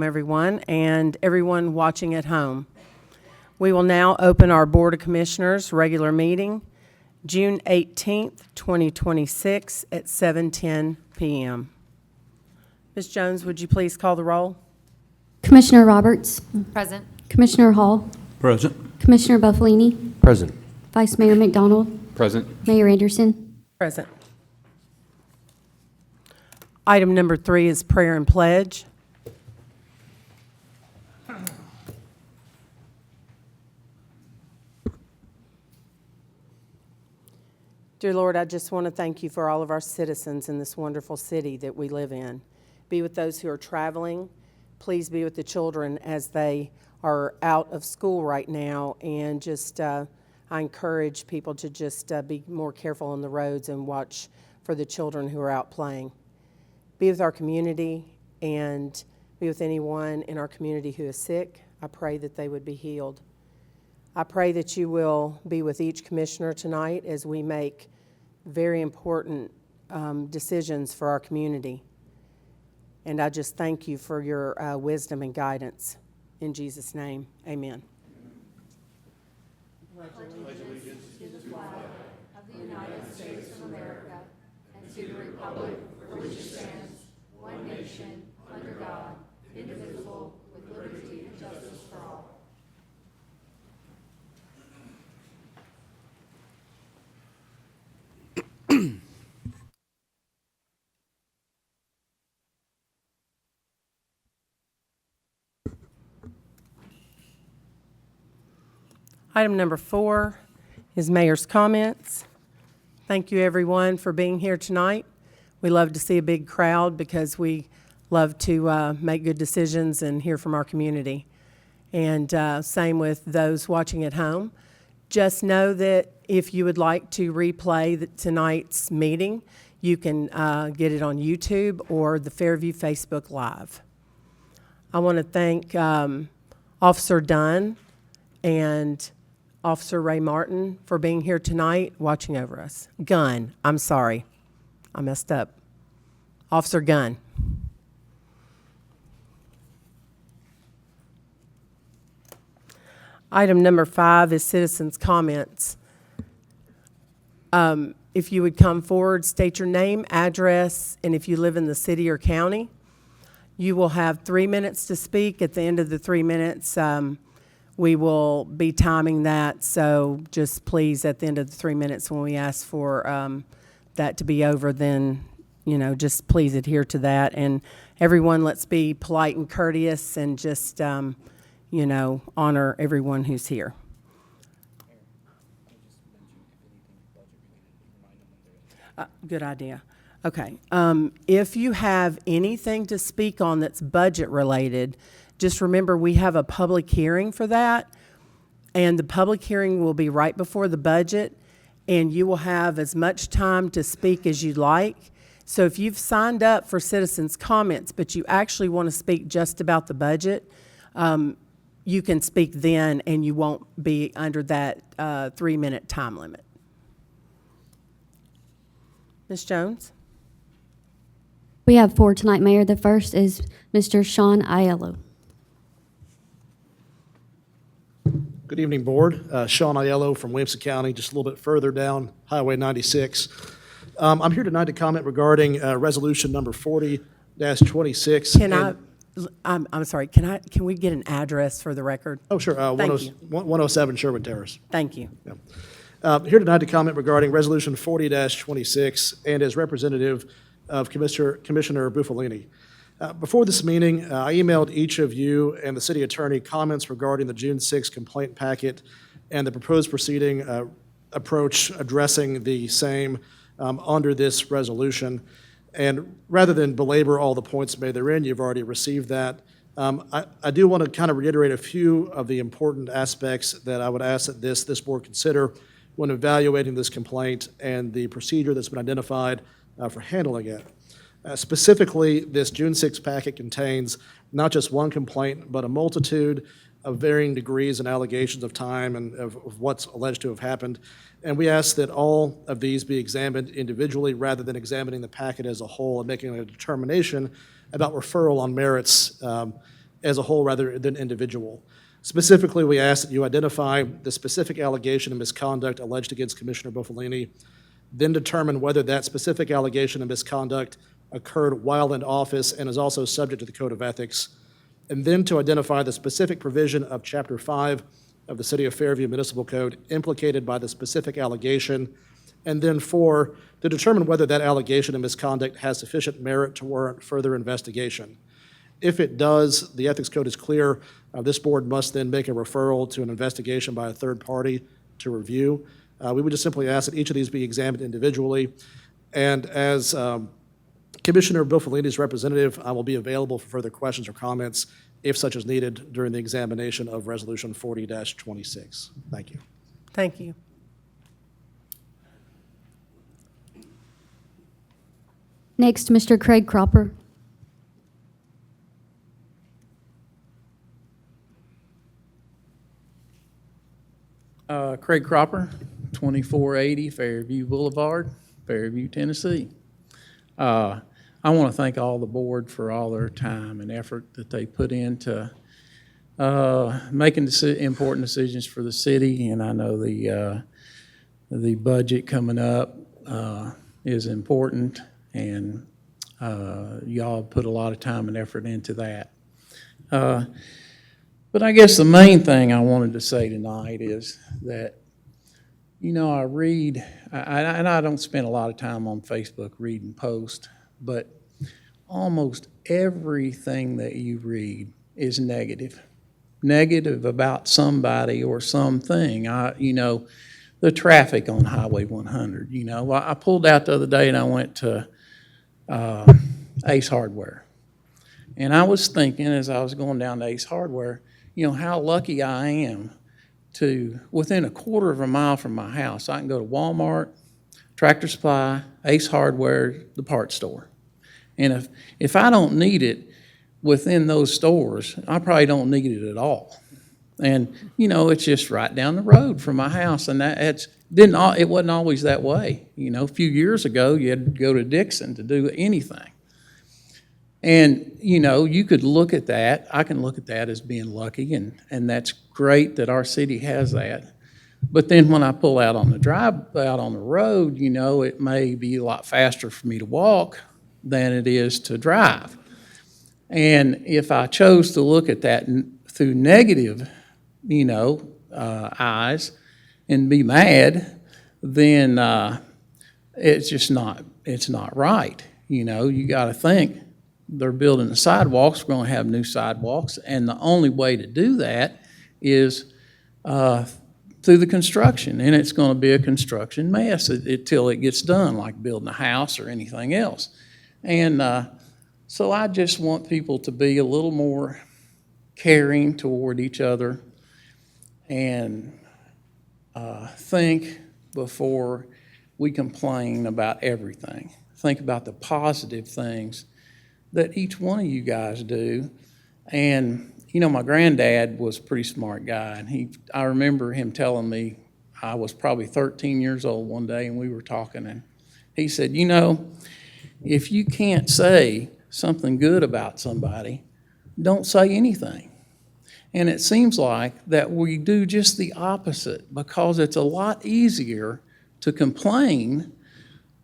Everyone and everyone watching at home. We will now open our Board of Commissioners regular meeting, June 18th, 2026 at 7:10 p.m. Ms. Jones, would you please call the roll? Commissioner Roberts. Present. Commissioner Hall. Present. Commissioner Buffalini. Present. Vice Mayor McDonald. Present. Mayor Anderson. Present. Item number 3 is prayer and pledge. Dear Lord, I just want to thank you for all of our citizens in this wonderful city that we live in. Be with those who are traveling. Please be with the children as they are out of school right now. And just, I encourage people to just be more careful on the roads and watch for the children who are out playing. Be with our community and be with anyone in our community who is sick. I pray that they would be healed. I pray that you will be with each commissioner tonight as we make very important decisions for our community. And I just thank you for your wisdom and guidance. In Jesus' name, amen. Pledge allegiance to the flag of the United States of America and to the republic for which it stands, one nation, under God, indivisible, with liberty and justice for all. Item number 4 is mayor's comments. Thank you, everyone, for being here tonight. We love to see a big crowd because we love to make good decisions and hear from our community. And same with those watching at home. Just know that if you would like to replay tonight's meeting, you can get it on YouTube or the Fairview Facebook Live. I want to thank Officer Dunn and Officer Ray Martin for being here tonight watching over us. Gunn, I'm sorry. I messed up. Officer Gunn. Item number 5 is citizens' comments. If you would come forward, state your name, address, and if you live in the city or county. You will have 3 minutes to speak. At the end of the 3 minutes, we will be timing that. So just please, at the end of the 3 minutes, when we ask for that to be over, then, just please adhere to that. And everyone, let's be polite and courteous and just, honor everyone who's here. Good idea. Okay. If you have anything to speak on that's budget related, just remember we have a public hearing for that, and the public hearing will be right before the budget, and you will have as much time to speak as you'd like. So if you've signed up for citizens' comments, but you actually want to speak just about the budget, you can speak then, and you won't be under that 3-minute time limit. Ms. Jones? We have 4 tonight, Mayor. The first is Mr. Sean Aiello. Good evening, Board. Sean Aiello from Williamson County, just a little bit further down Highway 96. I'm here tonight to comment regarding Resolution Number 40-26. I'm sorry, can we get an address for the record? Oh, sure. 107 Sherwood Terrace. Thank you. Yeah. Here tonight to comment regarding Resolution 40-26 and as representative of Commissioner Buffalini. Before this meeting, I emailed each of you and the city attorney comments regarding the June 6 complaint packet and the proposed proceeding approach addressing the same under this resolution. And rather than belabor all the points made therein, you've already received that. I do want to kind of reiterate a few of the important aspects that I would ask that this board consider when evaluating this complaint and the procedure that's been identified for handling it. Specifically, this June 6 packet contains not just one complaint, but a multitude of varying degrees and allegations of time and of what's alleged to have happened. And we ask that all of these be examined individually rather than examining the packet as a whole and making a determination about referral on merits as a whole rather than individual. Specifically, we ask that you identify the specific allegation of misconduct alleged against Commissioner Buffalini, then determine whether that specific allegation of misconduct occurred while in office and is also subject to the Code of Ethics, and then to identify the specific provision of Chapter 5 of the City of Fairview Municipal Code implicated by the specific allegation, and then 4, to determine whether that allegation of misconduct has sufficient merit to warrant further investigation. If it does, the Ethics Code is clear. This board must then make a referral to an investigation by a third party to review. We would just simply ask that each of these be examined individually. And as Commissioner Buffalini's representative, I will be available for further questions or comments if such is needed during the examination of Resolution 40-26. Thank you. Thank you. Next, Mr. Craig Cropper. Craig Cropper, 2480 Fairview Boulevard, Fairview, Tennessee. I want to thank all the board for all their time and effort that they put into making important decisions for the city, and I know the budget coming up is important, and y'all put a lot of time and effort into that. But I guess the main thing I wanted to say tonight is that, you know, I read, and I don't spend a lot of time on Facebook reading posts, but almost everything that you read is negative. Negative about somebody or something. You know, the traffic on Highway 100, you know. I pulled out the other day and I went to Ace Hardware. And I was thinking as I was going down to Ace Hardware, you know, how lucky I am to, within a quarter of a mile from my house, I can go to Walmart, Tractor Supply, Ace Hardware, the parts store. And if I don't need it within those stores, I probably don't need it at all. And, you know, it's just right down the road from my house. And it wasn't always that way. You know, a few years ago, you had to go to Dixon to do anything. And, you know, you could look at that. I can look at that as being lucky, and that's great that our city has that. But then when I pull out on the road, you know, it may be a lot faster for me to walk than it is to drive. And if I chose to look at that through negative, you know, eyes and be mad, then it's not right. You know, you got to think. They're building the sidewalks, we're going to have new sidewalks, and the only way to do that is through the construction, and it's going to be a construction mess till it gets done, like building a house or anything else. And so I just want people to be a little more caring toward each other and think before we complain about everything. Think about the positive things that each one of you guys do. And, you know, my granddad was a pretty smart guy, and I remember him telling me, I was probably 13 years old one day, and we were talking, and he said, you know, if you can't say something good about somebody, don't say anything. And it seems like that we do just the opposite, because it's a lot easier to complain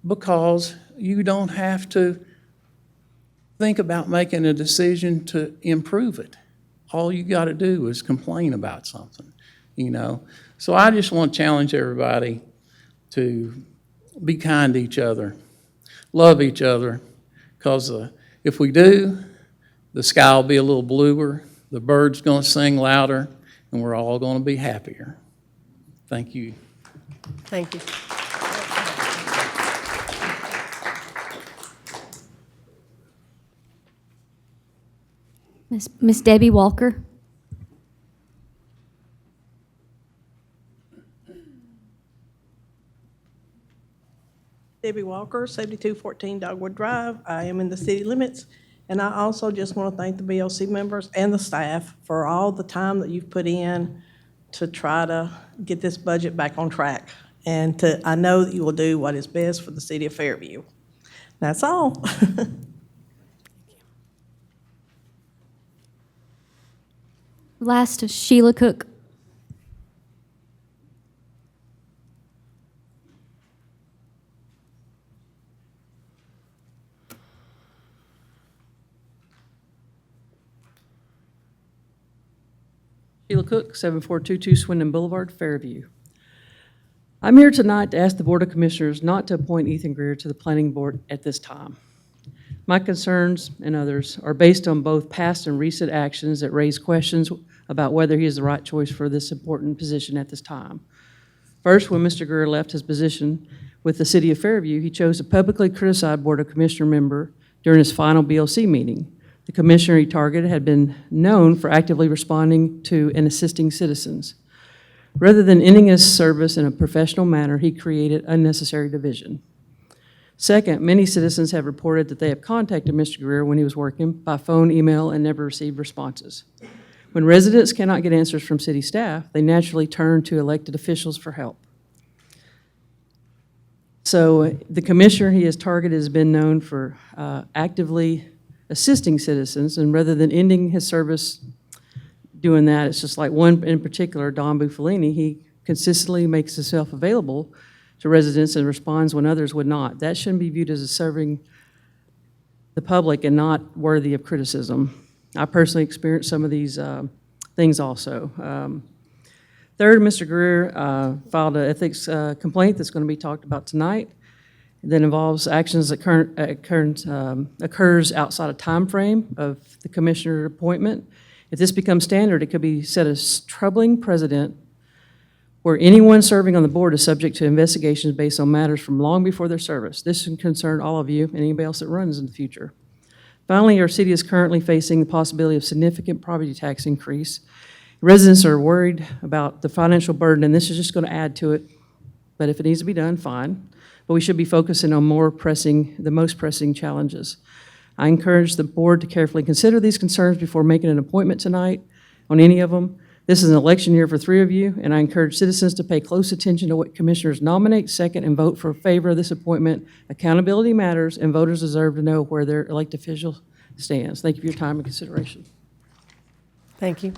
because you don't have to think about making a decision to improve it. All you got to do is complain about something, you know. So I just want to challenge everybody to be kind to each other, love each other, because if we do, the sky will be a little bluer, the birds going to sing louder, and we're all going to be happier. Thank you. Thank you. Miss Debbie Walker. Debbie Walker, 7214 Dogwood Drive. I am in the city limits, and I also just want to thank the BOC members and the staff for all the time that you've put in to try to get this budget back on track. And I know that you will do what is best for the city of Fairview. That's all. Last is Sheila Cook. Sheila Cook, 7422 Swindon Boulevard, Fairview. I'm here tonight to ask the Board of Commissioners not to appoint Ethan Greer to the Planning Board at this time. My concerns and others are based on both past and recent actions that raise questions about whether he is the right choice for this important position at this time. First, when Mr. Greer left his position with the City of Fairview, he chose to publicly criticize Board of Commissioner member during his final BOC meeting. The commissioner he targeted had been known for actively responding to and assisting citizens. Rather than ending his service in a professional manner, he created unnecessary division. Second, many citizens have reported that they have contacted Mr. Greer when he was working by phone, email, and never received responses. When residents cannot get answers from city staff, they naturally turn to elected officials for help. So the commissioner he has targeted has been known for actively assisting citizens, and rather than ending his service doing that, it's just like one in particular, Don Buffalini, he consistently makes himself available to residents and responds when others would not. That shouldn't be viewed as serving the public and not worthy of criticism. I personally experienced some of these things also. Third, Mr. Greer filed an ethics complaint that's going to be talked about tonight that involves actions that occurs outside a time frame of the commissioner appointment. If this becomes standard, it could be set as troubling precedent where anyone serving on the board is subject to investigations based on matters from long before their service. This should concern all of you and anybody else that runs in the future. Finally, our city is currently facing the possibility of significant property tax increase. Residents are worried about the financial burden, and this is just going to add to it. But if it needs to be done, fine. But we should be focusing on the most pressing challenges. I encourage the board to carefully consider these concerns before making an appointment tonight on any of them. This is an election year for 3 of you, and I encourage citizens to pay close attention to what commissioners nominate, second, and vote for favor of this appointment. Accountability matters, and voters deserve to know where their elected official stands. Thank you for your time and consideration. Thank you.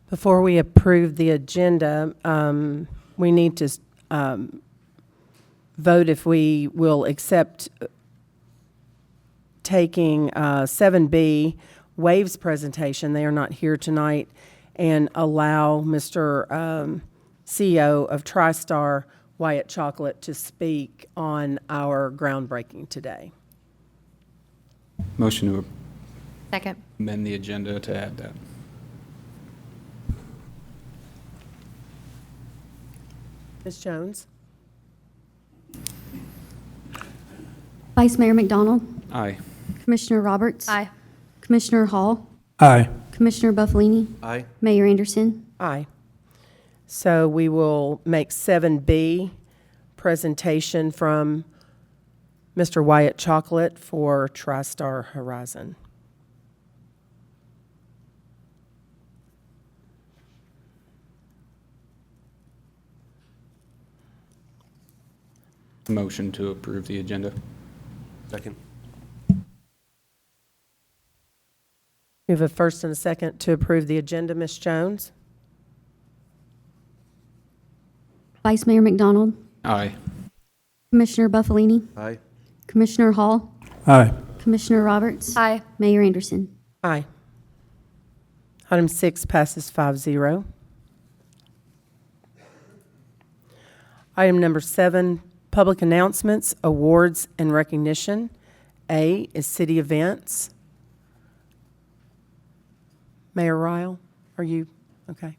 Before we approve the agenda, we need to vote if we will accept taking 7B, Wave's presentation. They are not here tonight, and allow Mr. CEO of TriStar, Wyatt Chocolate, to speak on our groundbreaking today. Motion to Second. amend the agenda to add that. Ms. Jones? Vice Mayor McDonald, Aye. Commissioner Roberts. Aye. Commissioner Hall, Aye. Commissioner Buffalini, Aye. Mayor Anderson. Aye. So we will make 7B, presentation from Mr. Wyatt Chocolate for TriStar Horizon. Motion to approve the agenda. Second. We have a first and a second to approve the agenda. Ms. Jones? Vice Mayor McDonald, Aye. Commissioner Buffalini, Aye. Commissioner Hall, Aye. Commissioner Roberts. Aye. Mayor Anderson. Aye. Item 6 passes 5-0. Item number 7, public announcements, awards, and recognition. A is city events. Mayor Ryle, are you, okay?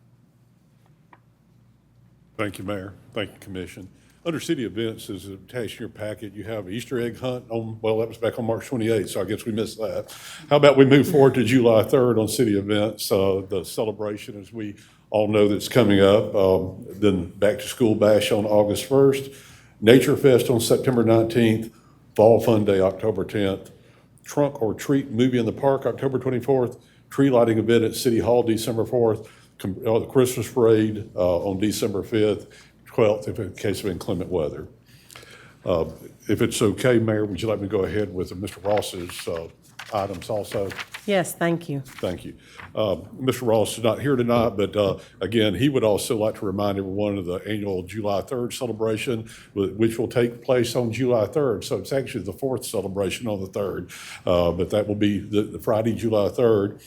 Thank you, Mayor. Thank you, Commission. Under city events, as attached in your packet, you have Easter egg hunt on, well, that was back on March 28th, so I guess we missed that. How about we move forward to July 3rd on city events, the celebration, as we all know, that's coming up. Then Back to School Bash on August 1st, Nature Fest on September 19th, Fall Fun Day October 10th, Trunk or Treat Movie in the Park, October 24th, tree lighting event at City Hall, December 4th, the Christmas parade on December 5th, 12th, if in case of inclement weather. If it's okay, Mayor, would you like me to go ahead with Mr. Ross's items also? Yes, thank you. Thank you. Mr. Ross is not here tonight, but again, he would also like to remind everyone of the annual July 3rd celebration, which will take place on July 3rd. So it's actually the fourth celebration on the 3rd, but that will be the Friday, July 3rd.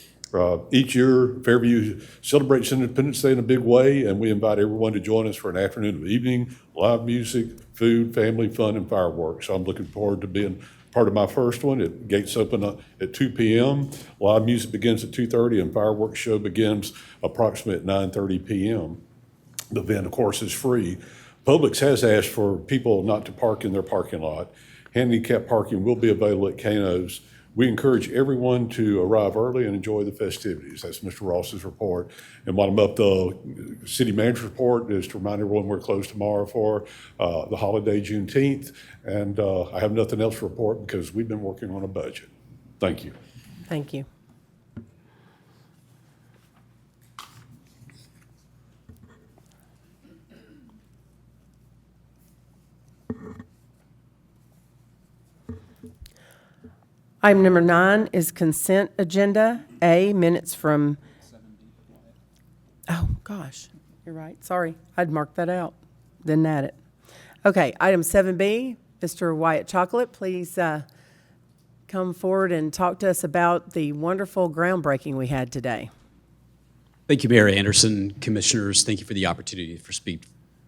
Each year, Fairview celebrates Independence Day in a big way, and we invite everyone to join us for an afternoon of evening, live music, food, family fun, and fireworks. So I'm looking forward to being part of my first one. Gates open at 2 p.m. Live music begins at 2:30, and fireworks show begins approximately at 9:30 p.m. The event, of course, is free. Publix has asked for people not to park in their parking lot. Handicap parking will be available at Kano's. We encourage everyone to arrive early and enjoy the festivities. That's Mr. Ross's report. And while I'm up, the city manager's report is to remind everyone we're closed tomorrow for the holiday Juneteenth. And I have nothing else to report because we've been working on a budget. Thank you. Thank you. Item number 9 is consent agenda. A, minutes from, oh, gosh, you're right, sorry. I'd marked that out, didn't add it. Okay, item 7B, Mr. Wyatt Chocolate, please come forward and talk to us about the wonderful groundbreaking we had today. Thank you, Mayor Anderson. Commissioners, thank you for the opportunity to speak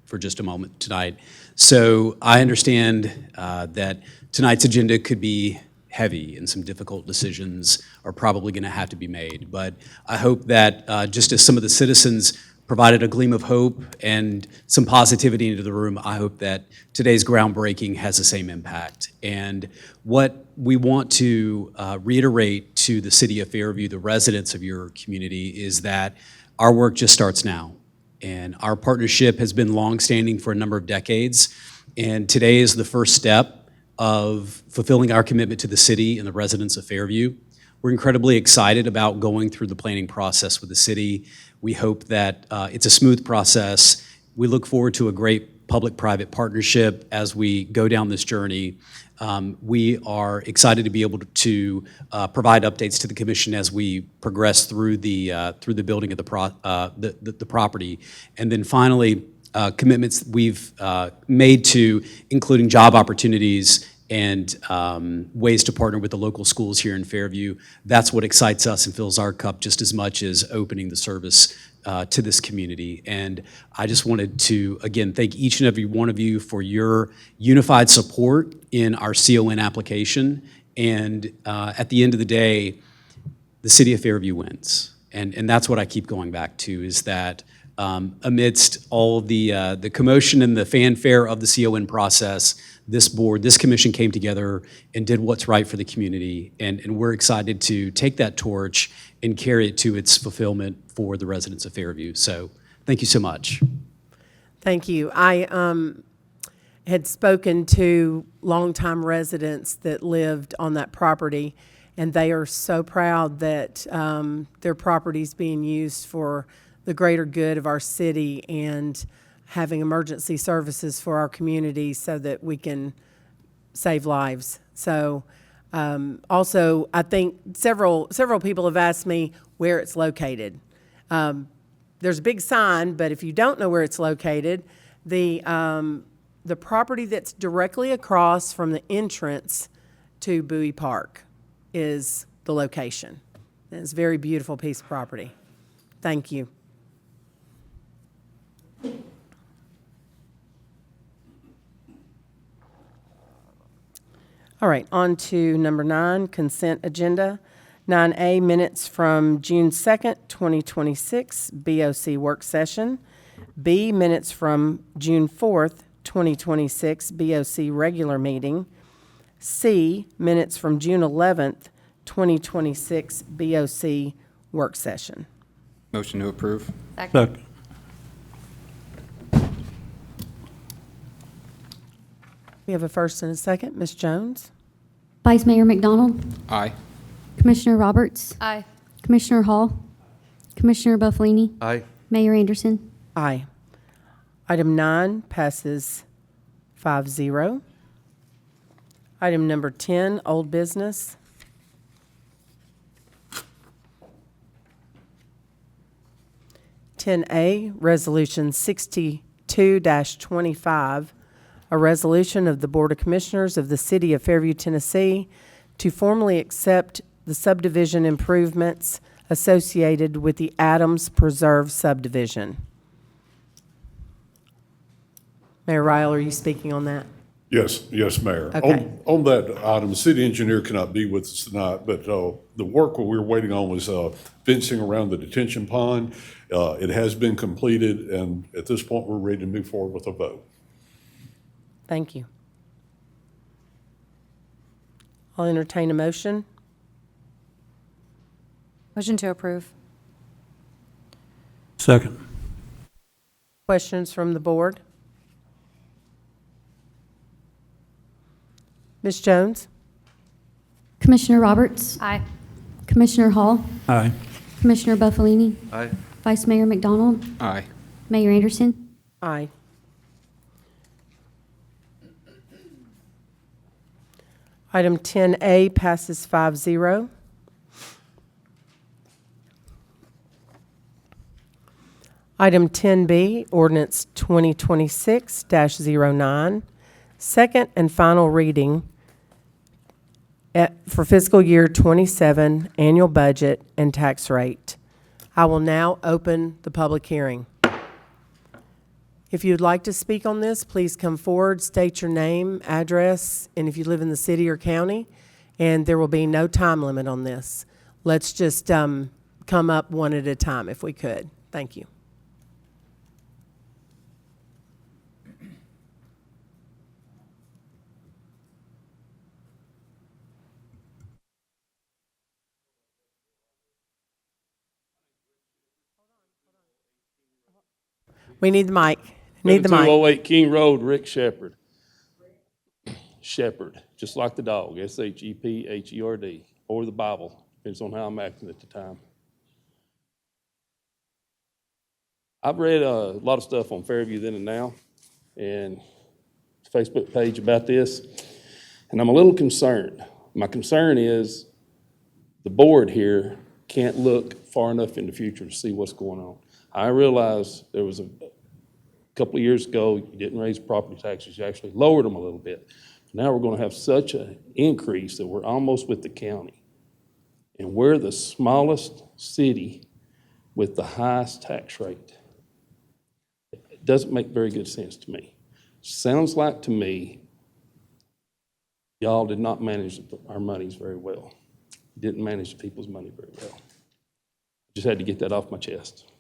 for just a moment tonight. So I understand that tonight's agenda could be heavy and some difficult decisions are probably going to have to be made. But I hope that just as some of the citizens provided a gleam of hope and some positivity into the room, I hope that today's groundbreaking has the same impact. And what we want to reiterate to the city of Fairview, the residents of your community, is that our work just starts now. And our partnership has been longstanding for a number of decades. And today is the first step of fulfilling our commitment to the city and the residents of Fairview. We're incredibly excited about going through the planning process with the city. We hope that it's a smooth process. We look forward to a great public-private partnership as we go down this journey. We are excited to be able to provide updates to the commission as we progress through the building of the property. And then finally, commitments we've made to including job opportunities and ways to partner with the local schools here in Fairview. That's what excites us and fills our cup just as much as opening the service to this community. And I just wanted to, again, thank each and every one of you for your unified support in our CON application. And at the end of the day, the city of Fairview wins. And that's what I keep going back to, is that amidst all the commotion and the fanfare of the CON process, this board, this commission came together and did what's right for the community. And we're excited to take that torch and carry it to its fulfillment for the residents of Fairview. So thank you so much. Thank you. I had spoken to longtime residents that lived on that property, and they are so proud that their property is being used for the greater good of our city and having emergency services for our community so that we can save lives. So also, I think several people have asked me where it's located. There's a big sign, but if you don't know where it's located, the property that's directly across from the entrance to Bowie Park is the location. And it's a very beautiful piece of property. Thank you. All right, on to number 9, consent agenda. 9A, minutes from June 2nd, 2026, BOC work session. B, minutes from June 4th, 2026, BOC regular meeting. C, minutes from June 11th, 2026, BOC work session. Motion to approve. Second. We have a first and a second. Ms. Jones? Vice Mayor McDonald, Aye. Commissioner Roberts, Aye. Commissioner Hall, Commissioner Buffalini, Aye. Mayor Anderson. Aye. Item 9 passes 5-0. Item number 10, old business. A, Resolution 62-25, a resolution of the Board of Commissioners of the City of Fairview, Tennessee, to formally accept the subdivision improvements associated with the Adams Preserve subdivision. Mayor Ryle, are you speaking on that? Yes, yes, Mayor. Okay. On that item, the city engineer cannot be with us tonight, but the work what we were waiting on was fencing around the detention pond. It has been completed, and at this point, we're ready to move forward with a vote. Thank you. I'll entertain a motion. Motion to approve. Second. Questions from the board? Ms. Jones? Commissioner Roberts, Aye. Commissioner Hall, Aye. Commissioner Buffalini, Aye. Vice Mayor McDonald, Aye. Mayor Anderson. Aye. Item 10A passes 5-0. Item 10B, ordinance 2026-09, second and final reading for fiscal year 27 annual budget and tax rate. I will now open the public hearing. If you'd like to speak on this, please come forward, state your name, address, and if you live in the city or county, and there will be no time limit on this. Let's just come up one at a time if we could. Thank you. We need the mic. Need the mic. 7208 King Road, Rick Shepherd. Shepherd, just like the dog, Shepherd, or the Bible, depends on how I'm acting at the time. I've read a lot of stuff on Fairview Then and Now, and Facebook page about this, and I'm a little concerned. My concern is the board here can't look far enough in the future to see what's going on. I realize there was a couple of years ago, you didn't raise property taxes, you actually lowered them a little bit. Now we're gonna have such an increase that we're almost with the county. And we're the smallest city with the highest tax rate. It doesn't make very good sense to me. Sounds like to me, y'all did not manage our monies very well. Didn't manage the people's money very well. Just had to get that off my chest.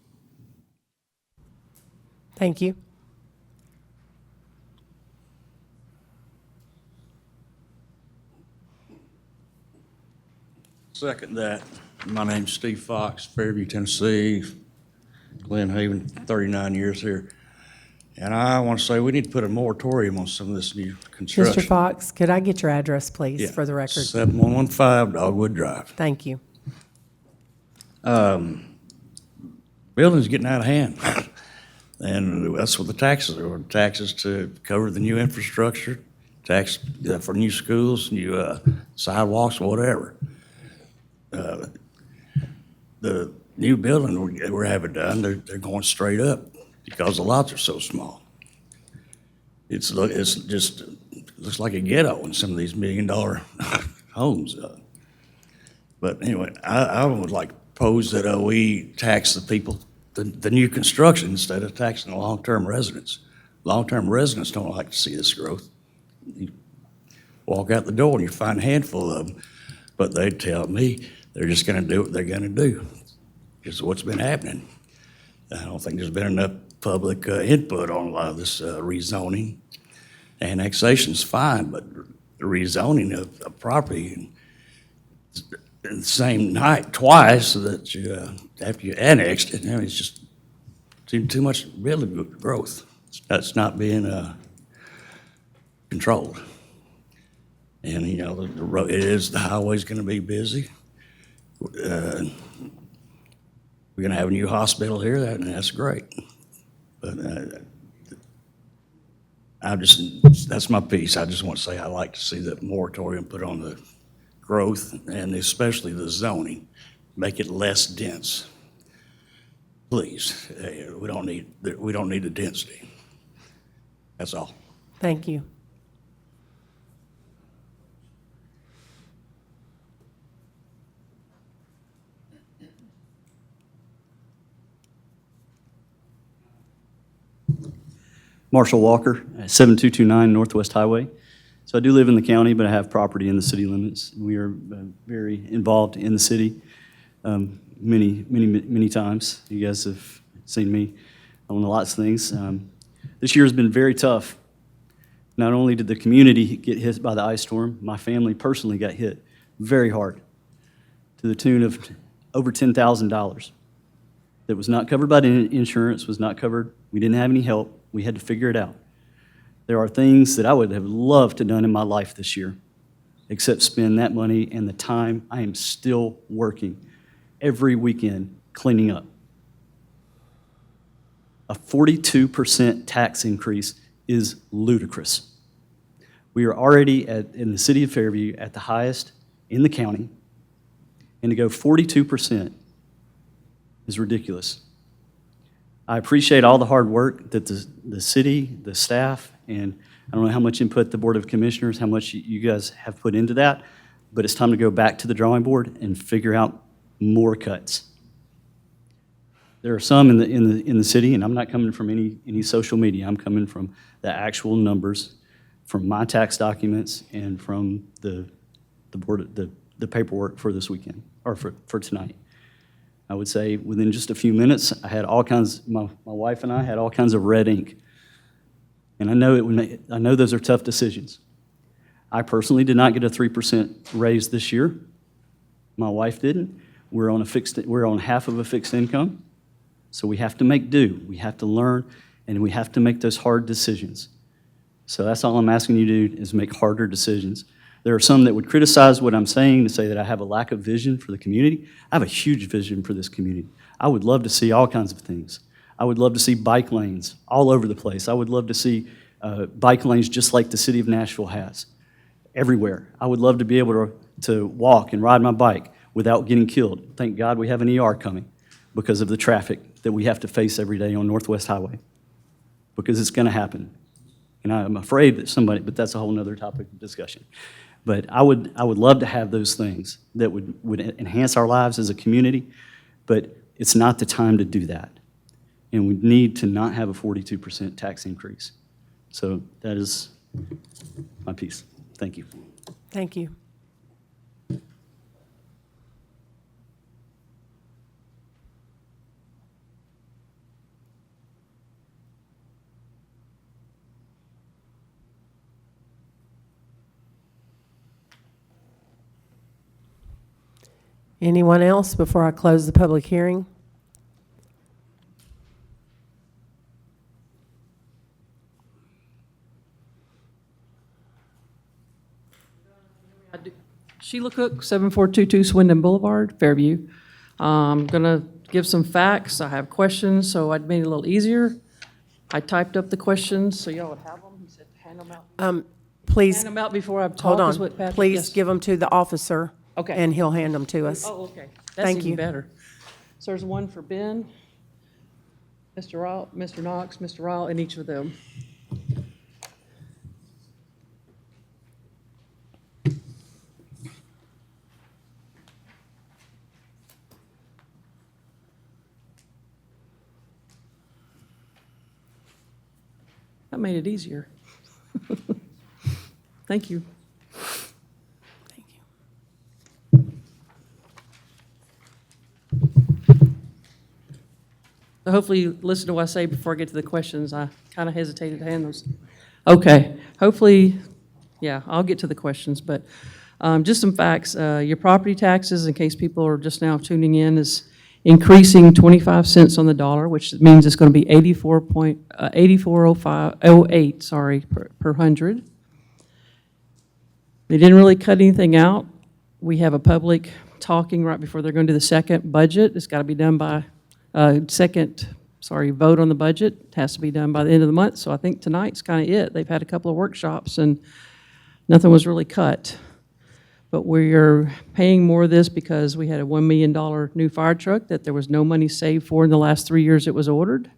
Thank you. Second that. My name's Steve Fox, Fairview, Tennessee, Glen Haven, 39 years here. And I want to say we need to put a moratorium on some of this new construction. Mr. Fox, could I get your address, please, Yeah. for the record? 7115 Dogwood Drive. Thank you. Building's getting out of hand. And that's what the taxes are, taxes to cover the new infrastructure, tax for new schools, new sidewalks, whatever. The new building we're having done, they're going straight up because the lots are so small. It's just looks like a ghetto in some of these $1 million homes. But anyway, I would like to propose that we tax the people, the new construction instead of taxing the long-term residents. Long-term residents don't like to see this growth. You walk out the door and you find a handful of them, but they tell me they're just gonna do what they're gonna do. It's what's been happening. I don't think there's been enough public input on a lot of this rezoning. Annexation's fine, but the rezoning of a property in the same night twice so that you, after you annexed it, it's just too much really good growth. That's not being controlled. And, you know, the road, the highway's gonna be busy. We're gonna have a new hospital here, and that's great. But that's my piece. I just want to say I like to see the moratorium put on the growth and especially the zoning, make it less dense. Please, we don't need the density. That's all. Thank you. Marshall Walker, 7229 Northwest Highway. So I do live in the county, but I have property in the city limits. We are very involved in the city many times. You guys have seen me on lots of things. This year has been very tough. Not only did the community get hit by the ice storm, my family personally got hit very hard to the tune of over $10,000. That was not covered by the insurance, was not covered. We didn't have any help. We had to figure it out. There are things that I would have loved to have done in my life this year, except spend that money and the time. I am still working every weekend cleaning up. A 42% tax increase is ludicrous. We are already in the city of Fairview at the highest in the county, and to go 42% is ridiculous. I appreciate all the hard work that the city, the staff, and I don't know how much input the Board of Commissioners, how much you guys have put into that, but it's time to go back to the drawing board and figure out more cuts. There are some in the city, and I'm not coming from any social media. I'm coming from the actual numbers, from my tax documents, and from the board, the paperwork for this weekend or for tonight. I would say within just a few minutes, I had all kinds. My wife and I had all kinds of red ink, and I know those are tough decisions. I personally did not get a 3% raise this year. My wife didn't. We're on half of a fixed income, so we have to make do. We have to learn, and we have to make those hard decisions. So that's all I'm asking you to do is make harder decisions. There are some that would criticize what I'm saying to say that I have a lack of vision for the community. I have a huge vision for this community. I would love to see all kinds of things. I would love to see bike lanes all over the place. I would love to see bike lanes just like the city of Nashville has, everywhere. I would love to be able to walk and ride my bike without getting killed. Thank God we have an ER coming because of the traffic that we have to face every day on Northwest Highway, because it's going to happen. And I'm afraid that but that's a whole other topic of discussion. But I would love to have those things that would enhance our lives as a community, but it's not the time to do that. And we need to not have a 42% tax increase. So that is my piece. Thank you. Thank you. Anyone else before I close the public hearing? Sheila Cook, 7422 Swindon Boulevard, Fairview. I'm going to give some facts. I have questions, so I made it a little easier. I typed up the questions, so y'all would have them. He said hand them out. Please, Hand them out before I hold talk is what on. Patrick. Please yes. give them to the officer. Okay. And he'll hand them to us. Oh, okay. That's Thank even you. better. So there's one for Ben, Mr. Ryle, Mr. Knox, Mr. Ryle, and each of them. That made it easier. Thank you. Thank you. So hopefully you listen to what I say before I get to the questions. I kind of hesitated to hand those. Okay, hopefully, yeah, I'll get to the questions, but just some facts. Your property taxes, in case people are just now tuning in, is increasing 25 cents on the dollar, which means it's going to be 84.08 per hundred. They didn't really cut anything out. We have a public talking right before they're going to do the second budget. It's got to be done by, vote on the budget. It has to be done by the end of the month. So I think tonight's kind of it. They've had a couple of workshops and nothing was really cut. But we're paying more of this because we had a $1 million new fire truck that there was no money saved for in the last 3 years it was ordered.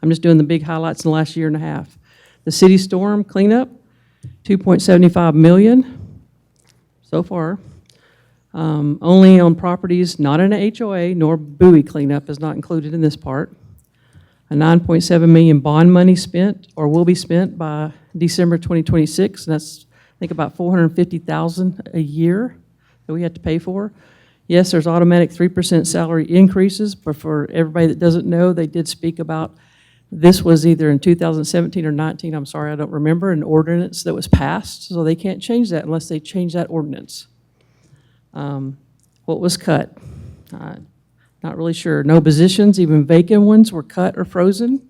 I'm just doing the big highlights in the last year and a half. The city storm cleanup, $2.75 million so far. Only on properties not in a HOA, nor buoy cleanup is not included in this part. A $9.7 million bond money spent or will be spent by December 2026, and that's, I think, about $450,000 a year that we have to pay for. Yes, there's automatic 3% salary increases, but for everybody that doesn't know, they did speak about, this was either in 2017 or 19, I'm sorry, I don't remember, an ordinance that was passed, so they can't change that unless they change that ordinance. What was cut? Not really sure. No positions, even vacant ones, were cut or frozen.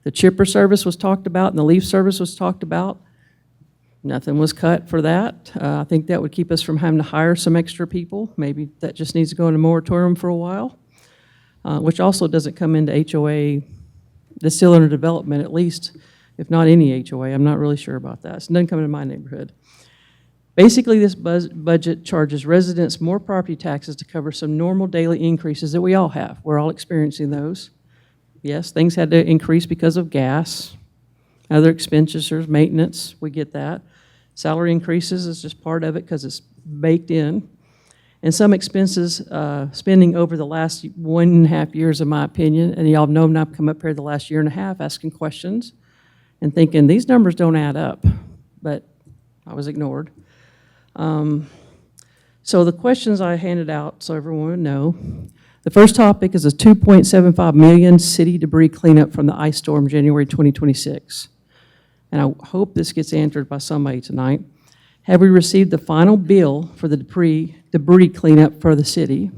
The chipper service was talked about and the leaf service was talked about. Nothing was cut for that. I think that would keep us from having to hire some extra people. Maybe that just needs to go in a moratorium for a while, which also doesn't come into HOA. That's still under development, at least, if not any HOA. I'm not really sure about that. It doesn't come into my neighborhood. Basically, this budget charges residents more property taxes to cover some normal daily increases that we all have. We're all experiencing those. Yes, things had to increase because of gas, other expenditures, maintenance, we get that. Salary increases is just part of it because it's baked in. And some expenses, spending over the last 1.5 years, in my opinion, and y'all know I've come up here the last year and a half asking questions and thinking, these numbers don't add up, but I was ignored. So the questions I handed out, so everyone would know. The first topic is a $2.75 million city debris cleanup from the ice storm January 2026. And I hope this gets answered by somebody tonight. Have we received the final bill for the debris cleanup for the city?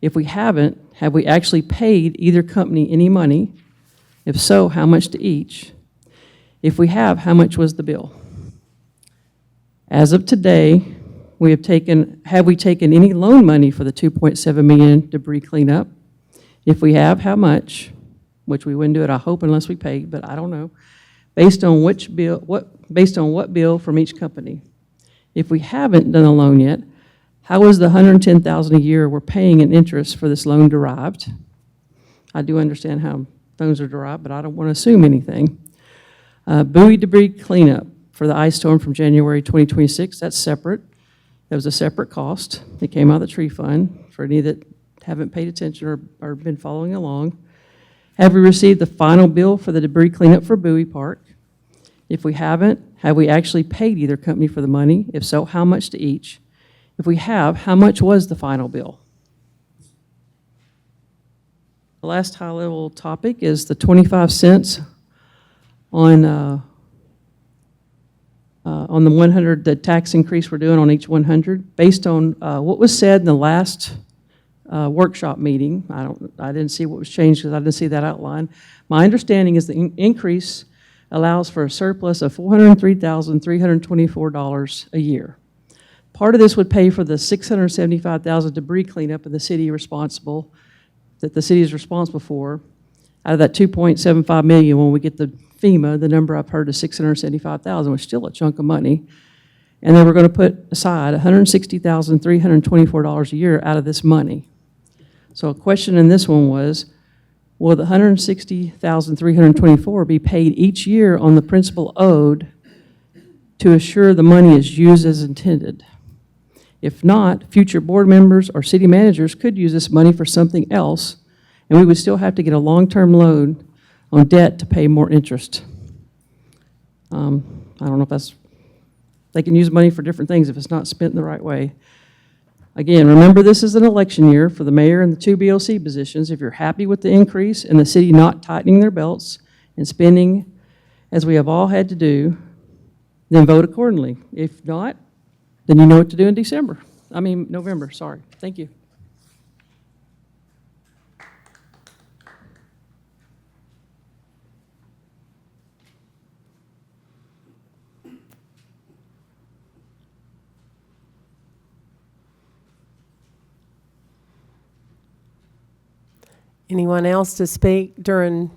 If we haven't, have we actually paid either company any money? If so, how much to each? If we have much was the bill? As of today, have we taken any loan money for the $2.7 million debris cleanup? If we have, how much? Which we wouldn't do it, I hope, unless we paid, but I don't know. Based on what bill from each company? If we haven't done a loan yet, how is the $110,000 a year we're paying in interest for this loan derived? I do understand how loans are derived, but I don't want to assume anything. Buoy debris cleanup for the ice storm from January 2026, that's separate. That was a separate cost. It came out of the tree fund for any that haven't paid attention or been following along. Have we received the final bill for the debris cleanup for Bowie Park? If we haven't, have we actually paid either company for the money? If so, how much to each? If we have, how much was the final bill? The last high-level topic is the 25 cents on the 100, the tax increase we're doing on each 100. Based on what was said in the last workshop meeting, I didn't see what was changed because I didn't see that outline. My understanding is the increase allows for a surplus of $403,324 a year. Part of this would pay for the $675,000 debris cleanup in the city that the city is responsible for. Out of that $2.75 million, when we get the FEMA, the number I've heard is $675,000, which is still a chunk of money. And then we're going to put aside $160,324 a year out of this money. So a question in this one was, will the $160,324 be paid each year on the principal owed to assure the money is used as intended? If not, future board members or city managers could use this money for something else, and we would still have to get a long-term loan on debt to pay more interest. I don't know if they can use money for different things if it's not spent in the right way. Again, remember this is an election year for the mayor and the 2 BOC positions. If you're happy with the increase and the city not tightening their belts and spending as we have all had to do, then vote accordingly. If not, then you know what to do in November, sorry. Thank you. Anyone else to speak during?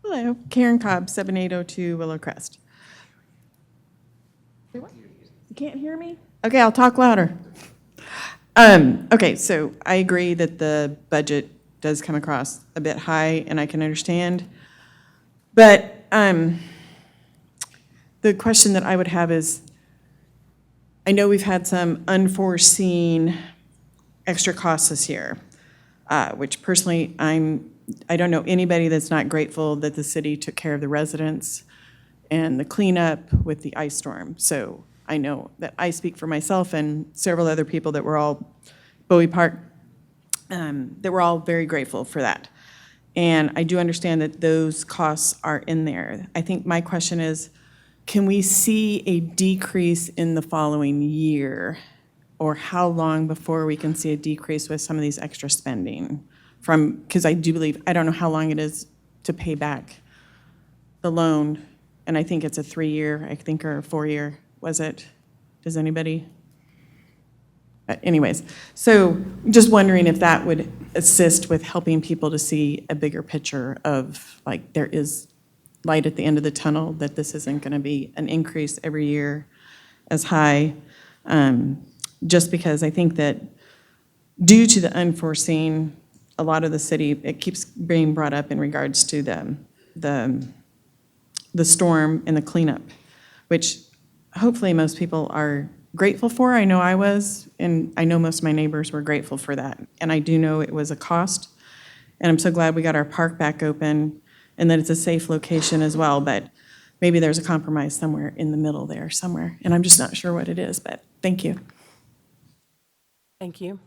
Hello, Karen Cobb, 7802 Willow Crest. You can't hear me? Okay, I'll talk louder. Okay, so I agree that the budget does come across a bit high, and I can understand. But the question that I would have is, I know we've had some unforeseen extra costs this year, which personally, I don't know anybody that's not grateful that the city took care of the residents and the cleanup with the ice storm. So I know that I speak for myself and several other people that were all, Bowie Park, that were all very grateful for that. And I do understand that those costs are in there. I think my question is, can we see a decrease in the following year? Or how long before we can see a decrease with some of these extra spending? Because I do believe, I don't know how long it is to pay back the loan, and I think it's a 3-year, I think, or a 4-year, was it? Does anybody? Anyways, so just wondering if that would assist with helping people to see a bigger picture of, like, there is light at the end of the tunnel, that this isn't going to be an increase every year as high. Just because I think that due to the unforeseen, a lot of the city, it keeps being brought up in regards to the storm and the cleanup, which hopefully most people are grateful for. I know I was, and I know most of my neighbors were grateful for that. And I do know it was a cost, and I'm so glad we got our park back open and that it's a safe location as well, but maybe there's a compromise somewhere in the middle there somewhere, and I'm just not sure what it is, but thank you. Thank you.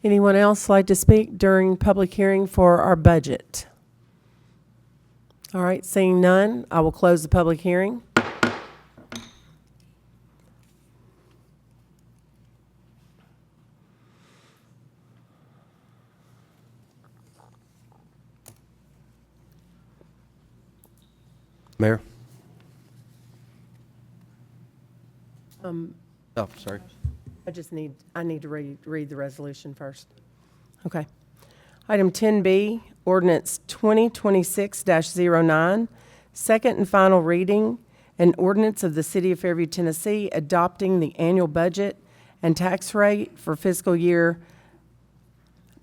Anyone else like to speak during public hearing for our budget? All right, seeing none, I will close the public hearing. Mayor? Oh, sorry. I need to read the resolution first. Okay. Item 10B, ordinance 2026-09, second and final reading, an ordinance of the City of Fairview, Tennessee, adopting the annual budget and tax rate for fiscal year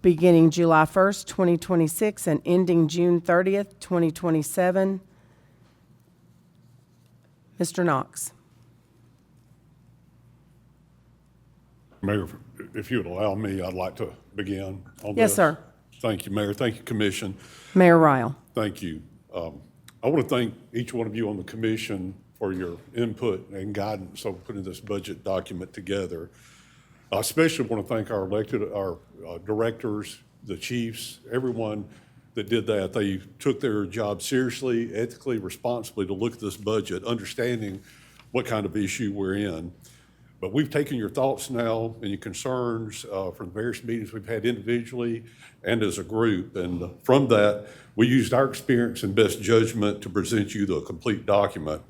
beginning July 1st, 2026, and ending June 30th, 2027. Mr. Knox. Mayor, if you would allow me, I'd like to begin on this. Yes, sir. Thank you, Mayor. Thank you, Commission. Mayor Ryle. Thank you. I want to thank each one of you on the commission for your input and guidance on putting this budget document together. I especially want to thank our directors, the chiefs, everyone that did that. They took their job seriously, ethically, responsibly to look at this budget, understanding what kind of issue we're in. But we've taken your thoughts now and your concerns from the various meetings we've had individually and as a group. And from that, we used our experience and best judgment to present you the complete document.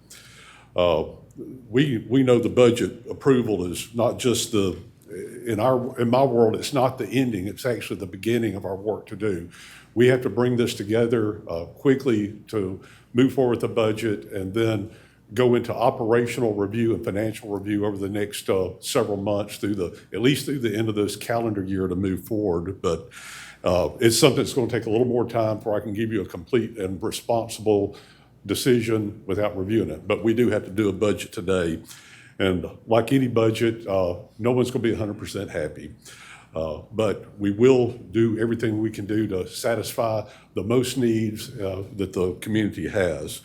We know the budget approval is not just in my world, it's not the ending, it's actually the beginning of our work to do. We have to bring this together quickly to move forward with the budget and then go into operational review and financial review over the next several months at least through the end of this calendar year to move forward. But it's something that's going to take a little more time before I can give you a complete and responsible decision without reviewing it. But we do have to do a budget today. And like any budget, no one's going to be 100% happy. But we will do everything we can do to satisfy the most needs that the community has.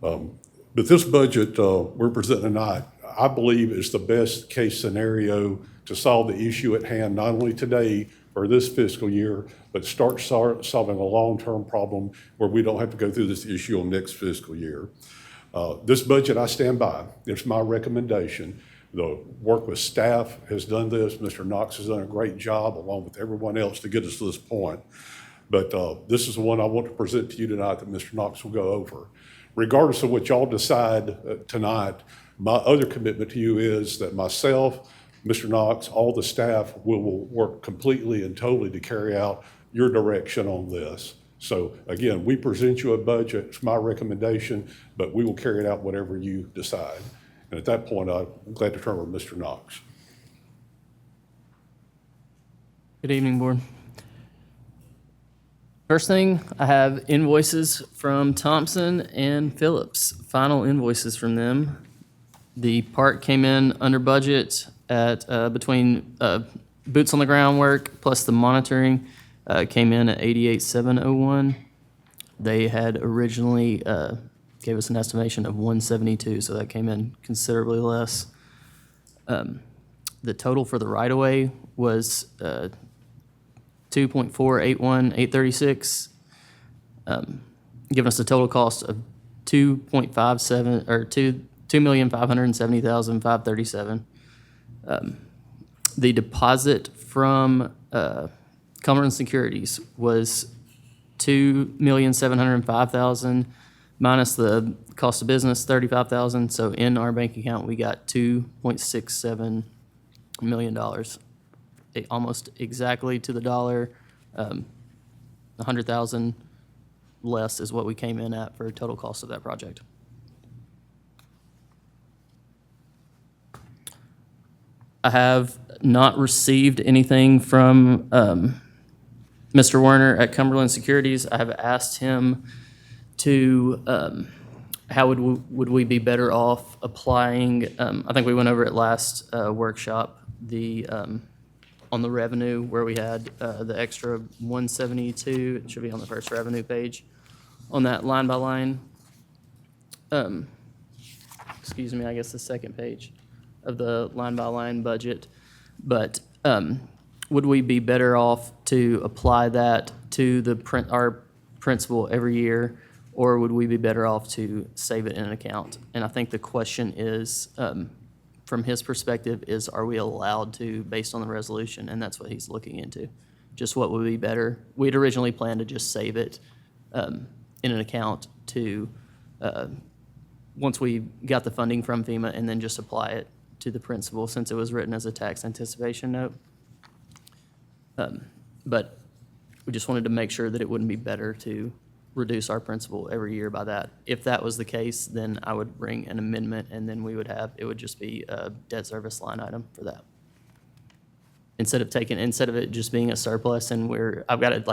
But this budget we're presenting tonight, I believe, is the best case scenario to solve the issue at hand, not only today or this fiscal year, but start solving a long-term problem where we don't have to go through this issue on next fiscal year. This budget, I stand by. It's my recommendation. The work with staff has done this. Mr. Knox has done a great job, along with everyone else, to get us to this point. But this is the one I want to present to you tonight that Mr. Knox will go over. Regardless of what y'all decide tonight, my other commitment to you is that myself, Mr. Knox, all the staff will work completely and totally to carry out your direction on this. So again, we present you a budget, it's my recommendation, but we will carry it out whatever you decide. And at that point, I'm glad to turn over to Mr. Knox. Good evening, Board. First thing, I have invoices from Thompson and Phillips, final invoices from them. The part came in under budget at between boots on the ground work plus the monitoring came in at 88,701. They had originally gave us an estimation of 172, so that came in considerably less. The total for the right-of-way was 2.481836, giving us a total cost of 2.57 or 2,570,537. The deposit from Cumberland Securities was 2,705,000 minus the cost of business 35,000. So in our bank account we got $2.67 million. Almost exactly to the dollar. 100,000 less is what we came in at for total cost of that project. I have not received anything from Mr. Werner at Cumberland Securities. I have asked him to, how would we be better off applying, I think we went over it last workshop, the on the revenue where we had the extra 172, it should be on the first revenue page, on that line by line. Excuse me, I guess the second page of the line by line budget. But would we be better off to apply that to our principal every year, or would we be better off to save it in an account? And I think the question is, from his perspective, is are we allowed to based on the resolution? And that's what he's looking into. Just what would be better. We'd originally planned to just save it in an account to, once we got the funding from FEMA, and then just apply it to the principal since it was written as a tax anticipation note. But we just wanted to make sure that it wouldn't be better to reduce our principal every year by that. If that was the case, then I would bring an amendment, and then we would have, it would just be a debt service line item for that. Instead of it just being a surplus, and I've got it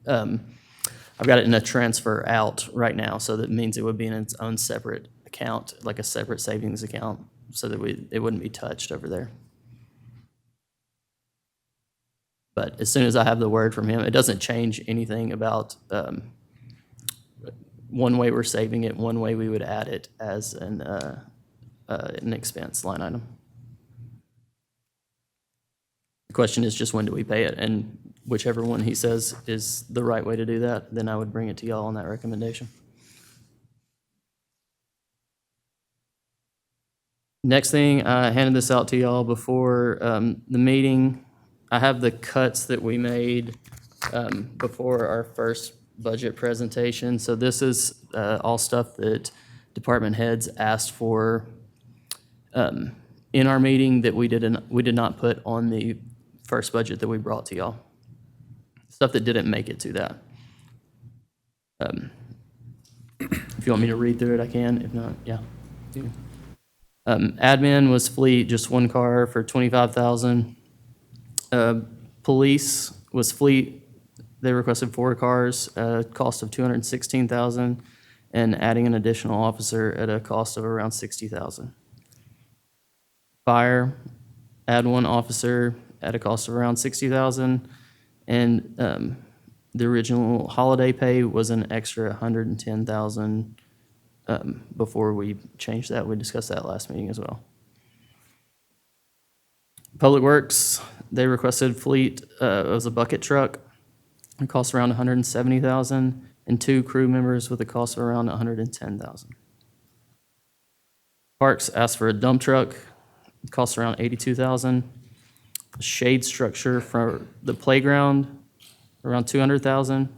in a transfer out right now, so that means it would be in its own separate account, like a separate savings account, so that it wouldn't be touched over there. But as soon as I have the word from him, it doesn't change anything about one way we're saving it, one way we would add it as an expense line item. The question is just when do we pay it, and whichever one he says is the right way to do that, then I would bring it to y'all on that recommendation. Next thing, I handed this out to y'all before the meeting. I have the cuts that we made before our first budget presentation. So this is all stuff that department heads asked for in our meeting that we did not put on the first budget that we brought to y'all. Stuff that didn't make it to that. If you want me to read through it, I can. If not, yeah. Admin was fleet, just one car for $25,000. Police was fleet. They requested 4 cars, cost of $216,000, and adding an additional officer at a cost of around $60,000. Fire, add 1 officer at a cost of around $60,000, and the original holiday pay was an extra $110,000 before we changed that. We discussed that last meeting as well. Public Works, they requested fleet, it was a bucket truck. It costs around $170,000, and 2 crew members with a cost of around $110,000. Parks asked for a dump truck costs around $82,000. Shade structure for the playground, around $200,000.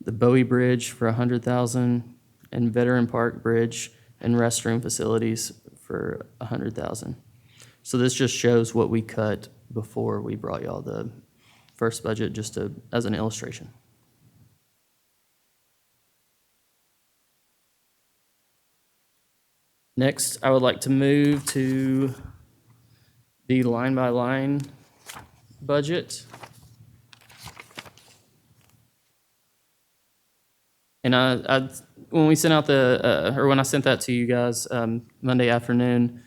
The Bowie Bridge for $100,000, and Veteran Park Bridge and restroom facilities for $100,000. So this just shows what we cut before we brought y'all the first budget, just as an illustration. Next, I would like to move to the line-by-line budget. And when we sent out when I sent that to you guys Monday afternoon,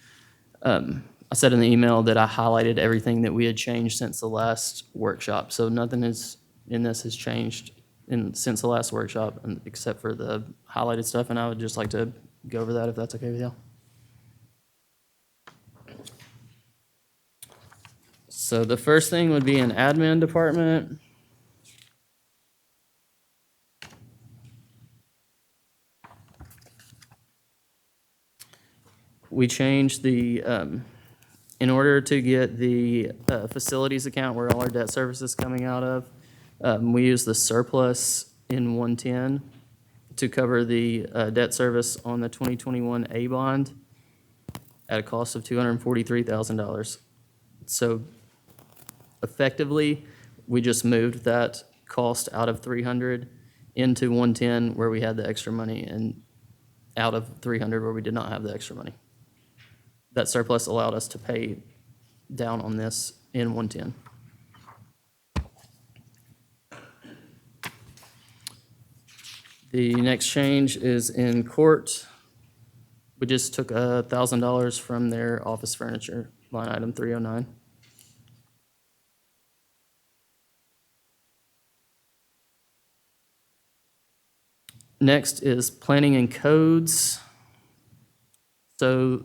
I said in the email that I highlighted everything that we had changed since the last workshop. So nothing in this has changed since the last workshop, except for the highlighted stuff. And I would just like to go over that if that's okay with y'all. So the first thing would be an admin department. We changed the, in order to get the facilities account where all our debt service is coming out of, we use the surplus in 110 to cover the debt service on the 2021 A bond at a cost of $243,000. So effectively, we just moved that cost out of 300 into 110 where we had the extra money, and out of 300 where we did not have the extra money. That surplus allowed us to pay down on this in 110. The next change is in court. We just took $1,000 from their office furniture, line item 309. Next is planning and codes. So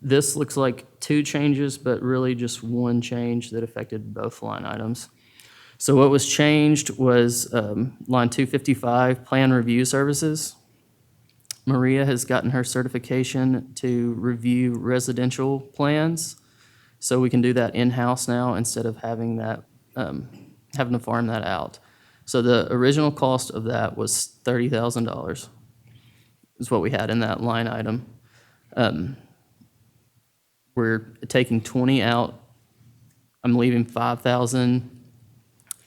this looks like two changes, but really just one change that affected both line items. So what was changed was line 255, plan review services. Maria has gotten her certification to review residential plans, so we can do that in-house now instead of having that having to farm that out. So the original cost of that was $30,000 is what we had in that line item. We're taking 20 out. I'm leaving 5,000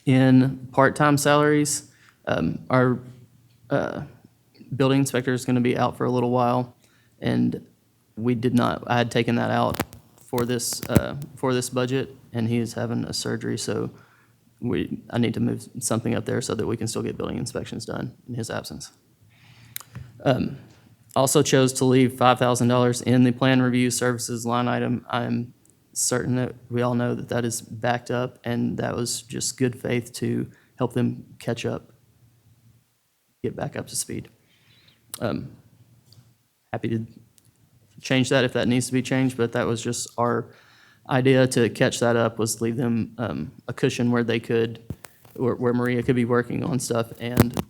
in part-time salaries. Our building inspector is going to be out for a little while, and I had taken that out for this budget, and he is having a surgery, so I need to move something up there so that we can still get building inspections done in his absence. Also chose to leave $5,000 in the plan review services line item. I'm certain that we all know that that is backed up, and that was just good faith to help them catch up, get back up to speed. Happy to change that if that needs to be changed, but that was just our idea to catch that up, was leave them a cushion where they could, where Maria could be working on stuff, and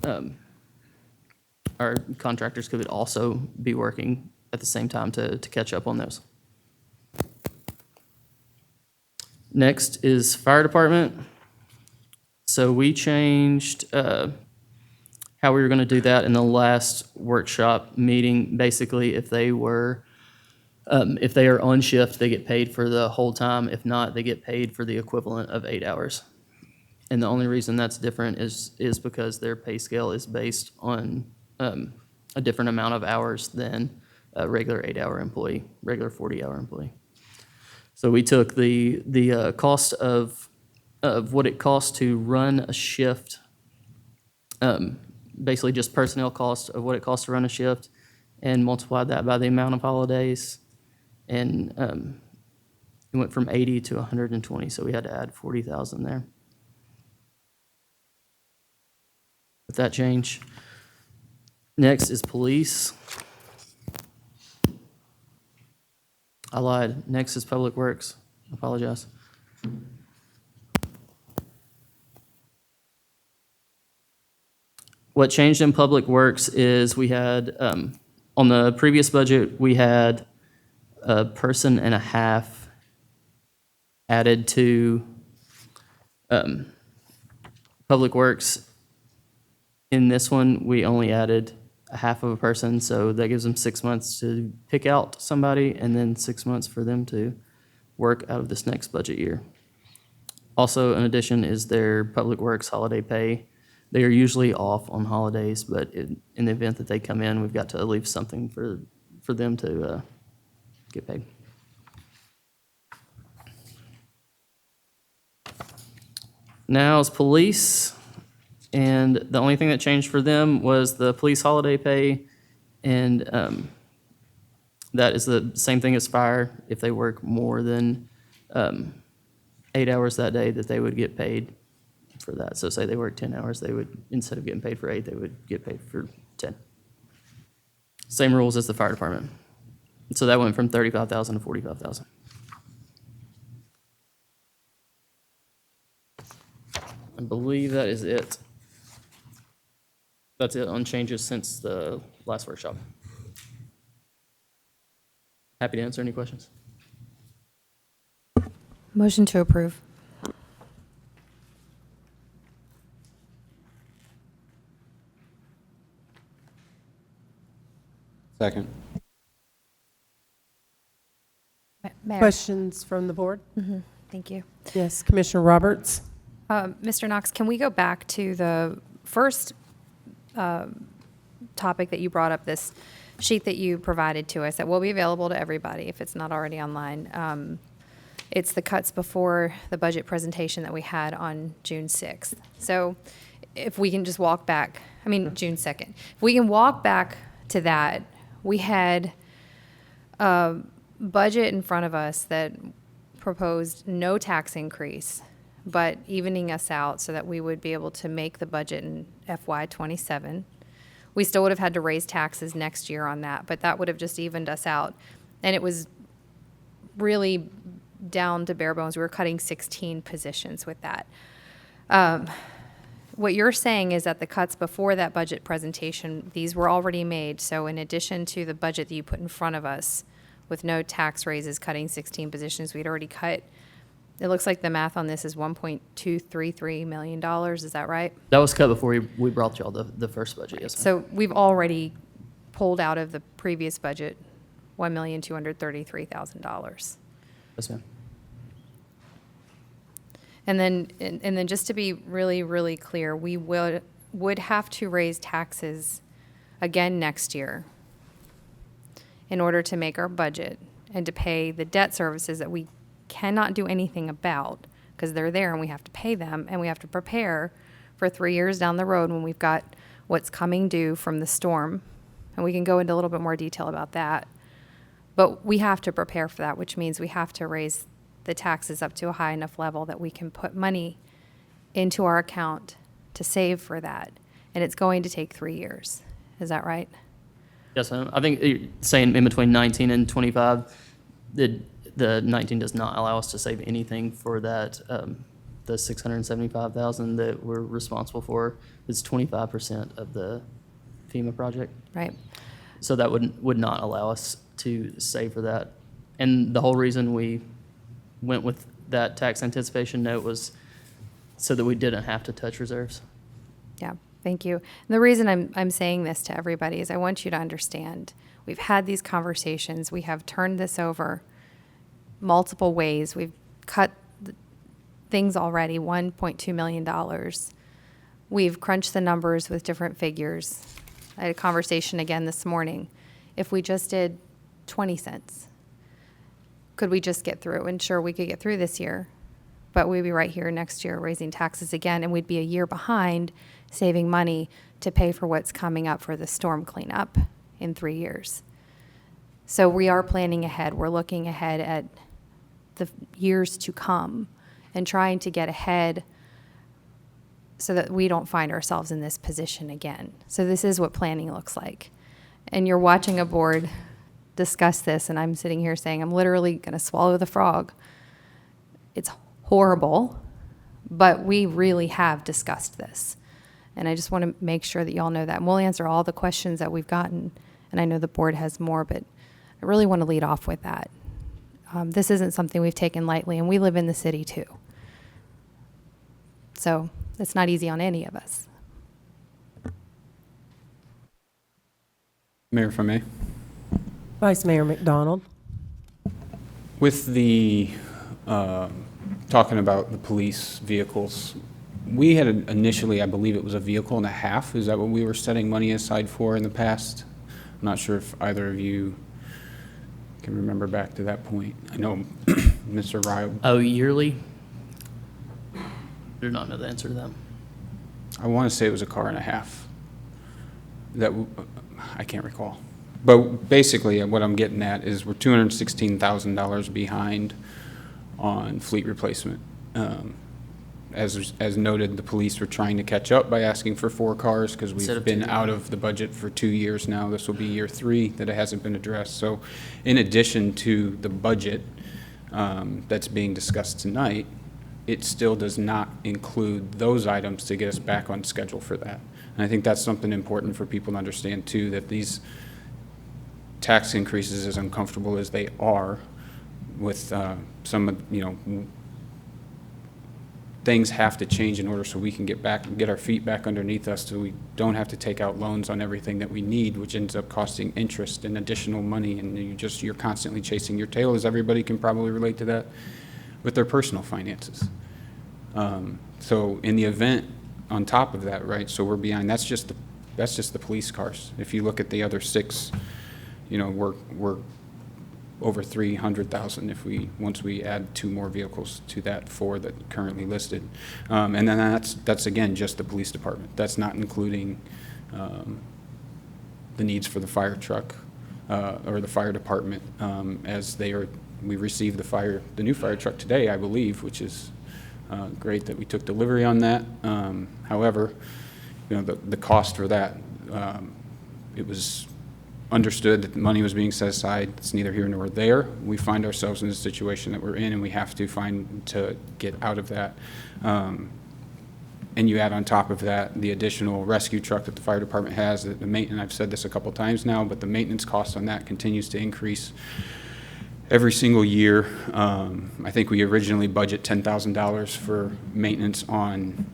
our contractors could also be working at the same time to catch up on those. Next is fire department. So we changed how we were going to do that in the last workshop meeting. Basically, if they are on shift, they get paid for the whole time. If not, they get paid for the equivalent of 8 hours. And the only reason that's different is because their pay scale is based on a different amount of hours than a regular 8-hour employee, regular 40-hour employee. So we took the cost of what it costs to run a shift, basically just personnel cost of what it costs to run a shift, and multiplied that by the amount of holidays, and it went from 80 to 120, so we had to add 40,000 there. With that change. Next is police. I lied. Next is public works. I apologize. What changed in public works is we had, on the previous budget, we had a person and a half added to Public Works. In this one, we only added a half of a person, so that gives them 6 months to pick out somebody and then 6 months for them to work out of this next budget year. Also, in addition, is their Public Works holiday pay. They are usually off on holidays, but in the event that they come in, we've got to leave something for them to get paid. Now is police, and the only thing that changed for them was the police holiday pay, and that is the same thing as fire. If they work more than 8 hours that day, that they would get paid for that. So say they work 10 hours, they would, instead of getting paid for 8, they would get paid for 10. Same rules as the fire department. So that went from 35,000 to 45,000. I believe that is it. That's it on changes since the last workshop. Happy to answer any questions. Motion to approve. Second. Mayor. Questions from the board? Thank you. Yes, Commissioner Roberts? Mr. Knox, can we go back to the first topic that you brought up, this sheet that you provided to us that will be available to everybody if it's not already online? It's the cuts before the budget presentation that we had on June 6th. So if we can just walk back, June 2nd. If we can walk back to that, we had a budget in front of us that proposed no tax increase, but evening us out so that we would be able to make the budget in FY '27. We still would have had to raise taxes next year on that, but that would have just evened us out. And it was really down to bare bones. We were cutting 16 positions with that. What you're saying is that the cuts before that budget presentation, these were already made. So in addition to the budget that you put in front of us with no tax raises, cutting 16 positions, we'd already cut, it looks like the math on this is $1.233 million. Is that right? That was cut before we brought y'all the first budget, yes, ma'am. So we've already pulled out of the previous budget $1,233,000. Yes, ma'am. And then just to be really, really clear, we would have to raise taxes again next year in order to make our budget and to pay the debt services that we cannot do anything about because they're there and we have to pay them, and we have to prepare for 3 years down the road when we've got what's coming due from the storm. And we can go into a little bit more detail about that. But we have to prepare for that, which means we have to raise the taxes up to a high enough level that we can put money into our account to save for that. And it's going to take 3 years. Is that right? Yes, ma'am. I think you're saying in between 19 and 25, the 19 does not allow us to save anything for that, the 675,000 that we're responsible for. It's 25% of the FEMA project. Right. So that would not allow us to save for that. And the whole reason we went with that tax anticipation note was so that we didn't have to touch reserves. Yeah, thank you. And the reason I'm saying this to everybody is I want you to understand, we've had these conversations, we have turned this over multiple ways, we've cut things already, $1.2 million. We've crunched the numbers with different figures. I had a conversation again this morning. If we just did 20 cents, could we just get through? And sure, we could get through this year, but we'd be right here next year raising taxes again, and we'd be a year behind saving money to pay for what's coming up for the storm cleanup in 3 years. So we are planning ahead. We're looking ahead at the years to come and trying to get ahead so that we don't find ourselves in this position again. So this is what planning looks like. And you're watching a board discuss this, and I'm sitting here saying I'm literally going to swallow the frog. It's horrible, but we really have discussed this. And I just want to make sure that y'all know that. And we'll answer all the questions that we've gotten, and I know the board has more, but I really want to lead off with that. This isn't something we've taken lightly, and we live in the city too. So it's not easy on any of us. Mayor, if I may. Vice Mayor McDonald. With the, talking about the police vehicles, we had initially, I believe it was a vehicle and a half. Is that what we were setting money aside for in the past? I'm not sure if either of you can remember back to that point. I know Mr. Ryle. Oh, yearly? Do not know the answer to that. I want to say it was a car and a half. I can't recall. But basically, what I'm getting at is we're $216,000 behind on fleet replacement. As noted, the police were trying to catch up by asking for 4 cars because Instead we've of been 2. out of the budget for 2 years now. This will be year 3 that it hasn't been addressed. So in addition to the budget that's being discussed tonight, it still does not include those items to get us back on schedule for that. And I think that's something important for people to understand too, that these tax increases, as uncomfortable as they are, with some, things have to change in order so we can get our feet back underneath us, so we don't have to take out loans on everything that we need, which ends up costing interest and additional money, and you're constantly chasing your tail, as everybody can probably relate to that with their personal finances. So in the event, on top of that, right, so we're behind, that's just the police cars. If you look at the other 6, we're over 300,000 once we add 2 more vehicles to that 4 that currently listed. And then that's again, just the police department. That's not including the needs for the fire truck or the fire department we received the new fire truck today, I believe, which is great that we took delivery on that. However, the cost for that, it was understood that the money was being set aside. It's neither here nor there. We find ourselves in the situation that we're in, and we have to get out of that. And you add on top of that the additional rescue truck that the fire department has, the maintenance, I've said this a couple times now, but the maintenance cost on that continues to increase every single year. I think we originally budget $10,000 for maintenance on,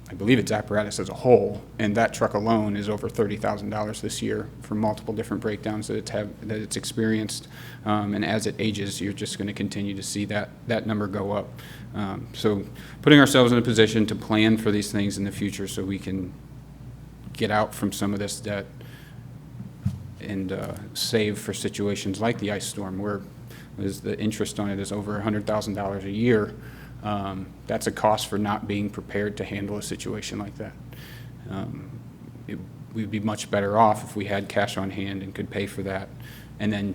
I believe it's apparatus as a whole, and that truck alone is over $30,000 this year for multiple different breakdowns that it's experienced. And as it ages, you're just going to continue to see that number go up. So putting ourselves in a position to plan for these things in the future so we can get out from some of this debt and save for situations like the ice storm, where the interest on it is over $100,000 a year. That's a cost for not being prepared to handle a situation like that. We'd be much better off if we had cash on hand and could pay for that, and then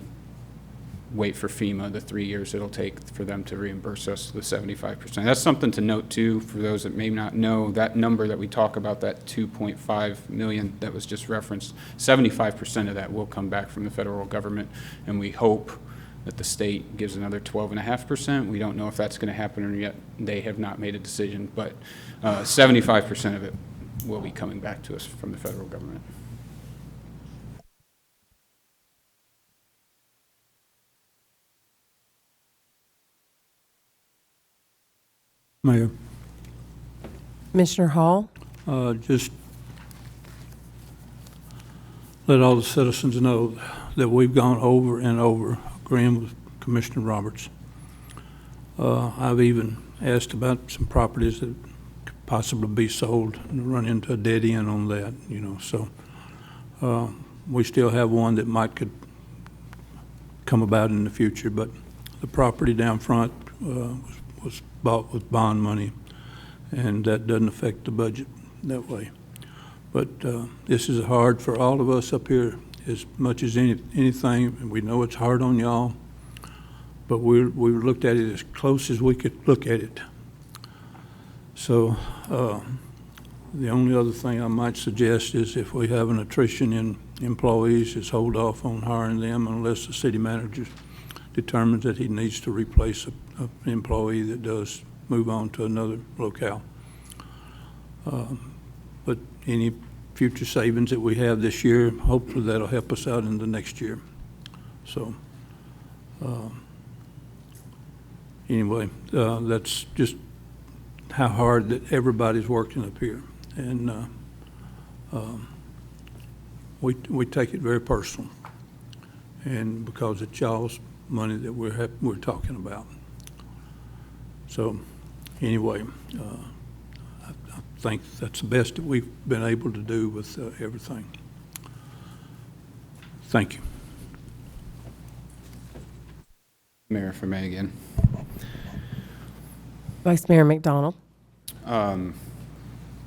wait for FEMA the 3 years it'll take for them to reimburse us the 75%. That's something to note too, for those that may not know, that number that we talk about, that 2.5 million that was just referenced, 75% of that will come back from the federal government, and we hope that the state gives another 12.5%. We don't know if that's going to happen or yet. They have not made a decision, but 75% of it will be coming back to us from the federal government. Mayor, Commissioner Hall? just let all the citizens know that we've gone over and over agreeing with Commissioner Roberts. I've even asked about some properties that could possibly be sold and run into a dead end on that, so we still have one that could come about in the future, but the property down front was bought with bond money, and that doesn't affect the budget that way. But this is hard for all of us up here as much as anything, and we know it's hard on y'all, but we looked at it as close as we could look at it. So the only other thing I might suggest is if we have an attrition in employees, is hold off on hiring them unless the city manager determines that he needs to replace an employee that does move on to another locale. But any future savings that we have this year, hopefully that'll help us out in the next year. So, anyway, that's just how hard that everybody's working up here. And we take it very personal. And because it's y'all's money that we're talking about. So, anyway, I think that's the best that we've been able to do with everything. Thank you. Mayor, if I may again. Vice Mayor McDonald. One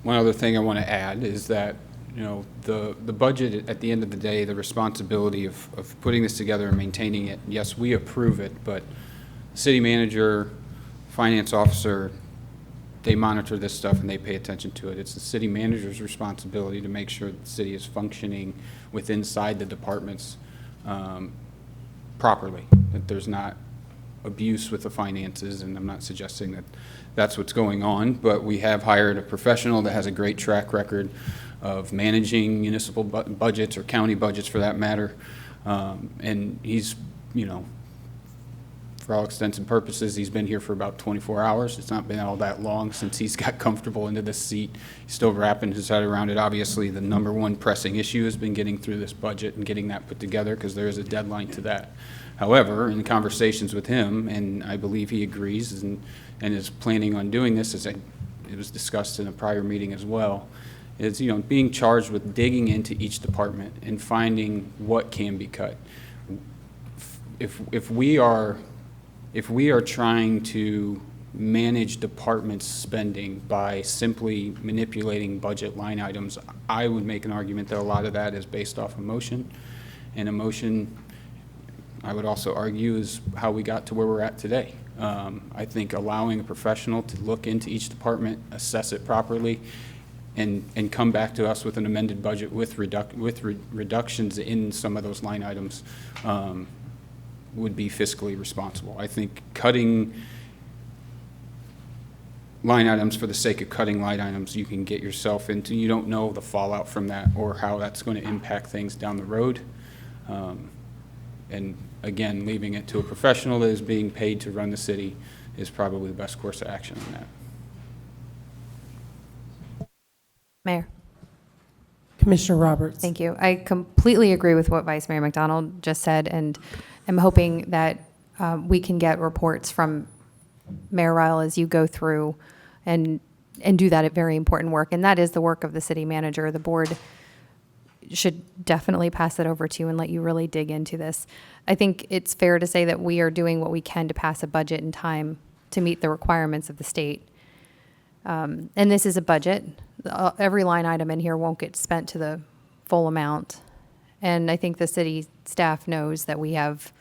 other thing I want to add is that, you know, the budget, at the end of the day, the responsibility of putting this together and maintaining it, yes, we approve it, but city manager, finance officer, they monitor this stuff and they pay attention to it. It's the city manager's responsibility to make sure that the city is functioning inside the departments properly, that there's not abuse with the finances, and I'm not suggesting that that's what's going on, but we have hired a professional that has a great track record of managing municipal budgets, or county budgets for that matter, and he's, you know, for all extents and purposes, he's been here for about 24 hours. It's not been all that long since he's got comfortable into this seat. He's still wrapping his head around it. Obviously, the number one pressing issue has been getting through this budget and getting that put together, because there is a deadline to that. However, in conversations with him, and I believe he agrees and is planning on doing this, as it was discussed in a prior meeting as well, is, you know, being charged with digging into each department and finding what can be cut. If we are trying to manage departments' spending by simply manipulating budget line items, I would make an argument that a lot of that is based off emotion, and emotion, I would also argue, is how we got to where we're at today. I think allowing a professional to look into each department, assess it properly, and come back to us with an amended budget with reductions in some of those line items would be fiscally responsible. I think cutting line items for the sake of cutting line items, you can get yourself into, you don't know the fallout from that or how that's going to impact things down the road. And again, leaving it to a professional that is being paid to run the city is probably the best course of action on that. Mayor. Commissioner Roberts. Thank you. I completely agree with what Vice Mayor McDonald just said, and I'm hoping that we can get reports from Mayor Ryle as you go through and do that very important work. And that is the work of the city manager. The board should definitely pass it over to you and let you really dig into this. I think it's fair to say that we are doing what we can to pass a budget in time to meet the requirements of the state. And this is a budget. Every line item in here won't get spent to the full amount. And I think the city staff knows that we have,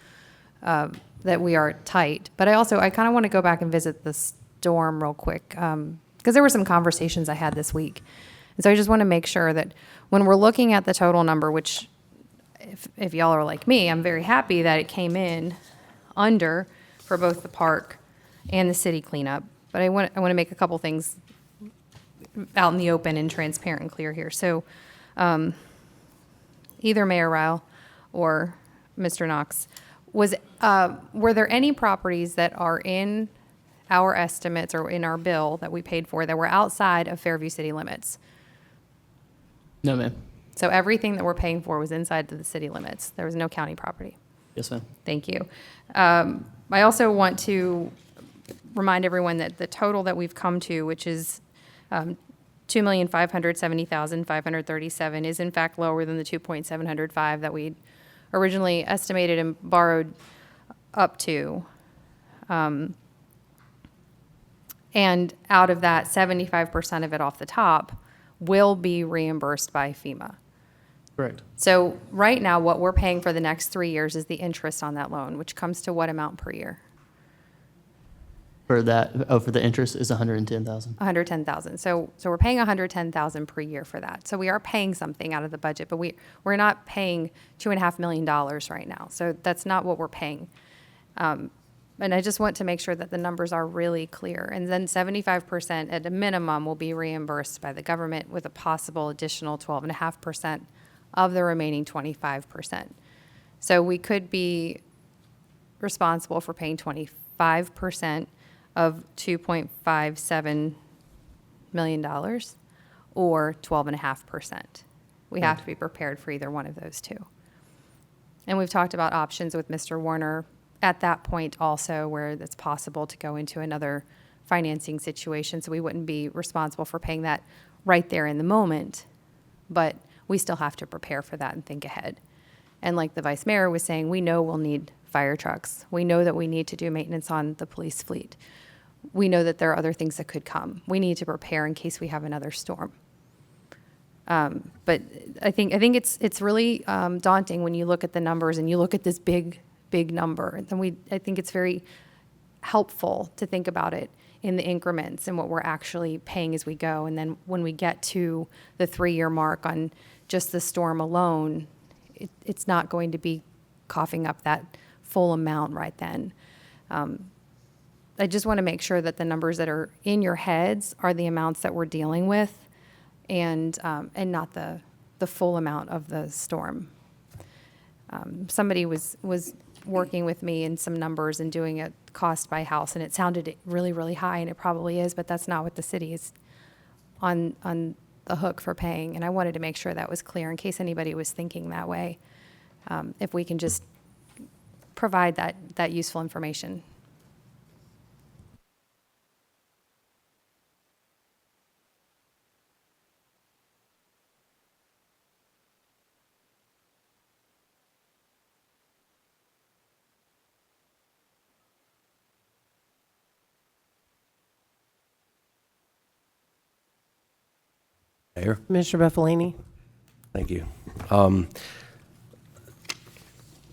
that we are tight. But I kind of want to go back and visit the storm real quick, because there were some conversations I had this week. And so I just want to make sure that when we're looking at the total number, which if y'all are like me, I'm very happy that it came in under for both the park and the city cleanup. But I want to make a couple things out in the open and transparent and clear here. So either Mayor Ryle or Mr. Knox, were there any properties that are in our estimates or in our bill that we paid for that were outside of Fairview city limits? No, ma'am. So everything that we're paying for was inside the city limits. There was no county property. Yes, ma'am. Thank you. I also want to remind everyone that the total that we've come to, which is $2,570,537, is in fact lower than the $2,705 that we originally estimated and borrowed up to. And out of that, 75% of it off the top will be reimbursed by FEMA. Correct. So right now, what we're paying for the next 3 years is the interest on that loan, which comes to what amount per year? For that, for the interest is $110,000. $110,000. So we're paying $110,000 per year for that. So we are paying something out of the budget, but we're not paying $2.5 million right now. So that's not what we're paying. And I just want to make sure that the numbers are really clear. And then 75% at a minimum will be reimbursed by the government, with a possible additional 12.5% of the remaining 25%. So we could be responsible for paying 25% of $2.57 million or 12.5%. We have to be prepared for either one of those two. And we've talked about options with Mr. Warner at that point also, where it's possible to go into another financing situation. So we wouldn't be responsible for paying that right there in the moment, but we still have to prepare for that and think ahead. And like the vice mayor was saying, we know we'll need fire trucks. We know that we need to do maintenance on the police fleet. We know that there are other things that could come. We need to prepare in case we have another storm. But I think it's really daunting when you look at the numbers and you look at this big number. And I think it's very helpful to think about it in the increments and what we're actually paying as we go. And then when we get to the 3-year mark on just the storm alone, it's not going to be coughing up that full amount right then. I just want to make sure that the numbers that are in your heads are the amounts that we're dealing with, and not the full amount of the storm. Somebody was working with me in some numbers and doing a cost by house, and it sounded really, really high, and it probably is, but that's not what the city is on the hook for paying. And I wanted to make sure that was clear in case anybody was thinking that way. If we can just provide that useful information. Mayor? Commissioner Buffalini? Thank you.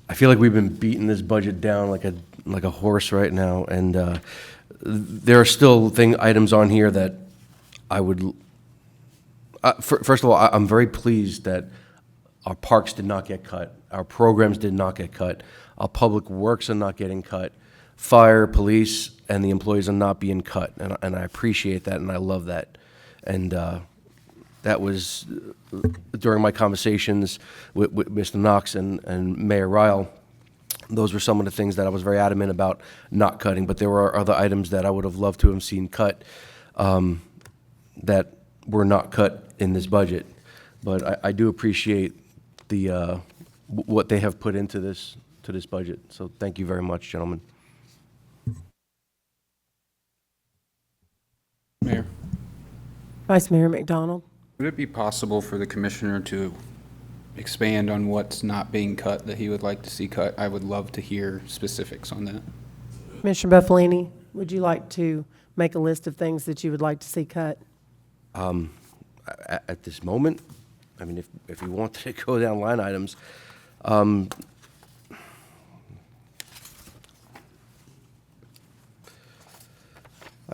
I feel like we've been beating this budget down like a horse right now, and there are still items on here that I would. First of all, I'm very pleased that our parks did not get cut, our programs did not get cut, our public works are not getting cut, fire, police, and the employees are not being cut, and I appreciate that, and I love that, and. That was during my conversations with Mr. Knox and Mayor Ryle. Those were some of the things that I was very adamant about not cutting, but there were other items that I would have loved to have seen cut that were not cut in this budget. But I do appreciate the what they have put into this budget. So thank you very much, gentlemen. Mayor, Vice Mayor McDonald? would it be possible for the commissioner to expand on what's not being cut that he would like to see cut? I would love to hear specifics on that. Commissioner Buffalini, would you like to make a list of things that you would like to see cut? At this moment, I mean, if you wanted to go down line items, I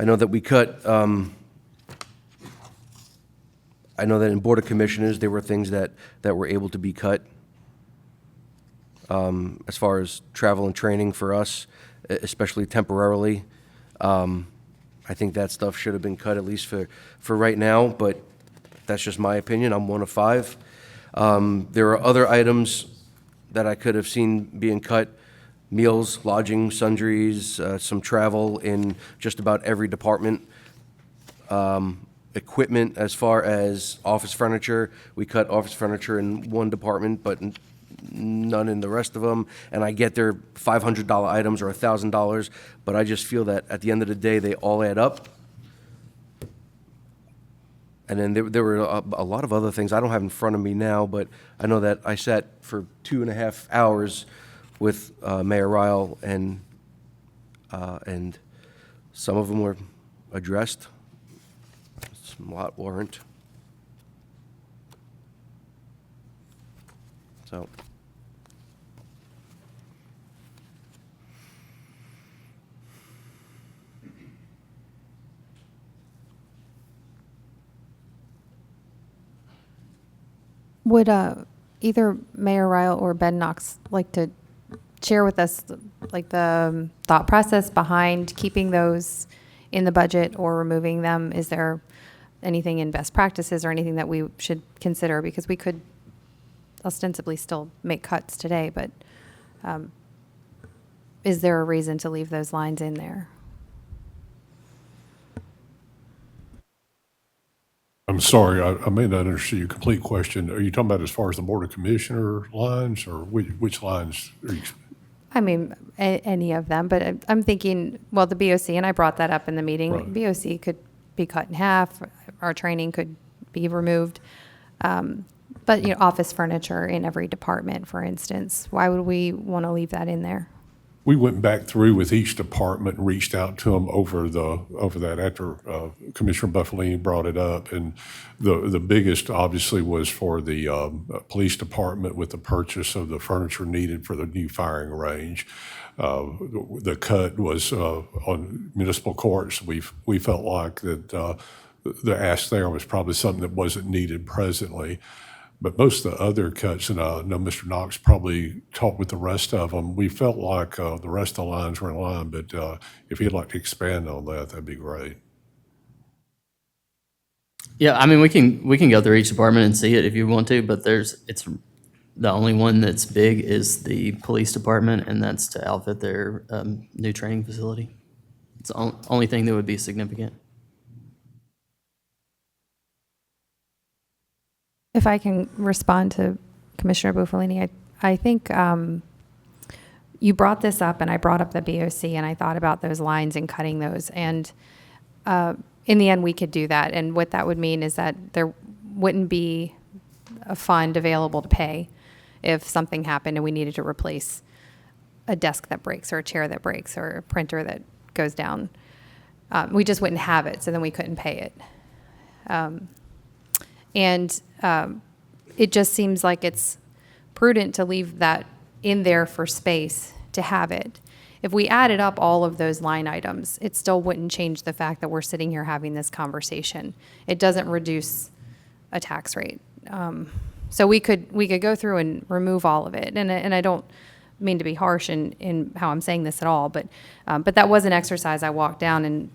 know that we cut, I know that in Board of Commissioners, there were things that were able to be cut as far as travel and training for us, especially temporarily. I think that stuff should have been cut at least for right now, but that's just my opinion. I'm one of 5. There are other items that I could have seen being cut: meals, lodging, sundries, some travel in just about every department. Equipment, as far as office furniture, we cut office furniture in one department, but none in the rest of them. And I get they're $500 items or $1,000, but I just feel that at the end of the day, they all add up. And then there were a lot of other things I don't have in front of me now, but I know that I sat for 2.5 hours with Mayor Ryle, and some of them were addressed. A lot weren't. So. Would either Mayor Ryle or Ben Knox like to share with us like the thought process behind keeping those in the budget or removing them? Is there anything in best practices or anything that we should consider? Because we could ostensibly still make cuts today, but Is there a reason to leave those lines in there? I'm sorry, I may not understand your complete question. Are you talking about as far as the Board of Commissioner lines, or which lines are you? I mean, any of them, but I'm thinking, well, the BOC, and I brought that up in the meeting. Right. BOC could be cut in half, our training could be removed. But, office furniture in every department, for instance, why would we want to leave that in there? We went back through with each department and reached out to them over that after Commissioner Buffalini brought it up. And the biggest obviously was for the police department with the purchase of the furniture needed for the new firing range. The cut was on municipal courts. We felt like that the ask there was probably something that wasn't needed presently. But most of the other cuts, and I know Mr. Knox probably talked with the rest of them, we felt like the rest of the lines were in line, but if he'd like to expand on that, that'd be great. Yeah, I mean, we can go through each department and see it if you want to, but it's the only one that's big is the police department, and that's to outfit their new training facility. It's the only thing that would be significant. If I can respond to Commissioner Buffalini, I think you brought this up, and I brought up the BOC, and I thought about those lines and cutting those. And in the end, we could do that. And what that would mean is that there wouldn't be a fund available to pay if something happened and we needed to replace a desk that breaks or a chair that breaks or a printer that goes down. We just wouldn't have it, so then we couldn't pay it. It just seems like it's prudent to leave that in there for space to have it. If we added up all of those line items, it still wouldn't change the fact that we're sitting here having this conversation. It doesn't reduce a tax rate. So we could go through and remove all of it. And I don't mean to be harsh in how I'm saying this at all, but that was an exercise I walked down, and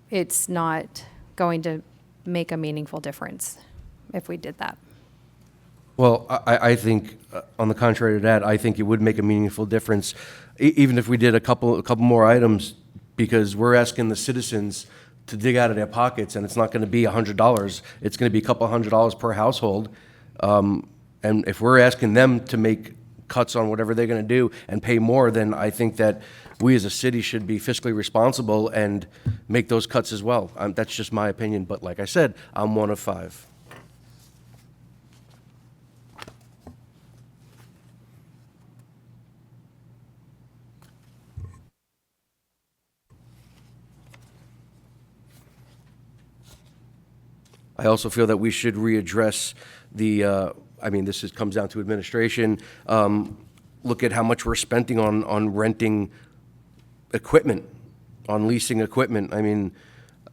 it's not going to make a meaningful difference if we did that. Well, I think, on the contrary to that, I think it would make a meaningful difference, even if we did a couple more items, because we're asking the citizens to dig out of their pockets, and it's not going to be $100. It's going to be a couple $100 per household. And if we're asking them to make cuts on whatever they're going to do and pay more, then I think that we as a city should be fiscally responsible and make those cuts as well. That's just my opinion, but like I said, I'm one of five. I also feel that we should readdress this comes down to administration, look at how much we're spending on renting equipment, on leasing equipment. I mean,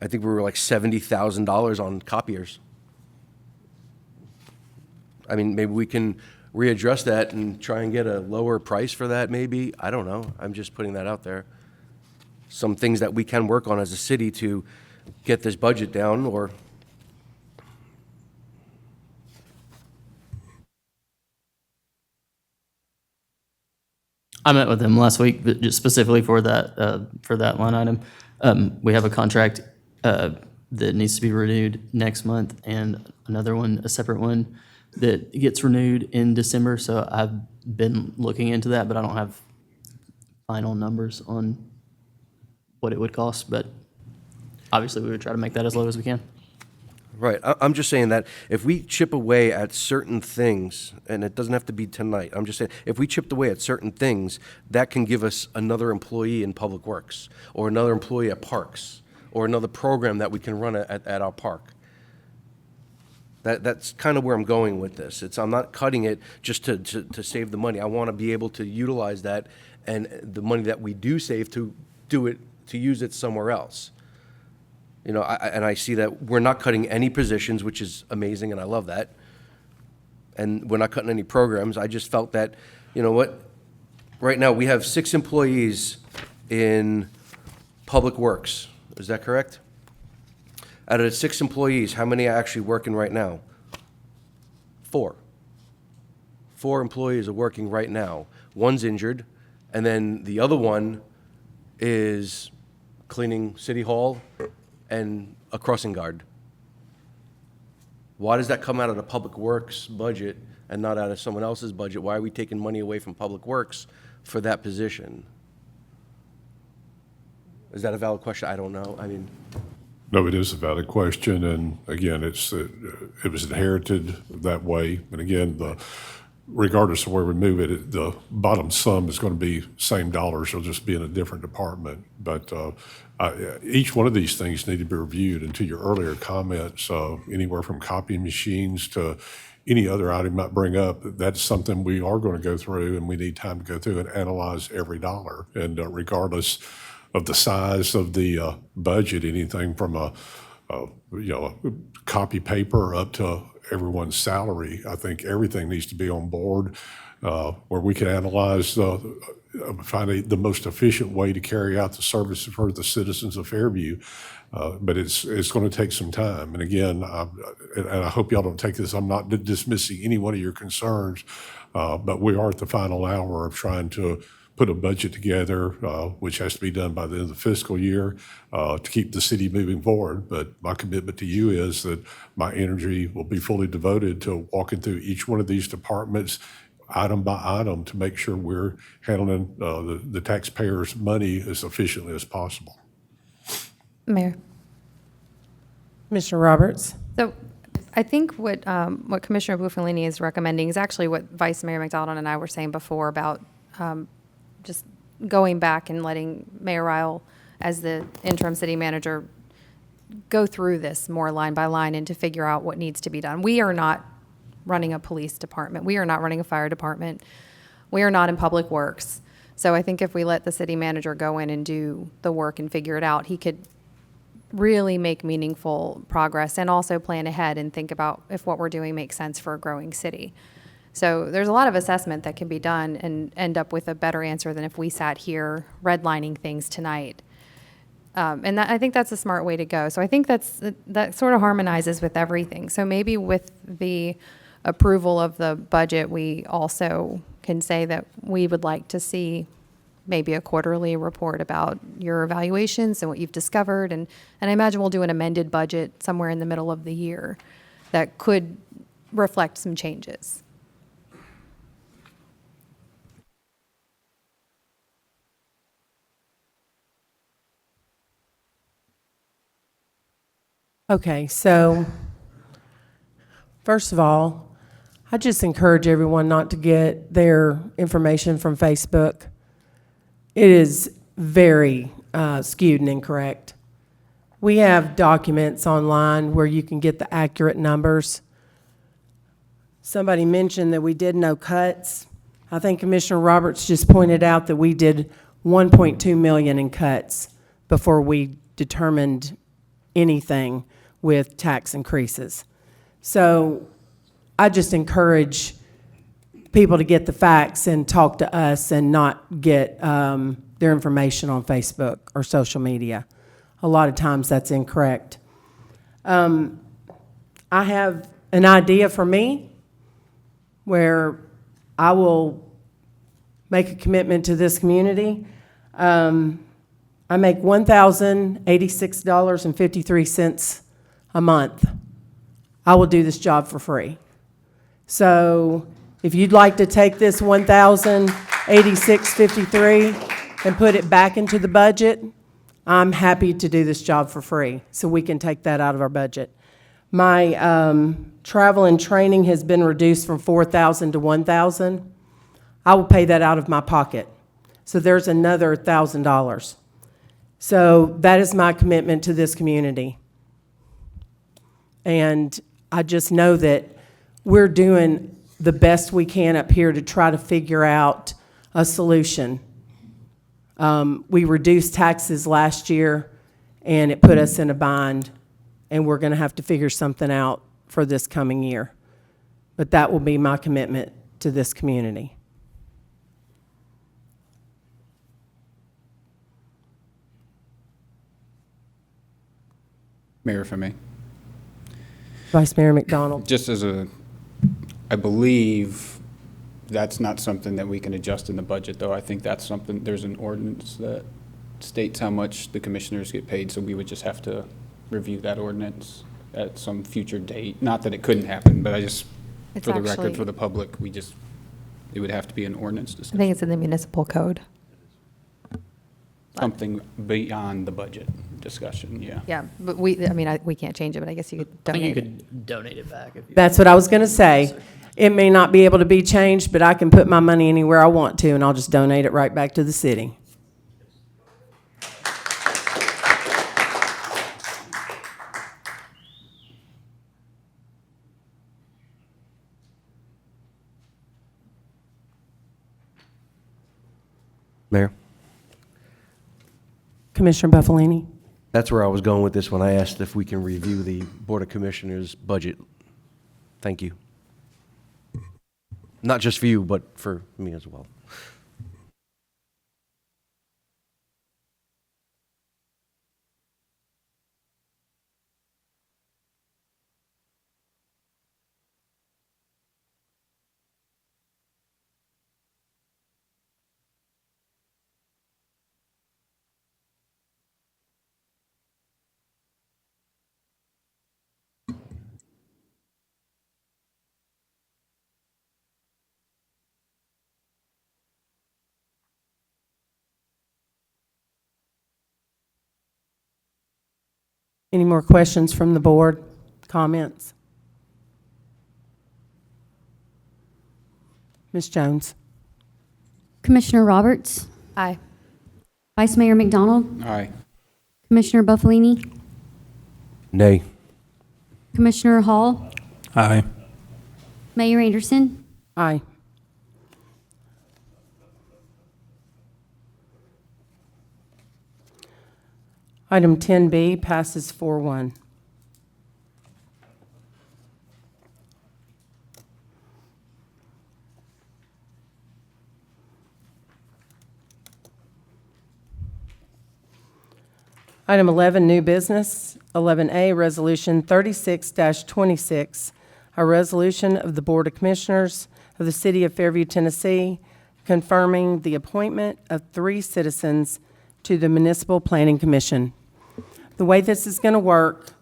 I think we were like $70,000 on copiers. I mean, maybe we can readdress that and try and get a lower price for that, maybe. I don't know. I'm just putting that out there. Some things that we can work on as a city to get this budget down, or... I met with him last week, but just specifically for that line item. We have a contract that needs to be renewed next month, and another one, a separate one, that gets renewed in December. So I've been looking into that, but I don't have final numbers on what it would cost. But obviously, we would try to make that as low as we can. Right. I'm just saying that if we chip away at certain things, and it doesn't have to be tonight, I'm just saying, if we chipped away at certain things, that can give us another employee in Public Works, or another employee at Parks, or another program that we can run at our park. That's kind of where I'm going with this. I'm not cutting it just to save the money. I want to be able to utilize that, and the money that we do save to use it somewhere else. You know, I see that we're not cutting any positions, which is amazing, and I love that. And we're not cutting any programs. I just felt that, you know what, right now we have 6 employees in Public Works. Is that correct? Out of the 6 employees, how many are actually working right now? 4. 4 employees are working right now. one's injured, and then the other one is cleaning City Hall and a crossing guard. Why does that come out of the Public Works budget and not out of someone else's budget? Why are we taking money away from Public Works for that position? Is that a valid question? I don't know. I mean, No, it is a valid question, and again, it was inherited that way. And again, regardless of where we move it, the bottom sum is going to be same dollars, it'll just be in a different department. But each one of these things need to be reviewed, and to your earlier comments, anywhere from copying machines to any other item you might bring up, that's something we are going to go through, and we need time to go through and analyze every dollar. And regardless of the size of the budget, anything from a copy paper up to everyone's salary, I think everything needs to be on board where we can analyze, find the most efficient way to carry out the service for the citizens of Fairview. But it's going to take some time. And again, I hope y'all don't take this, I'm not dismissing any one of your concerns, but we are at the final hour of trying to put a budget together, which has to be done by the end of the fiscal year to keep the city moving forward. But my commitment to you is that my energy will be fully devoted to walking through each one of these departments item by item to make sure we're handling the taxpayers' money as efficiently as possible. Mayor. Commissioner Roberts? So I think what Commissioner Buffalini is recommending is actually what Vice Mayor McDonald and I were saying before about just going back and letting Mayor Ryle, as the interim city manager, go through this more line by line and to figure out what needs to be done. We are not running a police department. We are not running a fire department. We are not in public works. So I think if we let the city manager go in and do the work and figure it out, he could really make meaningful progress and also plan ahead and think about if what we're doing makes sense for a growing city. So there's a lot of assessment that can be done and end up with a better answer than if we sat here redlining things tonight. And I think that's a smart way to go. So I think that sort of harmonizes with everything. So maybe with the approval of the budget, we also can say that we would like to see maybe a quarterly report about your evaluations and what you've discovered. And I imagine we'll do an amended budget somewhere in the middle of the year that could reflect some changes. Okay, so first of all, I just encourage everyone not to get their information from Facebook. It is very skewed and incorrect. We have documents online where you can get the accurate numbers. Somebody mentioned that we did no cuts. I think Commissioner Roberts just pointed out that we did 1.2 million in cuts before we determined anything with tax increases. So I just encourage people to get the facts and talk to us and not get their information on Facebook or social media. A lot of times that's incorrect. I have an idea for me where I will make a commitment to this community. I make $1,086.53 a month. I will do this job for free. So if you'd like to take this $1,086.53 and put it back into the budget, I'm happy to do this job for free, so we can take that out of our budget. My travel and training has been reduced from $4,000 to $1,000. I will pay that out of my pocket. So there's another $1,000. So that is my commitment to this community. And I just know that we're doing the best we can up here to try to figure out a solution. We reduced taxes last year, and it put us in a bind, and we're going to have to figure something out for this coming year. But that will be my commitment to this community. Mayor, if I may. Vice Mayor McDonald. Just as I believe That's not something that we can adjust in the budget, though. I think that's something, there's an ordinance that states how much the commissioners get paid, so we would just have to review that ordinance at some future date. Not that it couldn't happen, but I just, It's for the record, actually- for the public, it would have to be an ordinance I discussion. think it's in the municipal code. Something beyond the budget discussion, yeah. Yeah, but we can't change it, but I guess you could I think you donate it. could donate it back if you. That's what I was going to say. It may not be able to be changed, but I can put my money anywhere I want to, and I'll just donate it right back to the city. Mayor, Commissioner Buffalini? that's where I was going with this when I asked if we can review the Board of Commissioners' budget. Thank you. Not just for you, but for me as well. Any more questions from the board? Comments? Ms. Jones? Commissioner Roberts, Aye. Vice Mayor McDonald, Aye. Commissioner Buffalini, Nay. Commissioner Hall, Aye. Mayor Anderson. Aye. Item 10B passes 4-1. Item 11, new business. 11A, Resolution 36-26, a resolution of the Board of Commissioners of the City of Fairview, Tennessee, confirming the appointment of 3 citizens to the Municipal Planning Commission. The way this is going to work,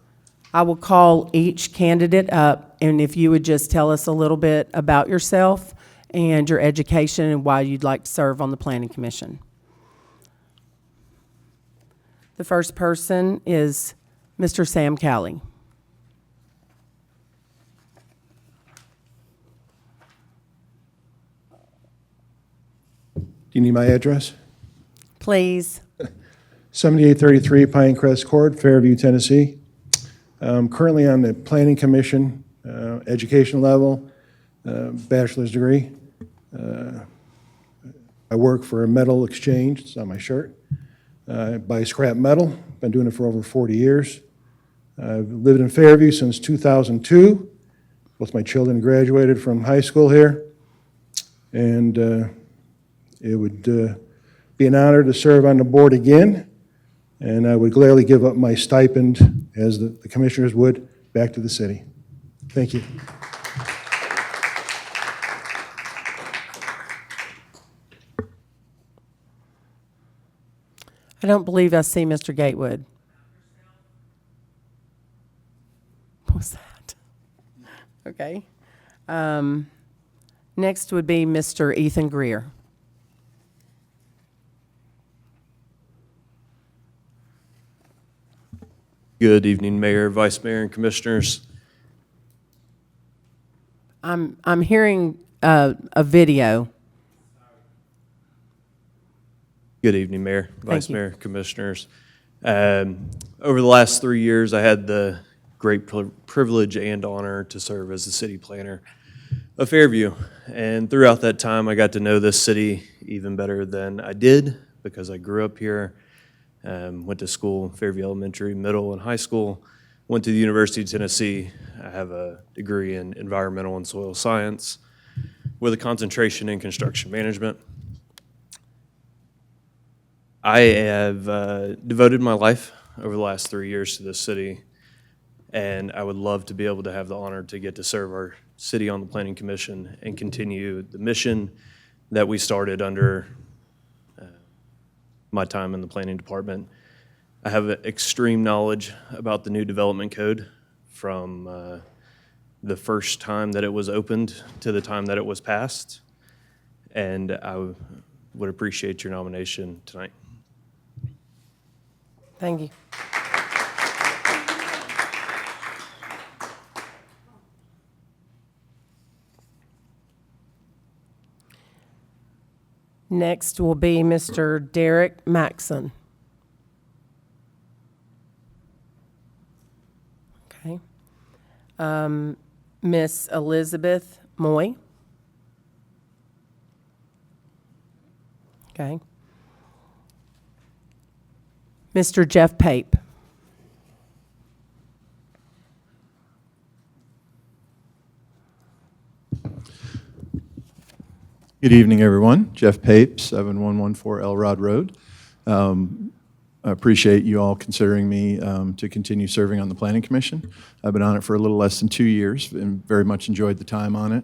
I will call each candidate up, and if you would just tell us a little bit about yourself and your education and why you'd like to serve on the Planning Commission. The first person is Mr. Sam Cowley. Do you need my address? Please. 7833 Pinecrest Court, Fairview, Tennessee. Currently on the Planning Commission, education level, bachelor's degree. I work for a metal exchange, it's on my shirt. I buy scrap metal, been doing it for over 40 years. I've lived in Fairview since 2002. Both my children graduated from high school here. And it would be an honor to serve on the board again. And I would gladly give up my stipend, as the commissioners would, back to the city. Thank you. I don't believe I see Mr. Gatewood. What was that? Okay. Next would be Mr. Ethan Greer. Good evening, Mayor, Vice Mayor, and Commissioners. I'm hearing a video. Good evening, Mayor, Vice you. Mayor, Commissioners. Over the last 3 years, I had the great privilege and honor to serve as the city planner of Fairview. And throughout that time, I got to know this city even better than I did because I grew up here, went to school, Fairview Elementary, middle, and high school, went to the University of Tennessee. I have a degree in environmental and soil science with a concentration in construction management. I have devoted my life over the last 3 years to this city, and I would love to be able to have the honor to get to serve city on the Planning Commission and continue the mission that we started under my time in the Planning Department. I have extreme knowledge about the new development code from the first time that it was opened to the time that it was passed, and I would appreciate your nomination tonight. Thank you. Next will be Mr. Derek Maxon. Okay. Miss Elizabeth Moy. Okay. Mr. Jeff Pape. Good evening, everyone. Jeff Pape, 7114 Elrod Road. I appreciate you all considering me to continue serving on the Planning Commission. I've been on it for a little less than 2 years and very much enjoyed the time on it.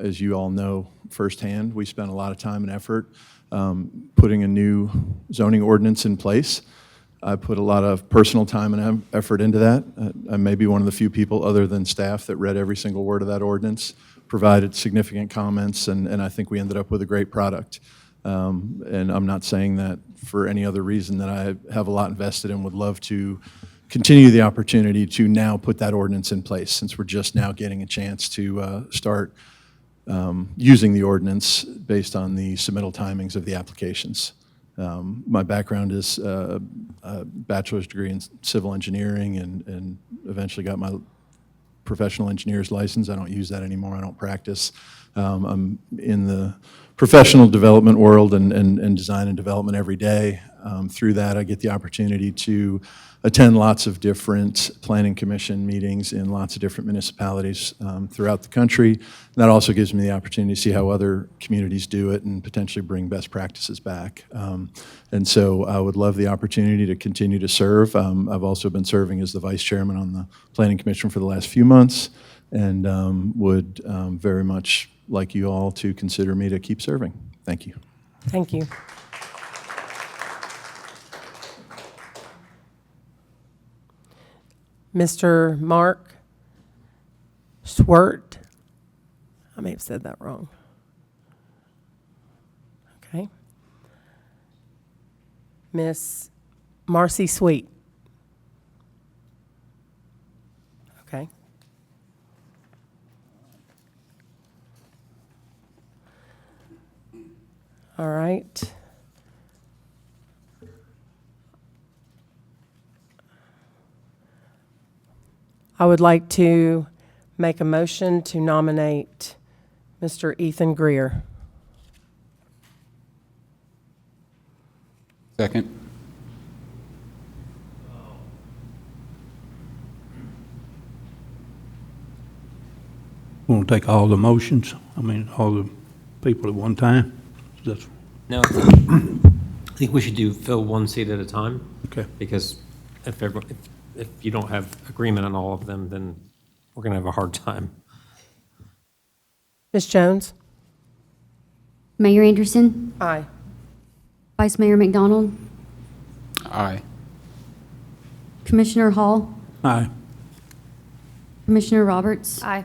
As you all know firsthand, we spent a lot of time and effort putting a new zoning ordinance in place. I put a lot of personal time and effort into that. I may be one of the few people other than staff that read every single word of that ordinance, provided significant comments, and I think we ended up with a great product. And I'm not saying that for any other reason that I have a lot invested in, would love to continue the opportunity to now put that ordinance in place, since we're just now getting a chance to start using the ordinance based on the submittal timings of the applications. My background is a bachelor's degree in civil engineering and eventually got my professional engineer's license. I don't use that anymore. I don't practice. I'm in the professional development world and design and development every day. Through that, I get the opportunity to attend lots of different planning commission meetings in lots of different municipalities throughout the country. And that also gives me the opportunity to see how other communities do it and potentially bring best practices back. And so I would love the opportunity to continue to serve. I've also been serving as the vice chairman on the planning commission for the last few months, and would very much like you all to consider me to keep serving. Thank you. Thank you. Mr. Mark Swert. I may have said that wrong. Okay. Miss Marcy Sweet. Okay. All right. I would like to make a motion to nominate Mr. Ethan Greer. Second. Want to take all the motions? I mean, all the people at one time? That's No, I think we should fill one seat at a time. okay. Because if you don't have agreement on all of them, then we're going to have a hard time. Ms. Jones? Mayor Anderson, Aye. Vice Mayor McDonald, Aye. Commissioner Hall, Aye. Commissioner Roberts, Aye.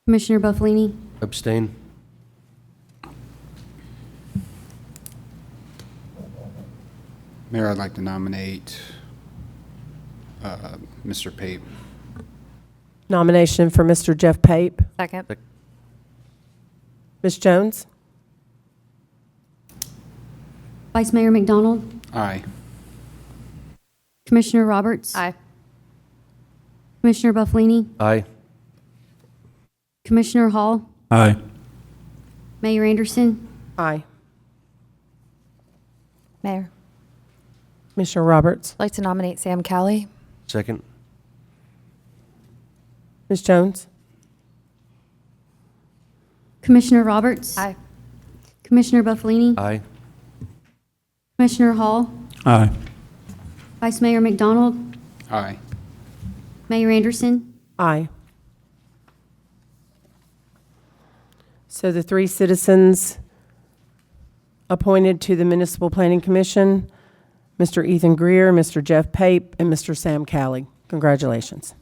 Commissioner Buffalini, Abstain. Mayor, I'd like to nominate Mr. Pape. Nomination for Mr. Jeff Pape. Second. Ms. Jones? Vice Mayor McDonald, Aye. Commissioner Roberts, Aye. Commissioner Buffalini, Aye. Commissioner Hall, Aye. Mayor Anderson, Aye. Mayor, Commissioner Roberts? I'd like to nominate Sam Cowley. Second. Ms. Jones? Commissioner Roberts, Aye. Commissioner Buffalini, Aye. Commissioner Hall, Aye. Vice Mayor McDonald, Aye. Mayor Anderson, Aye. So the 3 citizens appointed to the Municipal Planning Commission, Mr. Ethan Greer, Mr. Jeff Pape, and Mr. Sam Calley. Congratulations.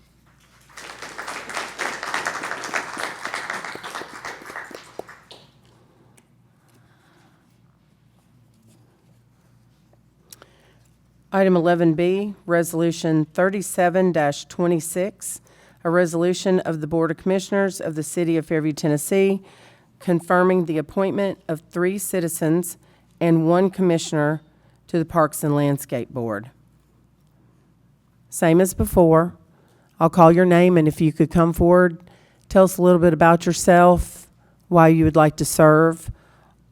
Item 11B, Resolution 37-26, a resolution of the Board of Commissioners of the City of Fairview, Tennessee, confirming the appointment of 3 citizens and 1 commissioner to the Parks and Landscape Board. Same as before. I'll call your name, and if you could come forward, tell us a little bit about yourself, why you would like to serve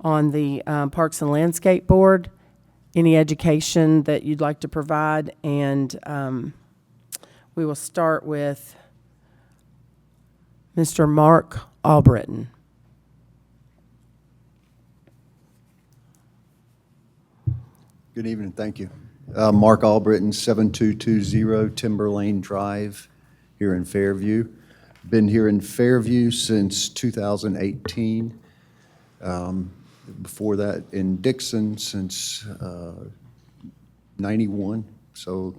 on the Parks and Landscape Board, any education that you'd like to provide, and we will start with Mr. Mark Albritton. Good evening, thank you. Mark Albritton, 7220 Timber Lane Drive here in Fairview. Been here in Fairview since 2018. Before that in Dixon since 91, so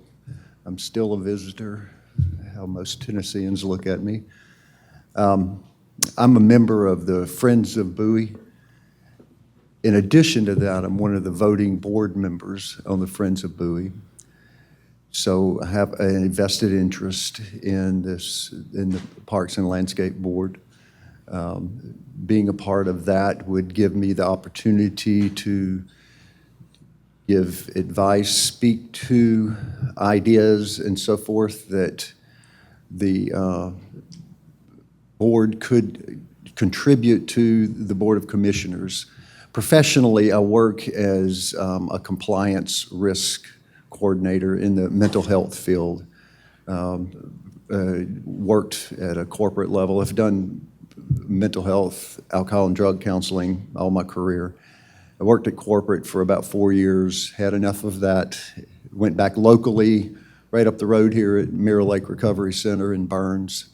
I'm still a visitor, how most Tennesseans look at me. I'm a member of the Friends of Bowie. In addition to that, I'm one of the voting board members on the Friends of Bowie. So I have a vested interest in the Parks and Landscape Board. Being a part of that would give me the opportunity to give advice, speak to ideas and so forth that the board could contribute to the Board of Commissioners. Professionally, I work as a compliance risk coordinator in the mental health field. Worked at a corporate level. I've done mental health, alcohol and drug counseling all my career. I worked at corporate for about 4 years, had enough of that, went back locally, right up the road here at Mirror Lake Recovery Center in Burns,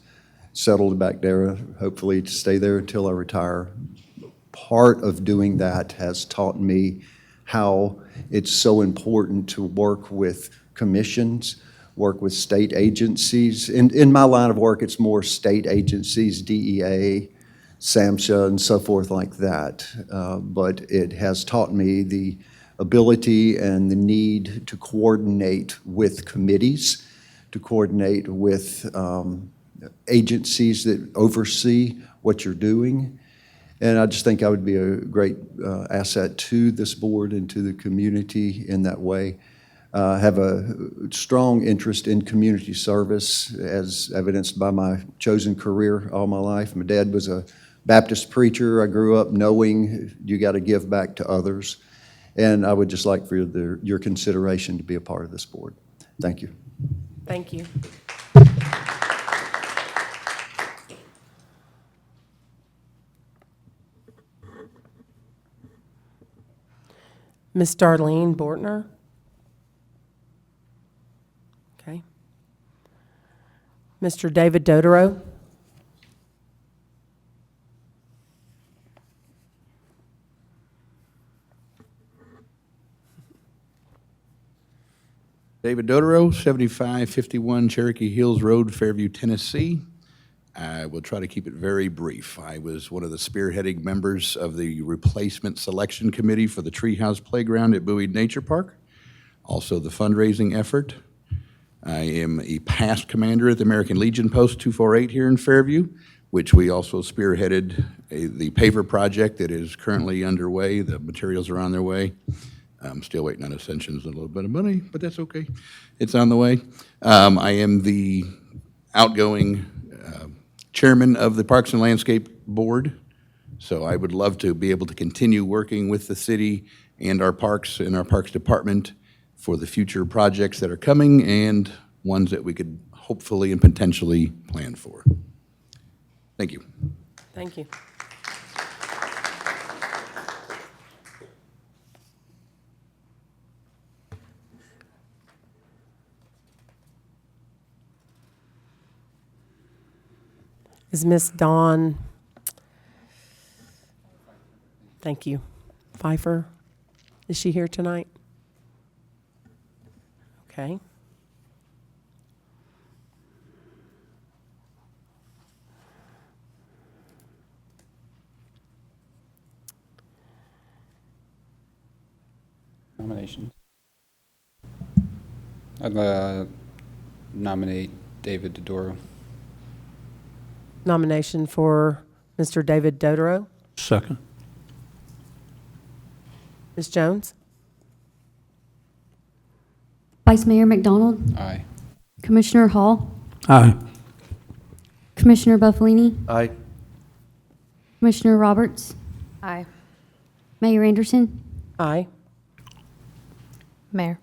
settled back there, hopefully to stay there until I retire. Part of doing that has taught me how it's so important to work with commissions, work with state agencies. In my line of work, it's more state agencies, DEA, SAMHSA, and so forth like that. But it has taught me the ability and the need to coordinate with committees, to coordinate with agencies that oversee what you're doing. And I just think I would be a great asset to this board and to the community in that way. Have a strong interest in community service, as evidenced by my chosen career all my life. My dad was a Baptist preacher. I grew up knowing you got to give back to others. And I would just like for your consideration to be a part of this board. Thank you. Thank you. Ms. Darlene Bortner. Okay. Mr. David Dodaro. David Dodaro, 7551 Cherokee Hills Road, Fairview, Tennessee. I will try to keep it very brief. I was one of the spearheading members of the replacement selection committee for the Treehouse Playground at Bowie Nature Park, also the fundraising effort. I am a past commander at the American Legion Post 248 here in Fairview, which we also spearheaded the paver project that is currently underway. The materials are on their way. I'm still waiting on Ascension's a little bit of money, but that's okay. It's on the way. I am the outgoing chairman of the Parks and Landscape Board, so I would love to be able to continue working with the city and our parks and our Parks Department for the future projects that are coming and ones that we could hopefully and potentially plan for. Thank you. Thank you. Is Miss Dawn Thank you. Pfeiffer, is she here tonight? Okay. Nominations. I'd nominate David Dodoro. Nomination for Mr. David Dodoro. Second. Ms. Jones? Vice Mayor McDonald? Aye. Commissioner Hall? Aye. Commissioner Buffalini? Aye. Commissioner Roberts? Aye. Mayor Anderson? Aye. Mayor.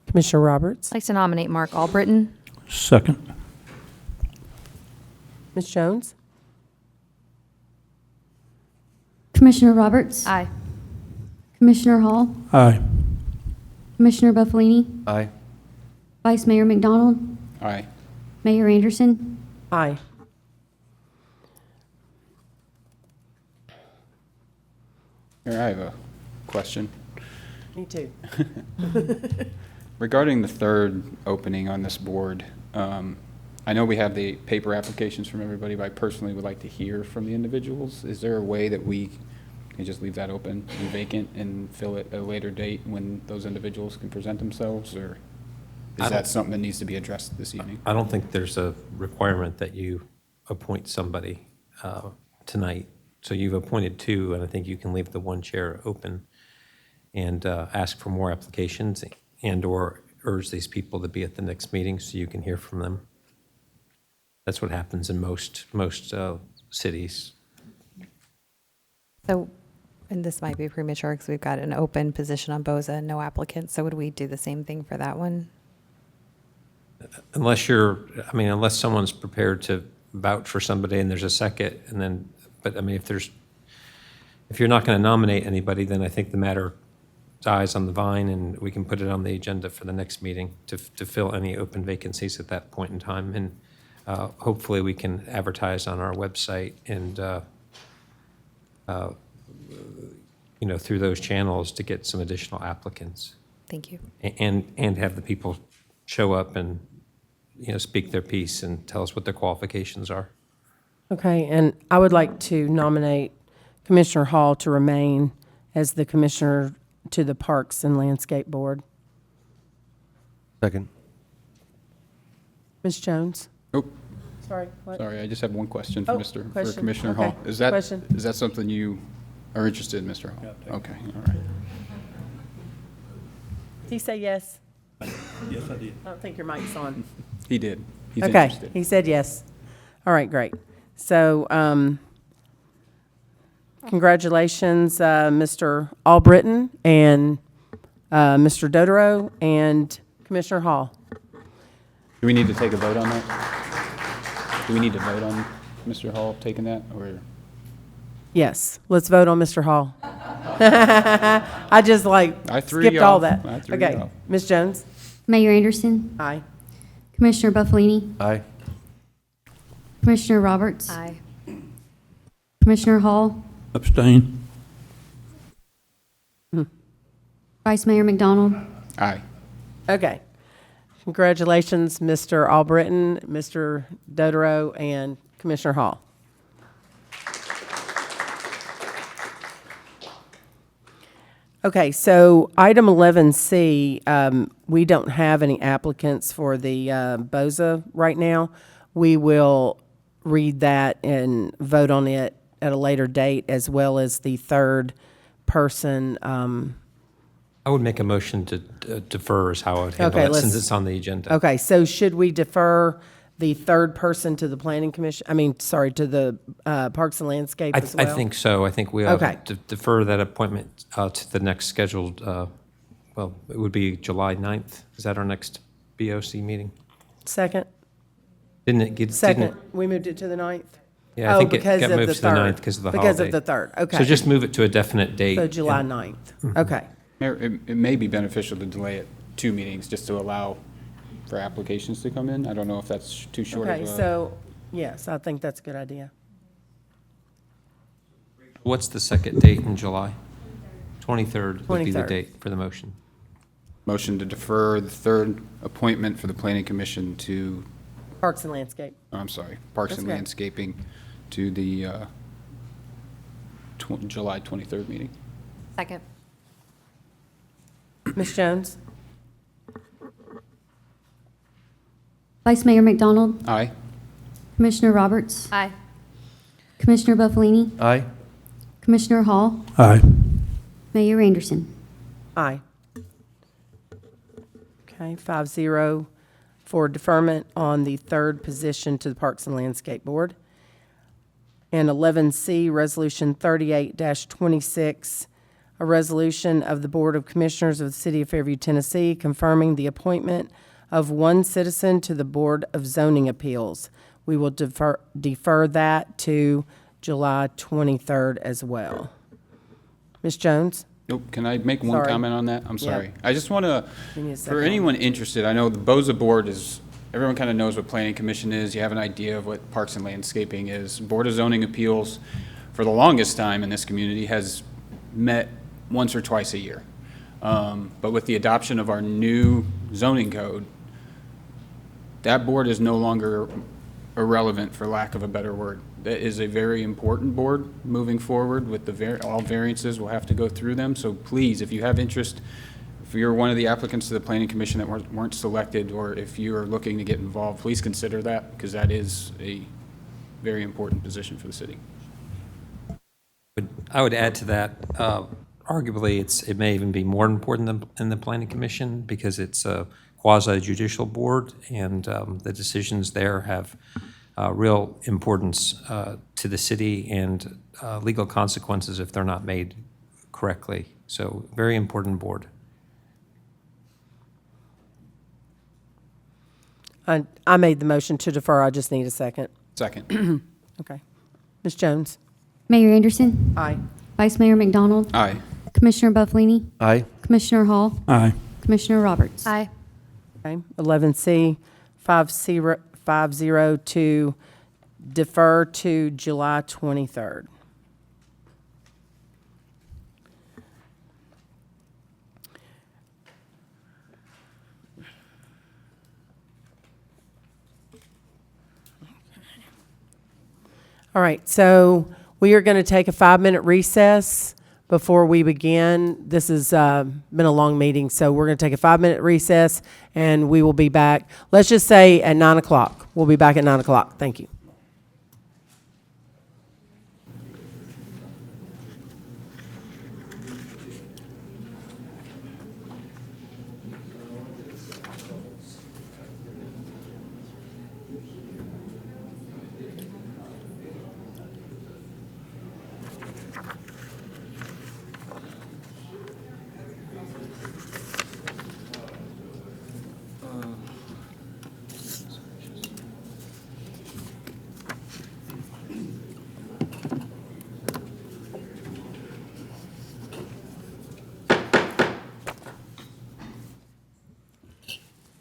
Commissioner Roberts? I'd like to nominate Mark Albritton. Second. Ms. Jones? Commissioner Roberts? Aye. Commissioner Hall? Aye. Commissioner Buffalini? Aye. Vice Mayor McDonald? Aye. Mayor Anderson? Aye. Here, I have a question. Me too. Regarding the third opening on this board, I know we have the paper applications from everybody, but I personally would like to hear from the individuals. Is there a way that we can just leave that open and vacant and fill it at a later date when those individuals can present themselves, or is that something that needs to be addressed this evening? I don't think there's a requirement that you appoint somebody tonight. So you've appointed two, and I think you can leave the one chair open and ask for more applications and/or urge these people to be at the next meeting so you can hear from them. That's what happens in most cities. So, and this might be premature because we've got an open position on BOZA, no applicants. So would we do the same thing for that one? Unless someone's prepared to vouch for somebody and there's a second, and then, but I mean, if you're not going to nominate anybody, then I think the matter dies on the vine, and we can put it on the agenda for the next meeting to fill any open vacancies at that point in time. And hopefully we can advertise on our website and, through those channels to get some additional applicants. Thank you. And have the people show up and, speak their piece and tell us what their qualifications are. Okay, and I would like to nominate Commissioner Hall to remain as the commissioner to the Parks and Landscape Board. Second. Ms. Jones? Oh, Sorry, what? sorry, I just have one question for Oh, for question. Commissioner Okay. Hall. Is that Question. something you are interested in, Mr. Hall? Okay, all right. Did he say yes? Yes, I did. I don't think your mic's on. He did. He's Okay, interested. he said yes. All right, great. So, congratulations, Mr. Albritton and Mr. Dodoro and Commissioner Hall. Do we need to take a vote on that? Do we need to vote on Mr. Hall taking that, or? Yes, let's vote on Mr. Hall. I just I threw skipped you all off. that. I threw you Okay, off. Ms. Jones? Mayor Anderson? Aye. Commissioner Buffalini? Aye. Commissioner Roberts? Aye. Commissioner Hall? Abstain. Vice Mayor McDonald? Aye. Okay. Congratulations, Mr. Albritton, Mr. Dodoro, and Commissioner Hall. Okay, so item 11C, we don't have any applicants for the BOZA right now. We will read that and vote on it at a later date, as well as the third person. I would make a motion to defer is how I would handle Okay, it, since let's- it's on the agenda. Okay, so should we defer the third person to the planning commission, to the Parks and Landscape as well? I think so. I think we ought Okay. to defer that appointment to the next scheduled, it would be July 9th. Is that our next BOC meeting? Second? Didn't it get? Second, we moved it to the 9th? Yeah, I Oh, think it because got of moved the to the third. 9th because of the holiday. Because of the third, okay. So just move it to a definite date. So July and- 9th, Mhm. okay. Mayor, it may be beneficial to delay it 2 meetings, just to allow for applications to come in. I don't know if that's too short of a. Okay, so, yes, I think that's a good idea. What's the second date in July? 23rd would be the 23rd. date for the motion. Motion to defer the third appointment for the planning commission to, Parks and Landscape. oh, I'm sorry, Parks That's and okay. Landscaping to the July 23rd meeting. Second. Ms. Jones? Vice Mayor McDonald, Aye. Commissioner Roberts, Aye. Commissioner Buffalini, Aye. Commissioner Hall, Aye. Mayor Anderson. Aye. Okay, 5-0 for deferment on the third position to the Parks and Landscape Board. And 11C, Resolution 38-26, a resolution of the Board of Commissioners of the City of Fairview, Tennessee, confirming the appointment of one citizen to the Board of Zoning Appeals. We will defer that to July 23rd as well. Ms. Jones? Nope, can I make one Sorry. comment on that? I'm Yeah. sorry. I just want to, Give me a for second. anyone interested, I know the BOZA board is, everyone kind of knows what planning commission is. You have an idea of what parks and landscaping is. Board of Zoning Appeals, for the longest time in this community, has met once or twice a year. But with the adoption of our new zoning code, that board is no longer irrelevant, for lack of a better word. That is a very important board moving forward with all variances. We'll have to go through them. So please, if you have interest, if you're one of the applicants to the planning commission that weren't selected, or if you are looking to get involved, please consider that, because that is a very important position for the city. I would add to that, arguably, it may even be more important than the planning commission, because it's a quasi-judicial board, and the decisions there have real importance to the city and legal consequences if they're not made correctly. So, very important board. I made the motion to defer. I just need a second. Second. Okay. Ms. Jones? Mayor Anderson, Aye. Vice Mayor McDonald, Aye. Commissioner Buffalini, Aye. Commissioner Hall, Aye. Commissioner Roberts. Aye. Okay. 11C, 5-0 to defer to July 23rd. All right, so we are going to take a 5-minute recess before we begin. This has been a long meeting, so we're going to take a 5-minute recess, and we will be back, let's just say at 9 o'clock. We'll be back at 9 o'clock. Thank you.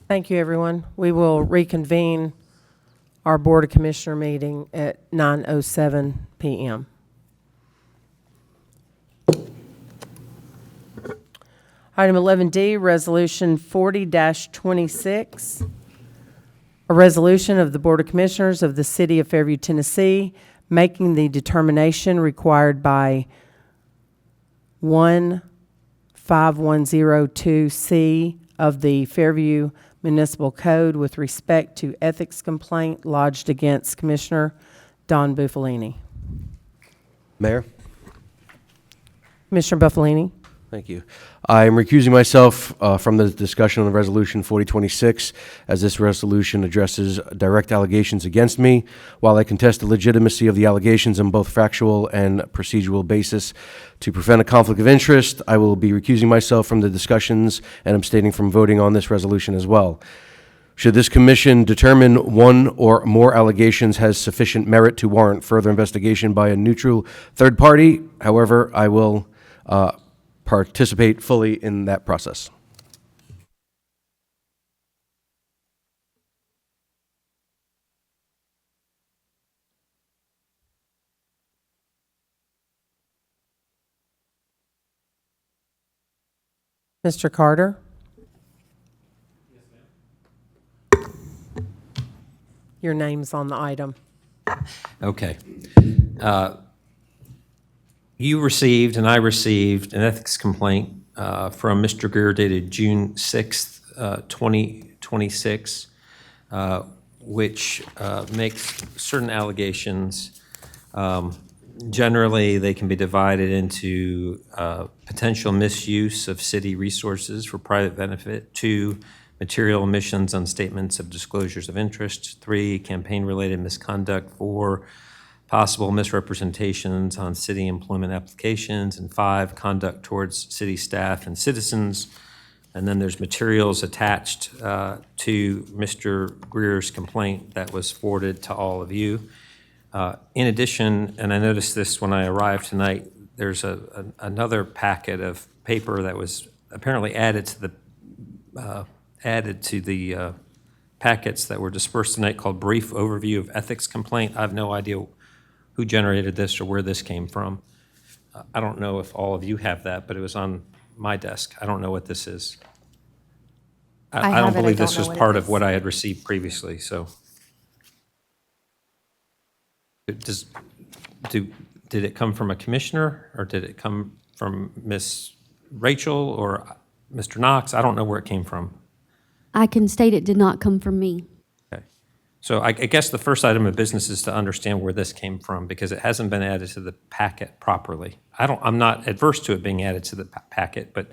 Thank you, everyone. We will reconvene our Board of Commissioner meeting at 9:07 p.m. Item 11D, Resolution 40-26, a resolution of the Board of Commissioners of the City of Fairview, Tennessee, making the determination required by 15102C of the Fairview Municipal Code with respect to ethics complaint lodged against Commissioner Don Buffalini. Mayor? Commissioner Buffalini? Thank you. I am recusing myself from the discussion on the Resolution 4026, as this resolution addresses direct allegations against me. While I contest the legitimacy of the allegations on both factual and procedural basis, to prevent a conflict of interest, I will be recusing myself from the discussions and abstaining from voting on this resolution as well. Should this commission determine one or more allegations has sufficient merit to warrant further investigation by a neutral third party, however, I will participate fully in that process. Mr. Carter? Your name's on the item. Okay. You received and I received an ethics complaint from Mr. Greer dated June 6th, 2026, which makes certain allegations. Generally, they can be divided into potential misuse of city resources for private benefit, 2, material omissions on statements of disclosures of interest, 3, campaign-related misconduct, 4, possible misrepresentations on city employment applications, and 5, conduct towards city staff and citizens. And then there's materials attached to Mr. Greer's complaint that was forwarded to all of you. In addition, and I noticed this when I arrived tonight, there's another packet of paper that was apparently added to the packets that were dispersed tonight called Brief Overview of Ethics Complaint. I have no idea who generated this or where this came from. I don't know if all of you have that, but it was on my desk. I don't know what this is. I don't believe this was part of what I had received previously, so. Did it come from a commissioner, or did it come from Miss Rachel or Mr. Knox? I don't know where it came from. I can state it did not come from me. Okay. So I guess the first item of business is to understand where this came from, because it hasn't been added to the packet properly. I'm not adverse to it being added to the packet, but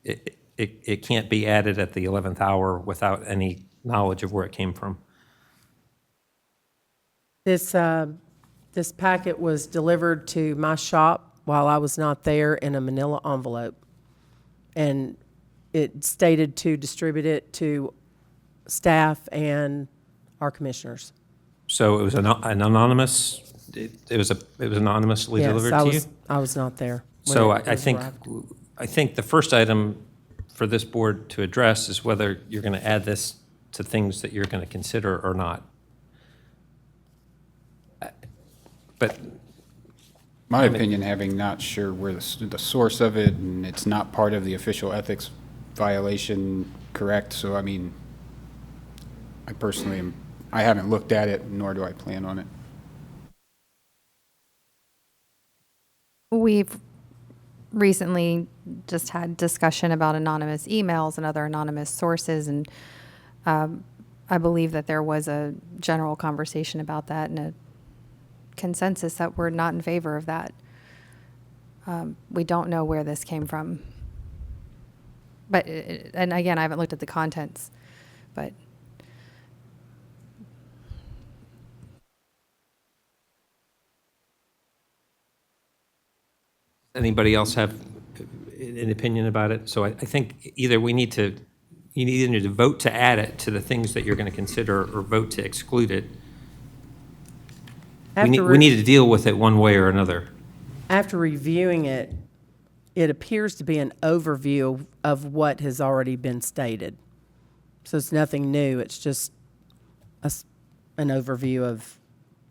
it can't be added at the 11th hour without any knowledge of where it came from. This packet was delivered to my shop while I was not there in a manila envelope. And it stated to distribute it to staff and our commissioners. So it was an anonymous, it was anonymously delivered to you? Yes, I was not there. when So it I was think, arrived. I think the first item for this board to address is whether you're going to add this to things that you're going to consider or not. But My opinion, having not sure where the source of it, and it's not part of the official ethics violation, correct? So, I mean, I personally I haven't looked at it, nor do I plan on it. We've recently just had discussion about anonymous emails and other anonymous sources, and I believe that there was a general conversation about that and a consensus that we're not in favor of that. We don't know where this came from. But, and again, I haven't looked at the contents, but. anybody else have an opinion about it? So I think either you need either to vote to add it to the things that you're going to consider or vote to exclude it. We need to deal with it one way or another. After reviewing it, it appears to be an overview of what has already been stated. So it's nothing new, it's just an overview of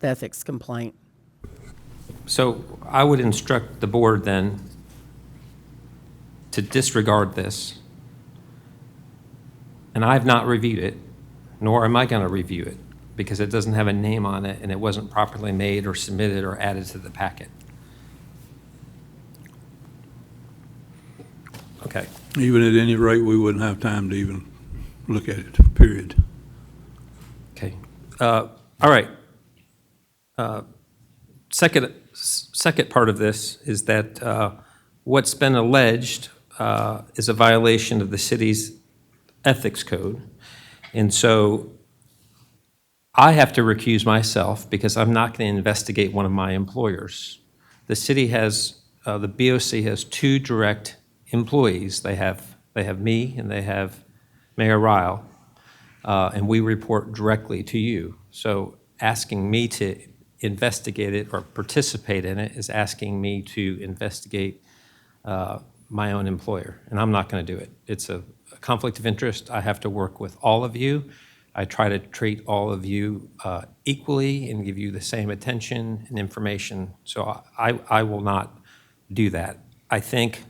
the ethics complaint. So I would instruct the board then to disregard this. And I've not reviewed it, nor am I going to review it, because it doesn't have a name on it and it wasn't properly made or submitted or added to the packet. Okay. Even at any rate, we wouldn't have time to even look at it, period. Okay. All right. Second part of this is that what's been alleged is a violation of the city's ethics code. And so I have to recuse myself because I'm not going to investigate one of my employers. The city has, the BOC has two direct employees. They have me and they have Mayor Ryle, and we report directly to you. So asking me to investigate it or participate in it is asking me to investigate my own employer, and I'm not going to do it. It's a conflict of interest. I have to work with all of you. I try to treat all of you equally and give you the same attention and information. So I will not do that. I think,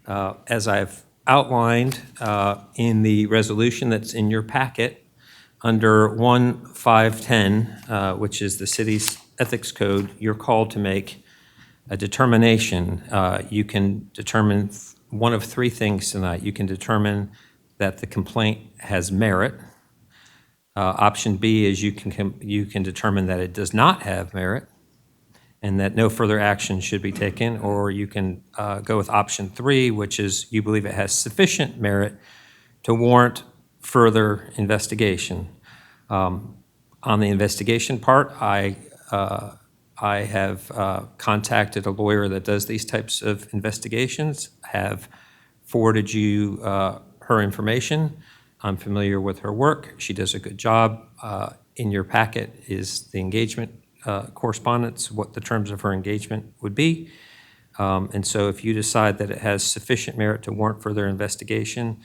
as I've outlined in the resolution that's in your packet under 1510, which is the city's ethics code. You're called to make a determination. You can determine one of three things tonight. You can determine that the complaint has merit. Option B is you can determine that it does not have merit and that no further action should be taken, or you can go with option 3, which is you believe it has sufficient merit to warrant further investigation. On the investigation part, I have contacted a lawyer that does these types of investigations, have forwarded you her information. I'm familiar with her work. She does a good job. In your packet is the engagement correspondence, what the terms of her engagement would be. And so if you decide that it has sufficient merit to warrant further investigation,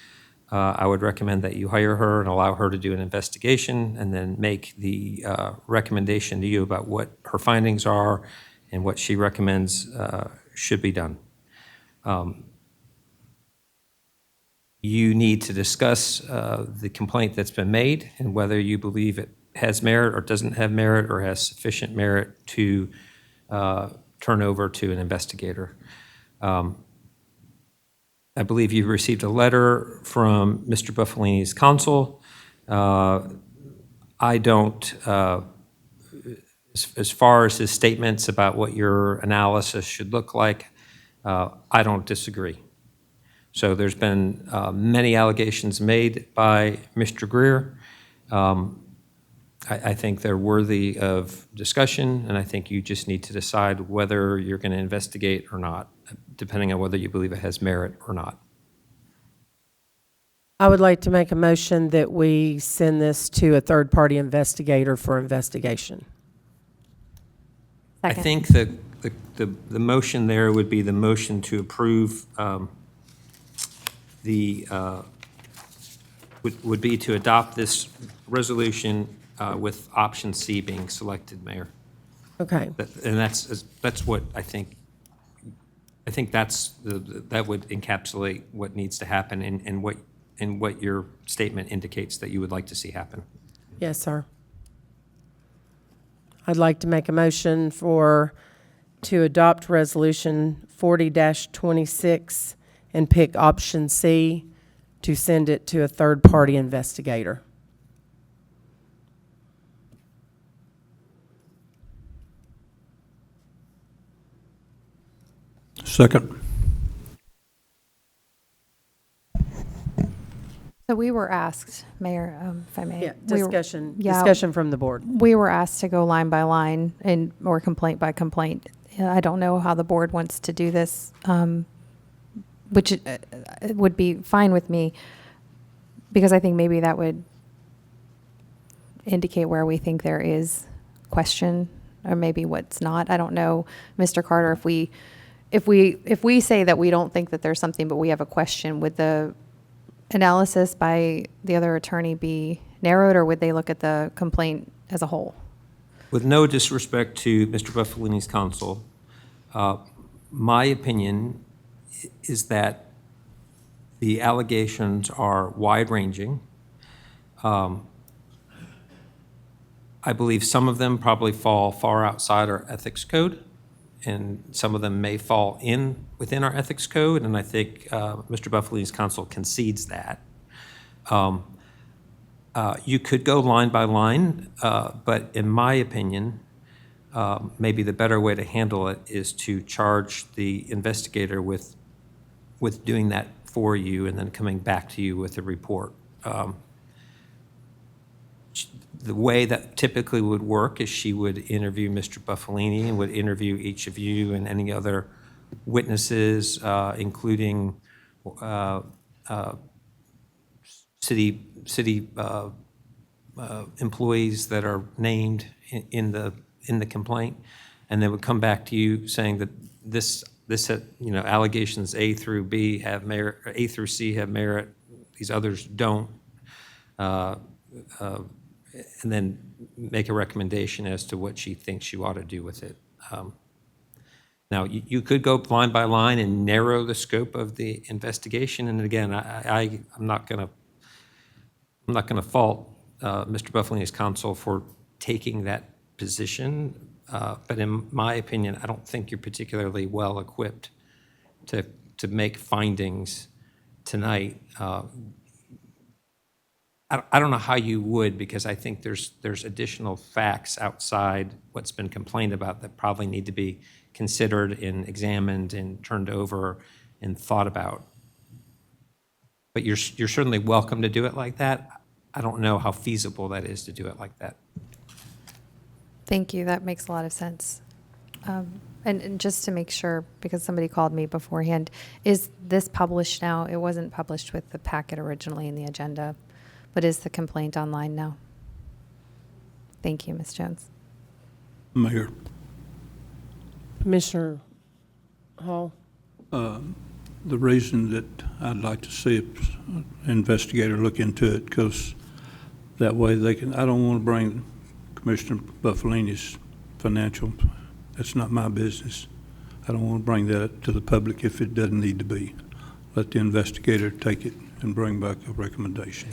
I would recommend that you hire her and allow her to do an investigation and then make the recommendation to you about what her findings are and what she recommends should be done. You need to discuss the complaint that's been made and whether you believe it has merit or doesn't have merit or has sufficient merit to turn over to an investigator. I believe you received a letter from Mr. Buffalini's counsel. I don't, as far as his statements about what your analysis should look like, I don't disagree. So there's been many allegations made by Mr. Greer. I think they're worthy of discussion, and I think you just need to decide whether you're going to investigate or not, depending on whether you believe it has merit or not. I would like to make a motion that we send this to a third-party investigator for investigation. I think the motion there would be the motion to approve would be to adopt this resolution with option C being selected, Mayor. Okay. And that's what I think. I think that would encapsulate what needs to happen and what your statement indicates that you would like to see happen. Yes, sir. I'd like to make a motion to adopt Resolution 40-26 and pick option C to send it to a third-party investigator. Second. So we were asked, Mayor, if I may. Yeah, we were- discussion from the board. We were asked to go line by line or complaint by complaint. I don't know how the board wants to do this, which it would be fine with me, because I think maybe that would indicate where we think there is question or maybe what's not. I don't know, Mr. Carter, if we say that we don't think that there's something but we have a question, would the analysis by the other attorney be narrowed, or would they look at the complaint as a whole? With no disrespect to Mr. Buffalini's counsel, my opinion is that the allegations are wide-ranging. I believe some of them probably fall far outside our ethics code, and some of them may fall within our ethics code, and I think Mr. Buffalini's counsel concedes that. You could go line by line, but in my opinion, maybe the better way to handle it is to charge the investigator with doing that for you and then coming back to you with a report. The way that typically would work is she would interview Mr. Buffalini and would interview each of you and any other witnesses, including city employees that are named in the complaint, and they would come back to you saying that this allegations A through B have merit, or A through C have merit, these others don't. And then make a recommendation as to what she thinks you ought to do with it. Now, you could go line by line and narrow the scope of the investigation, and again, I'm not going to fault Mr. Buffalini's counsel for taking that position, but in my opinion, I don't think you're particularly well equipped to make findings tonight. I don't know how you would, because I think there's additional facts outside what's been complained about that probably need to be considered and examined and turned over and thought about. But you're certainly welcome to do it like that. I don't know how feasible that is to do it like that. Thank you. That makes a lot of sense. And just to make sure, because somebody called me beforehand, is this published now? It wasn't published with the packet originally in the agenda, but is the complaint online now? Thank you, Ms. Jones. Mayor, Commissioner Hall? the reason that I'd like to see an investigator look into it, because that way they can, I don't want to bring Commissioner Buffalini's financial, that's not my business. I don't want to bring that to the public if it doesn't need to be. Let the investigator take it and bring back a recommendation.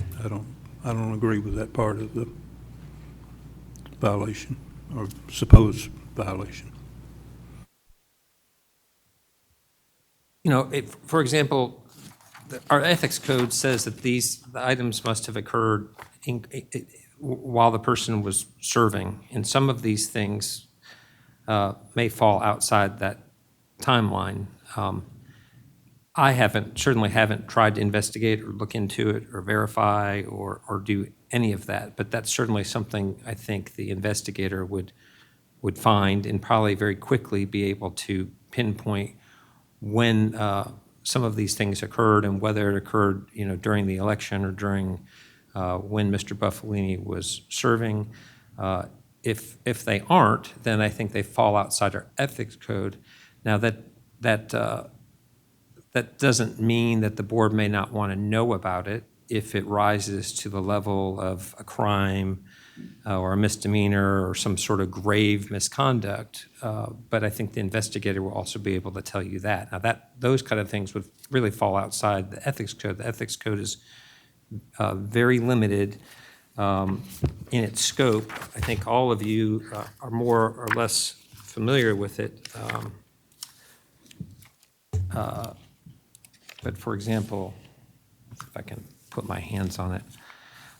I don't agree with that part of the violation or supposed violation. You know, for example, our ethics code says that the items must have occurred while the person was serving, and some of these things may fall outside that timeline. I certainly haven't tried to investigate or look into it or verify or do any of that, but that's certainly something I think the investigator would find and probably very quickly be able to pinpoint when some of these things occurred and whether it occurred, during the election or during when Mr. Buffalini was serving. If they aren't, then I think they fall outside our ethics code. Now that doesn't mean that the board may not want to know about it if it rises to the level of a crime or a misdemeanor or some sort of grave misconduct. But I think the investigator will also be able to tell you that. Now those kind of things would really fall outside the ethics code. The ethics code is very limited in its scope. I think all of you are more or less familiar with it. But for example, if I can put my hands on it,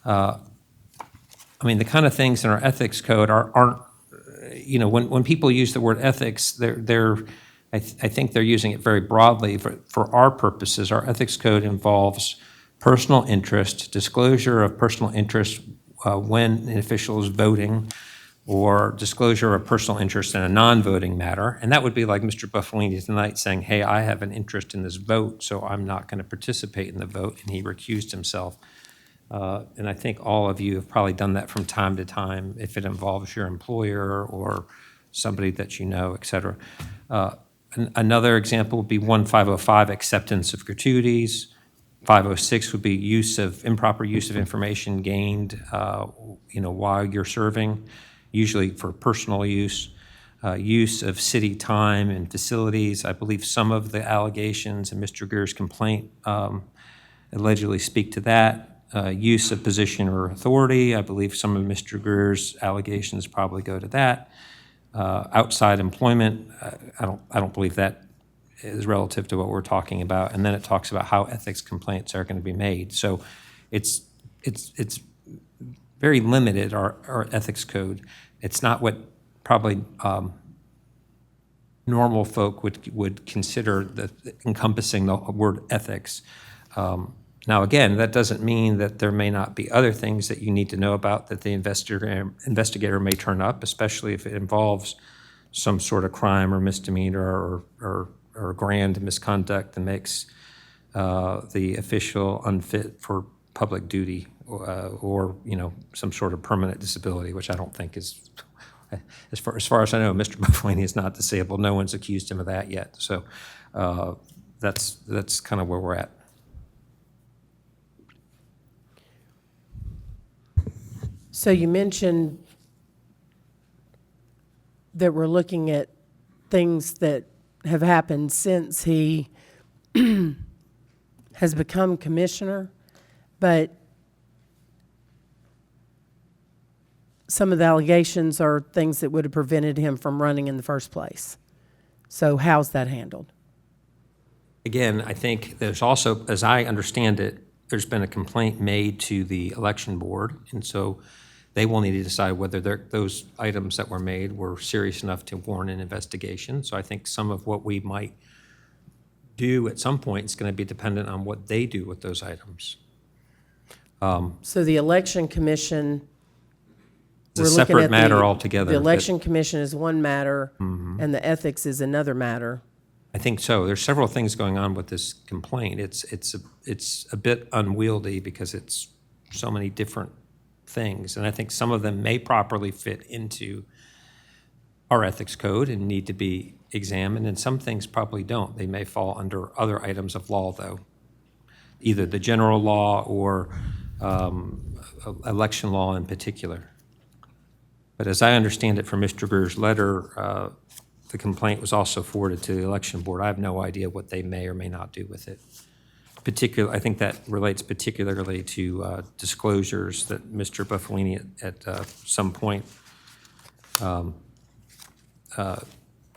the kind of things in our ethics code aren't, when people use the word ethics, I think they're using it very broadly. For our purposes, our ethics code involves personal interest, disclosure of personal interest when an official is voting, or disclosure of personal interest in a non-voting matter. And that would be like Mr. Buffalini tonight saying, hey, I have an interest in this vote, so I'm not going to participate in the vote, and he recused himself. And I think all of you have probably done that from time to time if it involves your employer or somebody that you know, et cetera. Another example would be 1505, acceptance of gratuities. 506 would be improper use of information gained while you're serving, usually for personal use. Use of city time and facilities. I believe some of the allegations in Mr. Greer's complaint allegedly speak to that. Use of position or authority. I believe some of Mr. Greer's allegations probably go to that. Outside employment, I don't believe that is relative to what we're talking about. And then it talks about how ethics complaints are going to be made. So it's very limited, our ethics code. It's not what probably normal folk would consider encompassing the word ethics. Now, again, that doesn't mean that there may not be other things that you need to know about that the investigator may turn up, especially if it involves some sort of crime or misdemeanor or grand misconduct that makes the official unfit for public duty or some sort of permanent disability, which I don't think is, as far as I know, Mr. Buffalini is not disabled. No one's accused him of that yet. So that's kind of where we're at. So you mentioned that we're looking at things that have happened since he has become commissioner, but some of the allegations are things that would have prevented him from running in the first place. So how's that handled? Again, I think there's also, as I understand it, there's been a complaint made to the election board, and so they will need to decide whether those items that were made were serious enough to warrant an investigation. So I think some of what we might do at some point is going to be dependent on what they do with those items. So the election commission. It's a we're looking separate at matter altogether. The election commission is one matter, and the ethics is another matter. I think so. There's several things going on with this complaint. It's a bit unwieldy because it's so many different things, and I think some of them may properly fit into our ethics code and need to be examined, and some things probably don't. They may fall under other items of law, though, either the general law or election law in particular. But as I understand it from Mr. Greer's letter, the complaint was also forwarded to the election board. I have no idea what they may or may not do with it. I think that relates particularly to disclosures that Mr. Buffalini at some point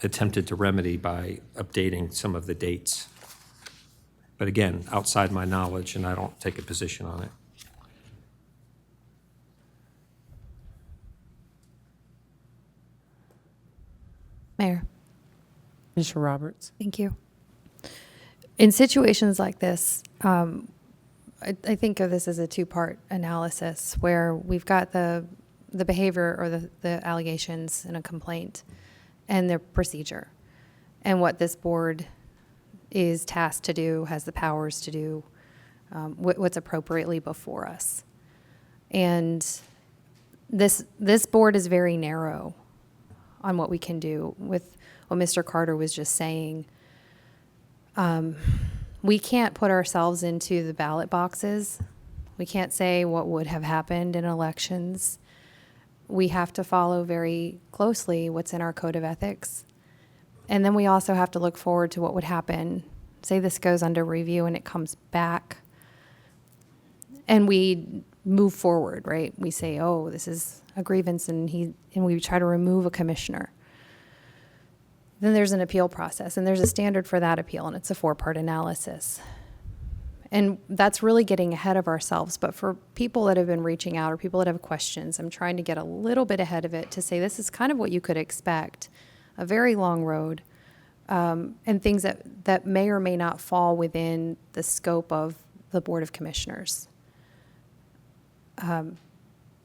attempted to remedy by updating some of the dates. But again, outside my knowledge, and I don't take a position on it. Mayor. Mr. Roberts. Thank you. In situations like this, I think of this as a two-part analysis where we've got the behavior or the allegations in a complaint and the procedure and what this board is tasked to do, has the powers to do, what's appropriately before us. And this board is very narrow on what we can do. With what Mr. Carter was just saying, we can't put ourselves into the ballot boxes. We can't say what would have happened in elections. We have to follow very closely what's in our code of ethics. And then we also have to look forward to what would happen. Say this goes under review and it comes back. And we move forward, right? We say, oh, this is a grievance, and we try to remove a commissioner. Then there's an appeal process, and there's a standard for that appeal, and it's a 4-part analysis. And that's really getting ahead of ourselves. But for people that have been reaching out or people that have questions, I'm trying to get a little bit ahead of it to say this is kind of what you could expect, a very long road, and things that may or may not fall within the scope of the Board of Commissioners.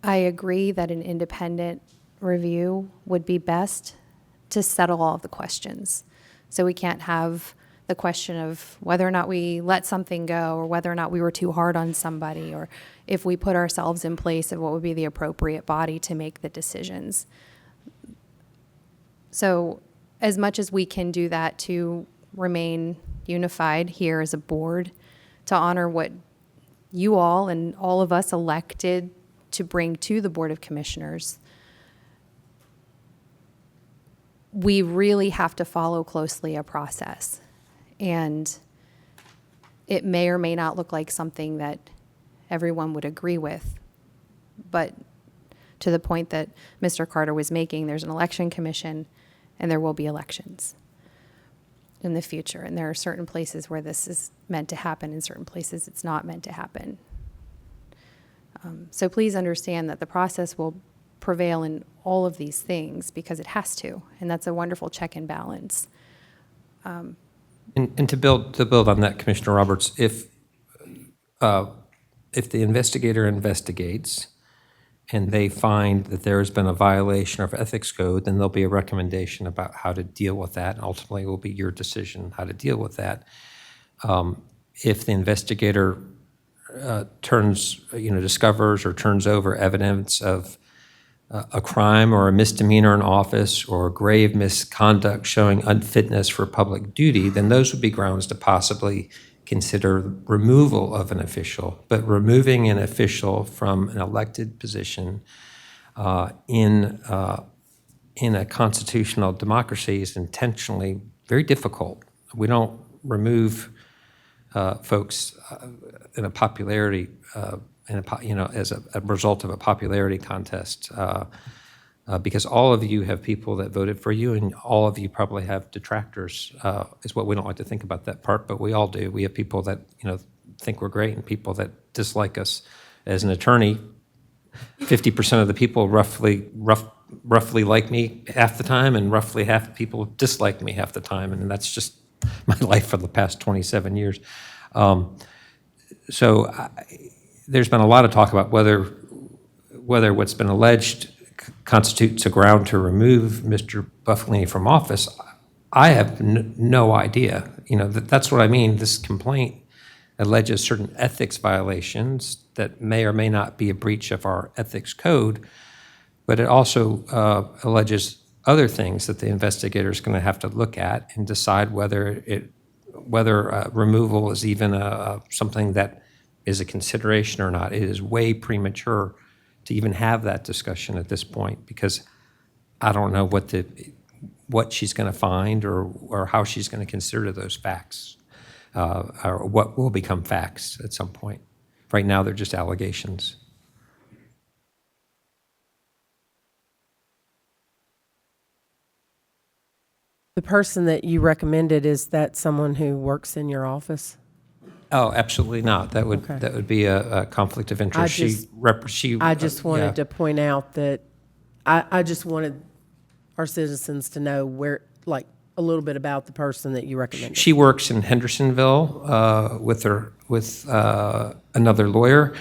I agree that an independent review would be best to settle all of the questions. So we can't have the question of whether or not we let something go or whether or not we were too hard on somebody or if we put ourselves in place of what would be the appropriate body to make the decisions. So as much as we can do that to remain unified here as a board, to honor what you all and all of us elected to bring to the Board of Commissioners, we really have to follow closely a process. And it may or may not look like something that everyone would agree with. But to the point that Mr. Carter was making, there's an election commission and there will be elections in the future. And there are certain places where this is meant to happen and certain places it's not meant to happen. So please understand that the process will prevail in all of these things because it has to, and that's a wonderful check and balance. And to build on that, Commissioner Roberts, if the investigator investigates and they find that there has been a violation of ethics code, then there'll be a recommendation about how to deal with that, and ultimately it will be your decision how to deal with that. If the investigator discovers or turns over evidence of a crime or a misdemeanor in office or grave misconduct showing unfitness for public duty, then those would be grounds to possibly consider removal of an official. But removing an official from an elected position in a constitutional democracy is intentionally very difficult. We don't remove folks in a popularity, as a result of a popularity contest, because all of you have people that voted for you, and all of you probably have detractors, is what we don't like to think about that part, but we all do. We have people that, think we're great and people that dislike us. As an attorney, 50% of the people roughly like me half the time, and roughly half the people dislike me half the time, and that's just my life for the past 27 years. There's been a lot of talk about whether what's been alleged constitutes a ground to remove Mr. Buffalini from office. I have no idea. That's what I mean. This complaint alleges certain ethics violations that may or may not be a breach of our ethics code, but it also alleges other things that the investigator is going to have to look at and decide whether removal is even something that is a consideration or not. It is way premature to even have that discussion at this point, because I don't know what she's going to find or how she's going to consider those facts, or what will become facts at some point. Right now, they're just allegations. The person that you recommended, is that someone who works in your office? Oh, absolutely not. That would be a conflict of interest. I just wanted to point out that I just wanted our citizens to know a little bit about the person that you recommended. She works in Hendersonville with another lawyer.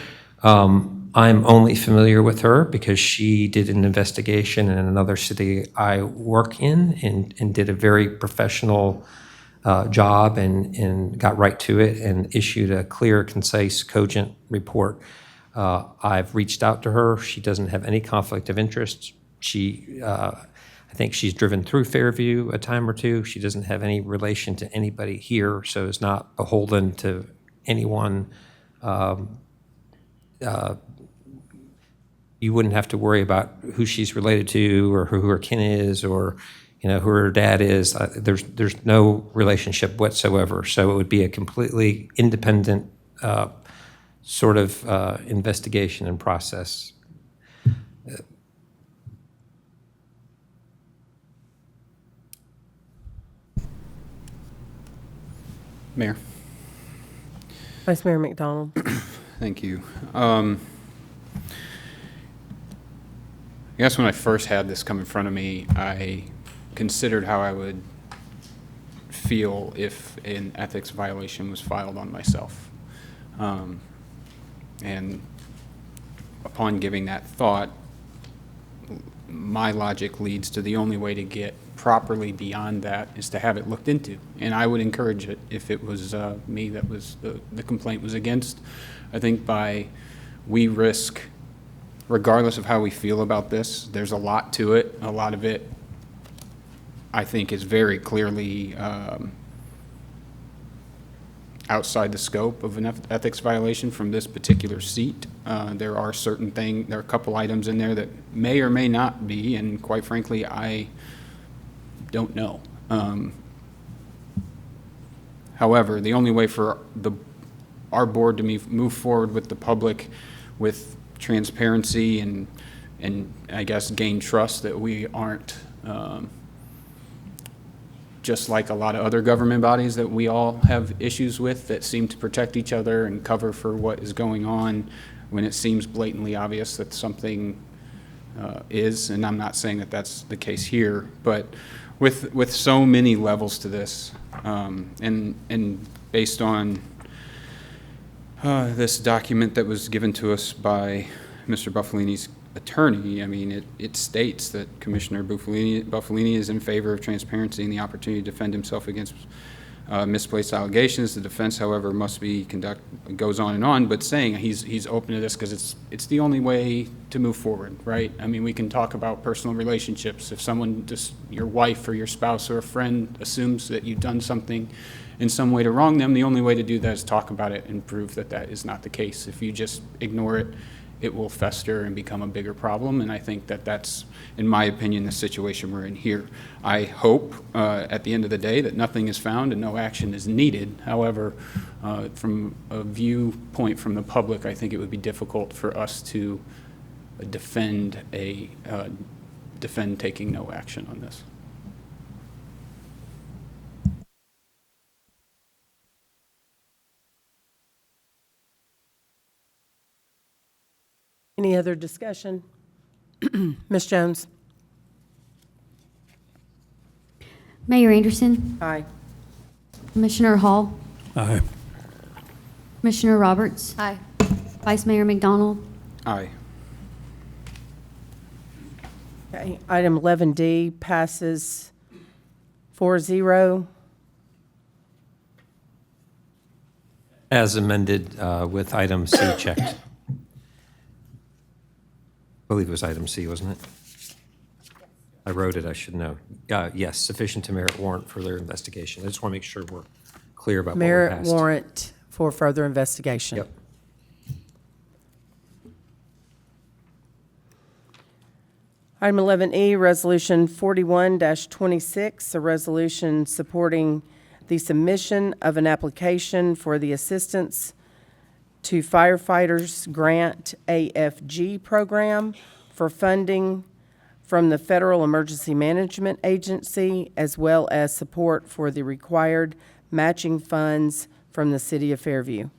I'm only familiar with her because she did an investigation in another city I work in and did a very professional job and got right to it and issued a clear, concise, cogent report. I've reached out to her. She doesn't have any conflict of interest. I think she's driven through Fairview a time or two. She doesn't have any relation to anybody here, so is not beholden to anyone. You wouldn't have to worry about who she's related to or who her kin is or who her dad is. There's no relationship whatsoever. So it would be a completely independent sort of investigation and process. Mayor. Vice Mayor McDonald. Thank you. I guess when I first had this come in front of me, I considered how I would feel if an ethics violation was filed on myself. And upon giving that thought, my logic leads to the only way to get properly beyond that is to have it looked into. And I would encourage it if it was me that was the complaint was against. I think we risk, regardless of how we feel about this, there's a lot to it. A lot of it, I think, is very clearly outside the scope of an ethics violation from this particular seat. There are a couple items in there that may or may not be, and quite frankly, I don't know. However, the only way for our board to move forward with the public with transparency and I guess gain trust that we aren't just like a lot of other government bodies that we all have issues with that seem to protect each other and cover for what is going on when it seems blatantly obvious that something is, and I'm not saying that that's the case here, but with so many levels to this, and based on this document that was given to us by Mr. Buffalini's attorney, I mean, it states that Commissioner Buffalini is in favor of transparency and the opportunity to defend himself against misplaced allegations. The defense, however, must be goes on and on, but saying he's open to this because it's the only way to move forward, right? I mean, we can talk about personal relationships. If someone, just your wife or your spouse or a friend, assumes that you've done something in some way to wrong them, the only way to do that is talk about it and prove that that is not the case. If you just ignore it it will fester and become a bigger problem, and I think that that's, in my opinion, the situation we're in here. I hope, at the end of the day, that nothing is found and no action is needed. However, from a viewpoint from the public, I think it would be difficult for us to defend taking no action on this. Any other discussion? Ms. Jones? Mayor Anderson, Aye. Commissioner Hall, Aye. Commissioner Roberts, Aye. Vice Mayor McDonald, Aye. Okay, item 11D passes 4-0. As amended with item C checked. I believe it was item C, wasn't it? I wrote it, I should know. Yes, sufficient to merit warrant for their investigation. I just want to make sure we're clear about what we Merit passed. warrant for further investigation. Yep. Item 11E, Resolution 41-26, a resolution supporting the submission of an application for the Assistance to Firefighters Grant AFG program for funding from the Federal Emergency Management Agency, as well as support for the required matching funds from the City of Fairview.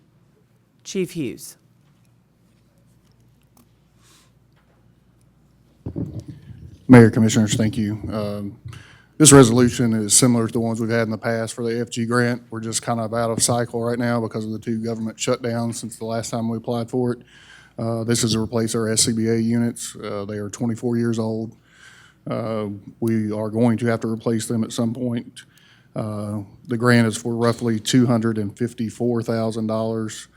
Chief Hughes. Mayor, Commissioners, thank you. This resolution is similar to the ones we've had in the past for the FG grant. We're just kind of out of cycle right now because of the 2 government shutdowns since the last time we applied for it. This is to replace our SCBA units. They are 24 years old. We are going to have to replace them at some point. The grant is for roughly $254,000.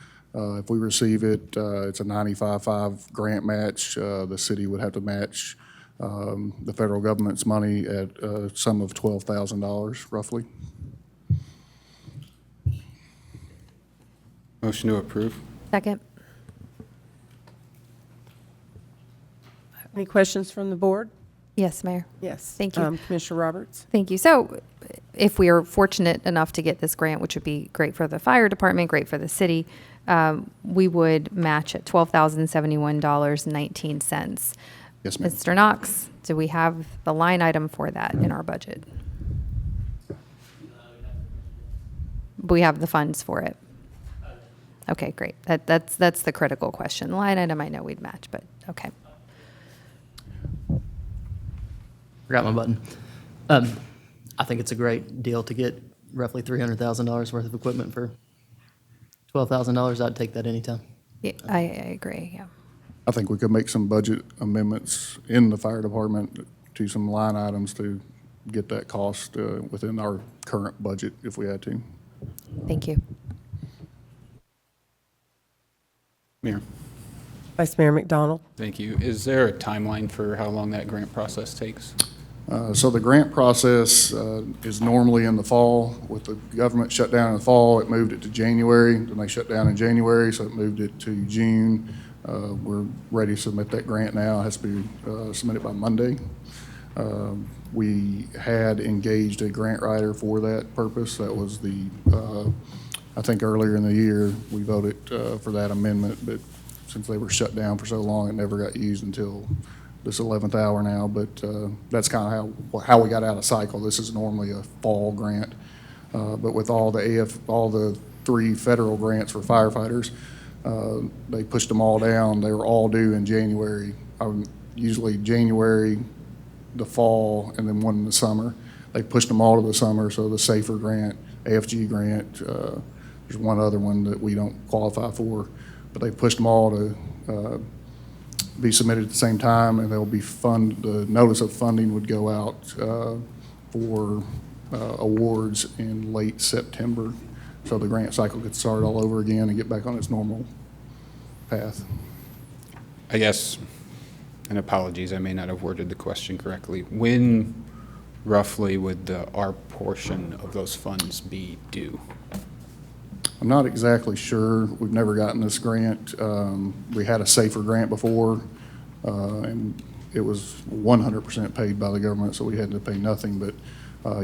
If we receive it, it's a 95-5 grant match. The city would have to match the federal government's money at a sum of $12,000 roughly. Motion to approve. Second. Any questions from the board? Yes, Mayor. Yes. Thank you. Commissioner Roberts? Thank you. So if we are fortunate enough to get this grant, which would be great for the fire department, great for the city, we would match at $12,071.19. Yes, ma'am. Mr. Knox, do we have the line item for that in our budget? We have the funds for it. Okay, great. That's the critical question. The line item, I know we'd match, but okay. Forgot my button. I think it's a great deal to get roughly $300,000 worth of equipment for $12,000. I'd take that anytime. Yeah, I agree, yeah. I think we could make some budget amendments in the fire department to some line items to get that cost within our current budget if we had to. Thank you. Mayor. Vice Mayor McDonald? Thank you. Is there a timeline for how long that grant process takes? So the grant process is normally in the fall. With the government shutdown in the fall, it moved it to January. Then they shut down in January, so it moved it to June. We're ready to submit that grant now. It has to be submitted by Monday. We had engaged a grant writer for that purpose. That was I think earlier in the year, we voted for that amendment, but since they were shut down for so long, it never got used until this 11th hour now. But that's kind of how we got out of cycle. This is normally a fall grant. But with all the 3 federal grants for firefighters, they pushed them all down. They were all due in January, usually January, the fall, and then one in the summer. They pushed them all to the summer, so the SAFER grant, AFG grant, there's one other one that we don't qualify for, but they pushed them all to be submitted at the same time, and they'll be the notice of funding would go out for awards in late September. So the grant cycle could start all over again and get back on its normal path. I guess, and apologies, I may not have worded the question correctly. When roughly would our portion of those funds be due? I'm not exactly sure. We've never gotten this grant. We had a SAFER grant before, and it was 100% paid by the government, so we had to pay nothing. But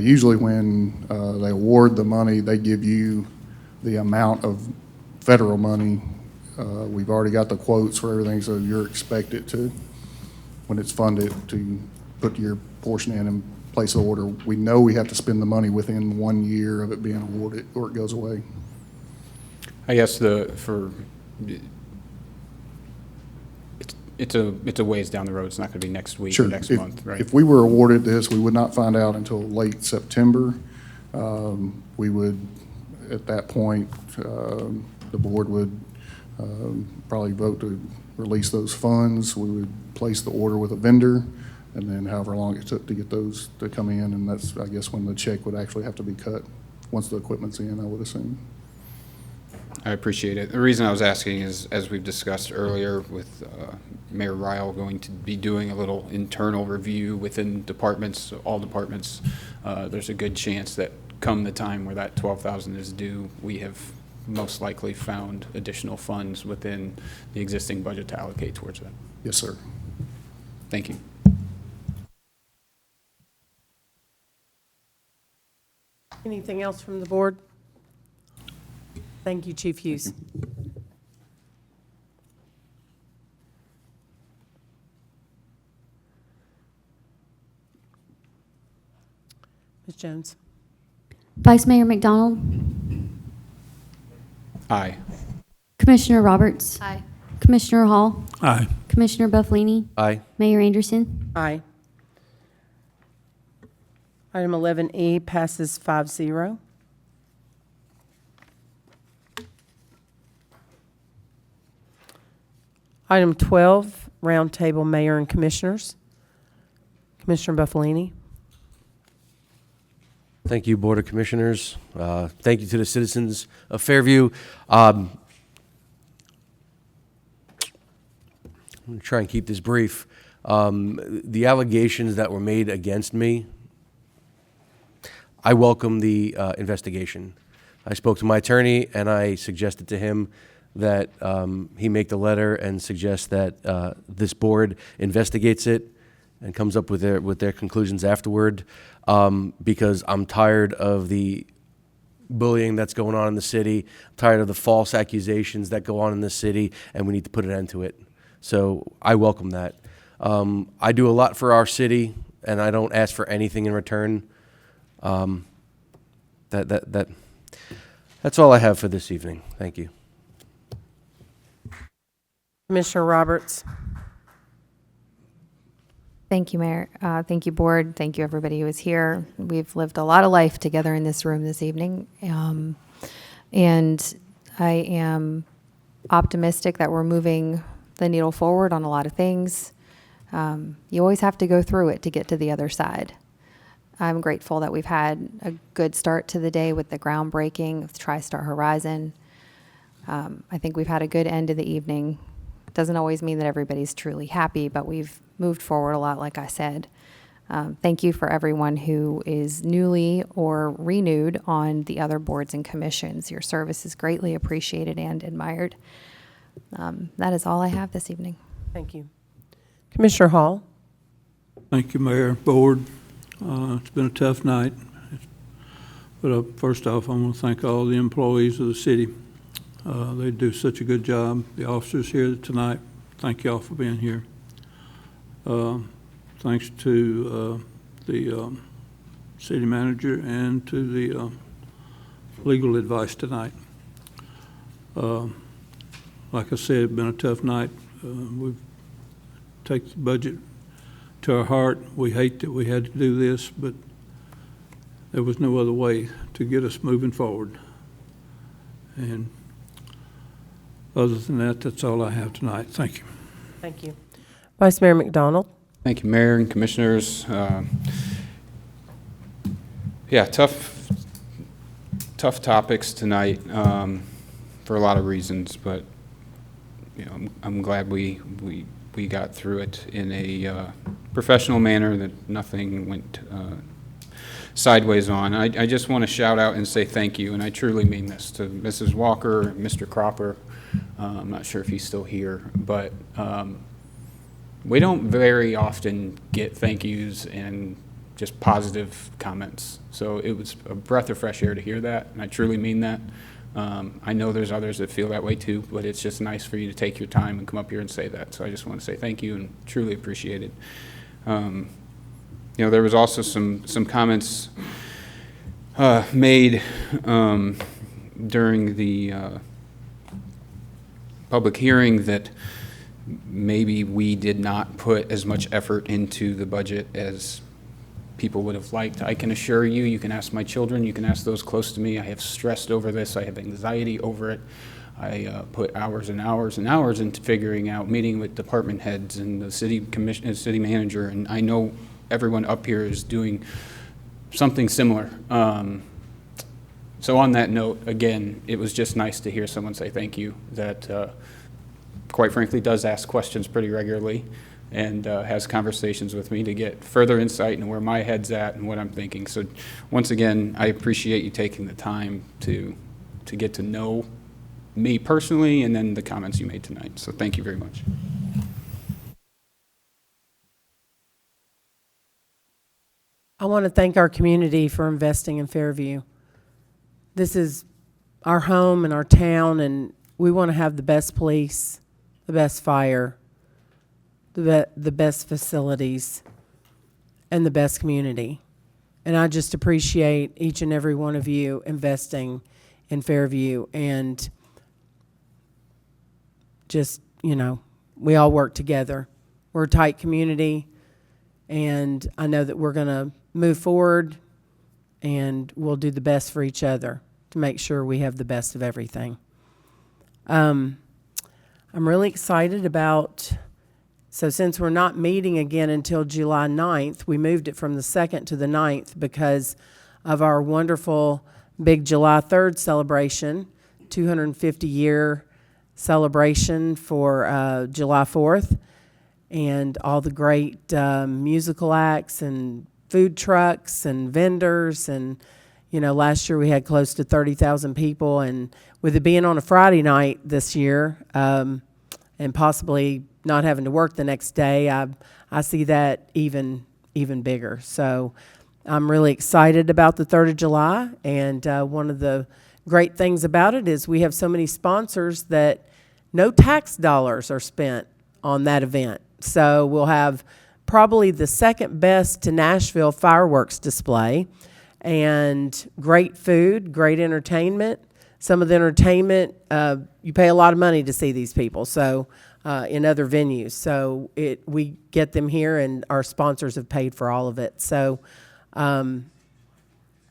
usually when they award the money, they give you the amount of federal money. We've already got the quotes for everything, so you're expected to, when it's funded, to put your portion in and place the order. We know we have to spend the money within 1 year of it being awarded, or it goes away. I guess it's a ways down the road. It's not going to be next week or next month, right? If we were awarded this, we would not find out until late September. We would, at that point, the board would probably vote to release those funds. We would place the order with a vendor, and then however long it took to get those to come in, and that's, I guess, when the check would actually have to be cut, once the equipment's in, I would assume. I appreciate it. The reason I was asking is, as we've discussed earlier, with Mayor Ryle going to be doing a little internal review within departments, all departments, there's a good chance that come the time where that $12,000 is due, we have most likely found additional funds within the existing budget to allocate towards that. Yes, sir. Thank you. Anything else from the board? Thank you, Chief Hughes. Ms. Jones? Vice Mayor McDonald, Aye. Commissioner Roberts, Aye. Commissioner Hall, Aye. Commissioner Buffalini, Aye. Mayor Anderson. Aye. Item 11E passes 5-0. Item 12, Roundtable Mayor and Commissioners. Commissioner Buffalini. Thank you, Board of Commissioners. Thank you to the citizens of Fairview. I'm going to try and keep this brief. The allegations that were made against me, I welcome the investigation. I spoke to my attorney, and I suggested to him that he make the letter and suggest that this board investigates it and comes up with their conclusions afterward, because I'm tired of the bullying that's going on in the city. I'm tired of the false accusations that go on in the city, and we need to put an end to it. So I welcome that. I do a lot for our city, and I don't ask for anything in return. That's all I have for this evening. Thank you. Commissioner Roberts. Thank you, Mayor. Thank you, Board. Thank you, everybody who is here. We've lived a lot of life together in this room this evening. And I am optimistic that we're moving the needle forward on a lot of things. You always have to go through it to get to the other side. I'm grateful that we've had a good start to the day with the groundbreaking of TriStar Horizon. I think we've had a good end of the evening. Doesn't always mean that everybody's truly happy, but we've moved forward a lot, like I said. Thank you for everyone who is newly or renewed on the other boards and commissions. Your service is greatly appreciated and admired. That is all I have this evening. Thank you. Commissioner Hall. Thank you, Mayor, Board. It's been a tough night. But first off, I want to thank all the employees of the city. They do such a good job. The officers here tonight, thank y'all for being here. Thanks to the city manager and to the legal advice tonight. Like I said, it's been a tough night. We've taken the budget to our heart. We hate that we had to do this, but there was no other way to get us moving forward. And other than that, that's all I have tonight. Thank you. Thank you. Vice Mayor McDonald. Thank you, Mayor and Commissioners. Yeah, tough topics tonight for a lot of reasons, but you know, I'm glad we got through it in a professional manner, that nothing went sideways on. I just want to shout out and say thank you, and I truly mean this, to Mrs. Walker, Mr. Cropper. I'm not sure if he's still here, but we don't very often get thank yous and just positive comments. So it was a breath of fresh air to hear that, and I truly mean that. I know there's others that feel that way too, but it's just nice for you to take your time and come up here and say that. So I just want to say thank you and truly appreciate it. You know, there was also some comments made during the public hearing that maybe we did not put as much effort into the budget as people would have liked. I can assure you, you can ask my children, you can ask those close to me, I have stressed over this, I have anxiety over it. I put hours and hours and hours into figuring out, meeting with department heads and the city commission, city manager, and I know everyone up here is doing something similar. So on that note, again, it was just nice to hear someone say thank you, that quite frankly does ask questions pretty regularly and has conversations with me to get further insight into where my head's at and what I'm thinking. So once again, I appreciate you taking the time to get to know me personally and then the comments you made tonight. So thank you very much. I want to thank our community for investing in Fairview. This is our home and our town, and we want to have the best police, the best fire, the best facilities, and the best community. And I just appreciate each and every one of you investing in Fairview, and just, you know, we all work together. We're a tight community, and I know that we're going to move forward, and we'll do the best for each other to make sure we have the best of everything. I'm really excited about, so since we're not meeting again until July 9th, we moved it from the 2nd to the 9th because of our wonderful big July 3rd celebration, 250-year celebration for July 4th, and all the great musical acts and food trucks and vendors. And, you know, last year we had close to 30,000 people, and with it being on a Friday night this year, and possibly not having to work the next day, I see that even bigger. So I'm really excited about the 3rd of July, and one of the great things about it is we have so many sponsors that no tax dollars are spent on that event. So we'll have probably the second best to Nashville fireworks display, and great food, great entertainment. Some of the entertainment, you pay a lot of money to see these people, so in other venues. So we get them here, and our sponsors have paid for all of it. So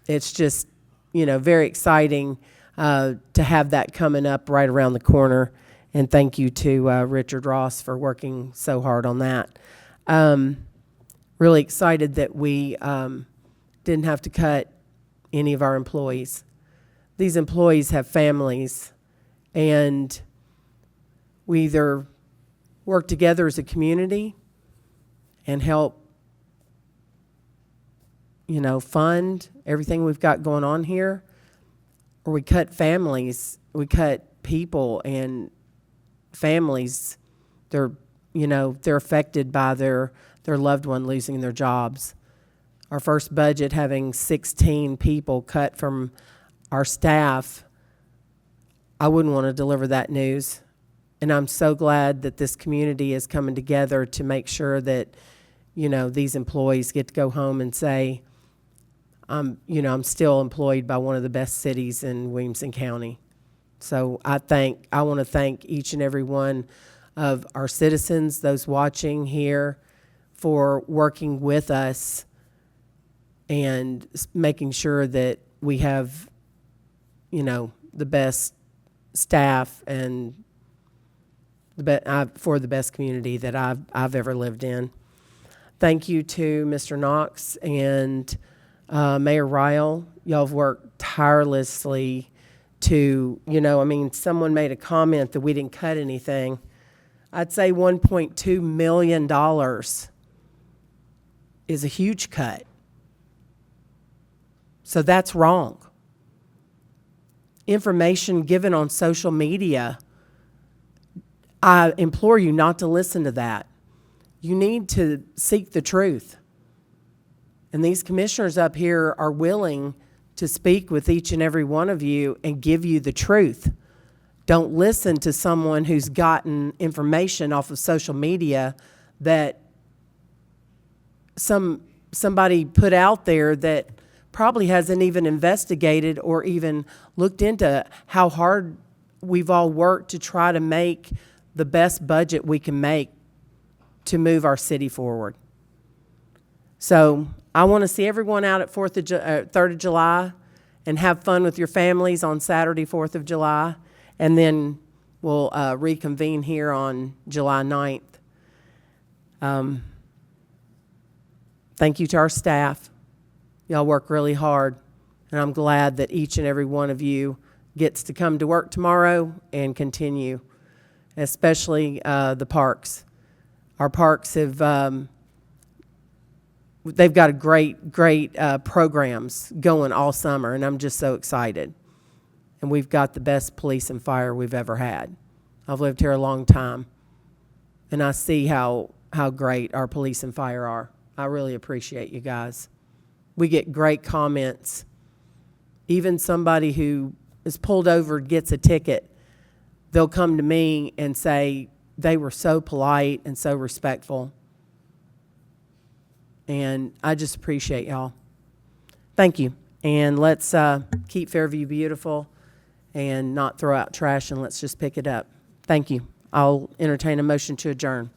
it's just, you know, very exciting to have that coming up right around the corner. And thank you to Richard Ross for working so hard on that. Really excited that we didn't have to cut any of our employees. These employees have families, and we either work together as a community and help, you know, fund everything we've got going on here, or we cut families, we cut people, and families, they're affected by their loved one losing their jobs. Our first budget having 16 people cut from our staff, I wouldn't want to deliver that news. And I'm so glad that this community is coming together to make sure that, you know, these employees get to go home and say, I'm still employed by one of the best cities in Williamson County. So I want to thank each and every one of our citizens, those watching here, for working with us and making sure that we have, you know, the best staff and for the best community that I've ever lived in. Thank you to Mr. Knox and Mayor Ryle. Y'all have worked tirelessly to, someone made a comment that we didn't cut anything. I'd say $1.2 million is a huge cut. So that's wrong. Information given on social media, I implore you not to listen to that. You need to seek the truth. And these commissioners up here are willing to speak with each and every one of you and give you the truth. Don't listen to someone who's gotten information off of social media that somebody put out there that probably hasn't even investigated or even looked into how hard we've all worked to try to make the best budget we can make to move our city forward. So I want to see everyone out at 3rd of July and have fun with your families on Saturday, 4th of July, and then we'll reconvene here on July 9th. Thank you to our staff. Y'all work really hard, and I'm glad that each and every one of you gets to come to work tomorrow and continue, especially the parks. Our parks have, they've got a great programs going all summer, and I'm just so excited. And we've got the best police and fire we've ever had. I've lived here a long time, and I see how great our police and fire are. I really appreciate you guys. We get great comments. Even somebody who is pulled over gets a ticket, they'll come to me and say they were so polite and so respectful. And I just appreciate y'all. Thank you. And let's keep Fairview beautiful and not throw out trash, and let's just pick it up. Thank you. I'll entertain a motion to adjourn.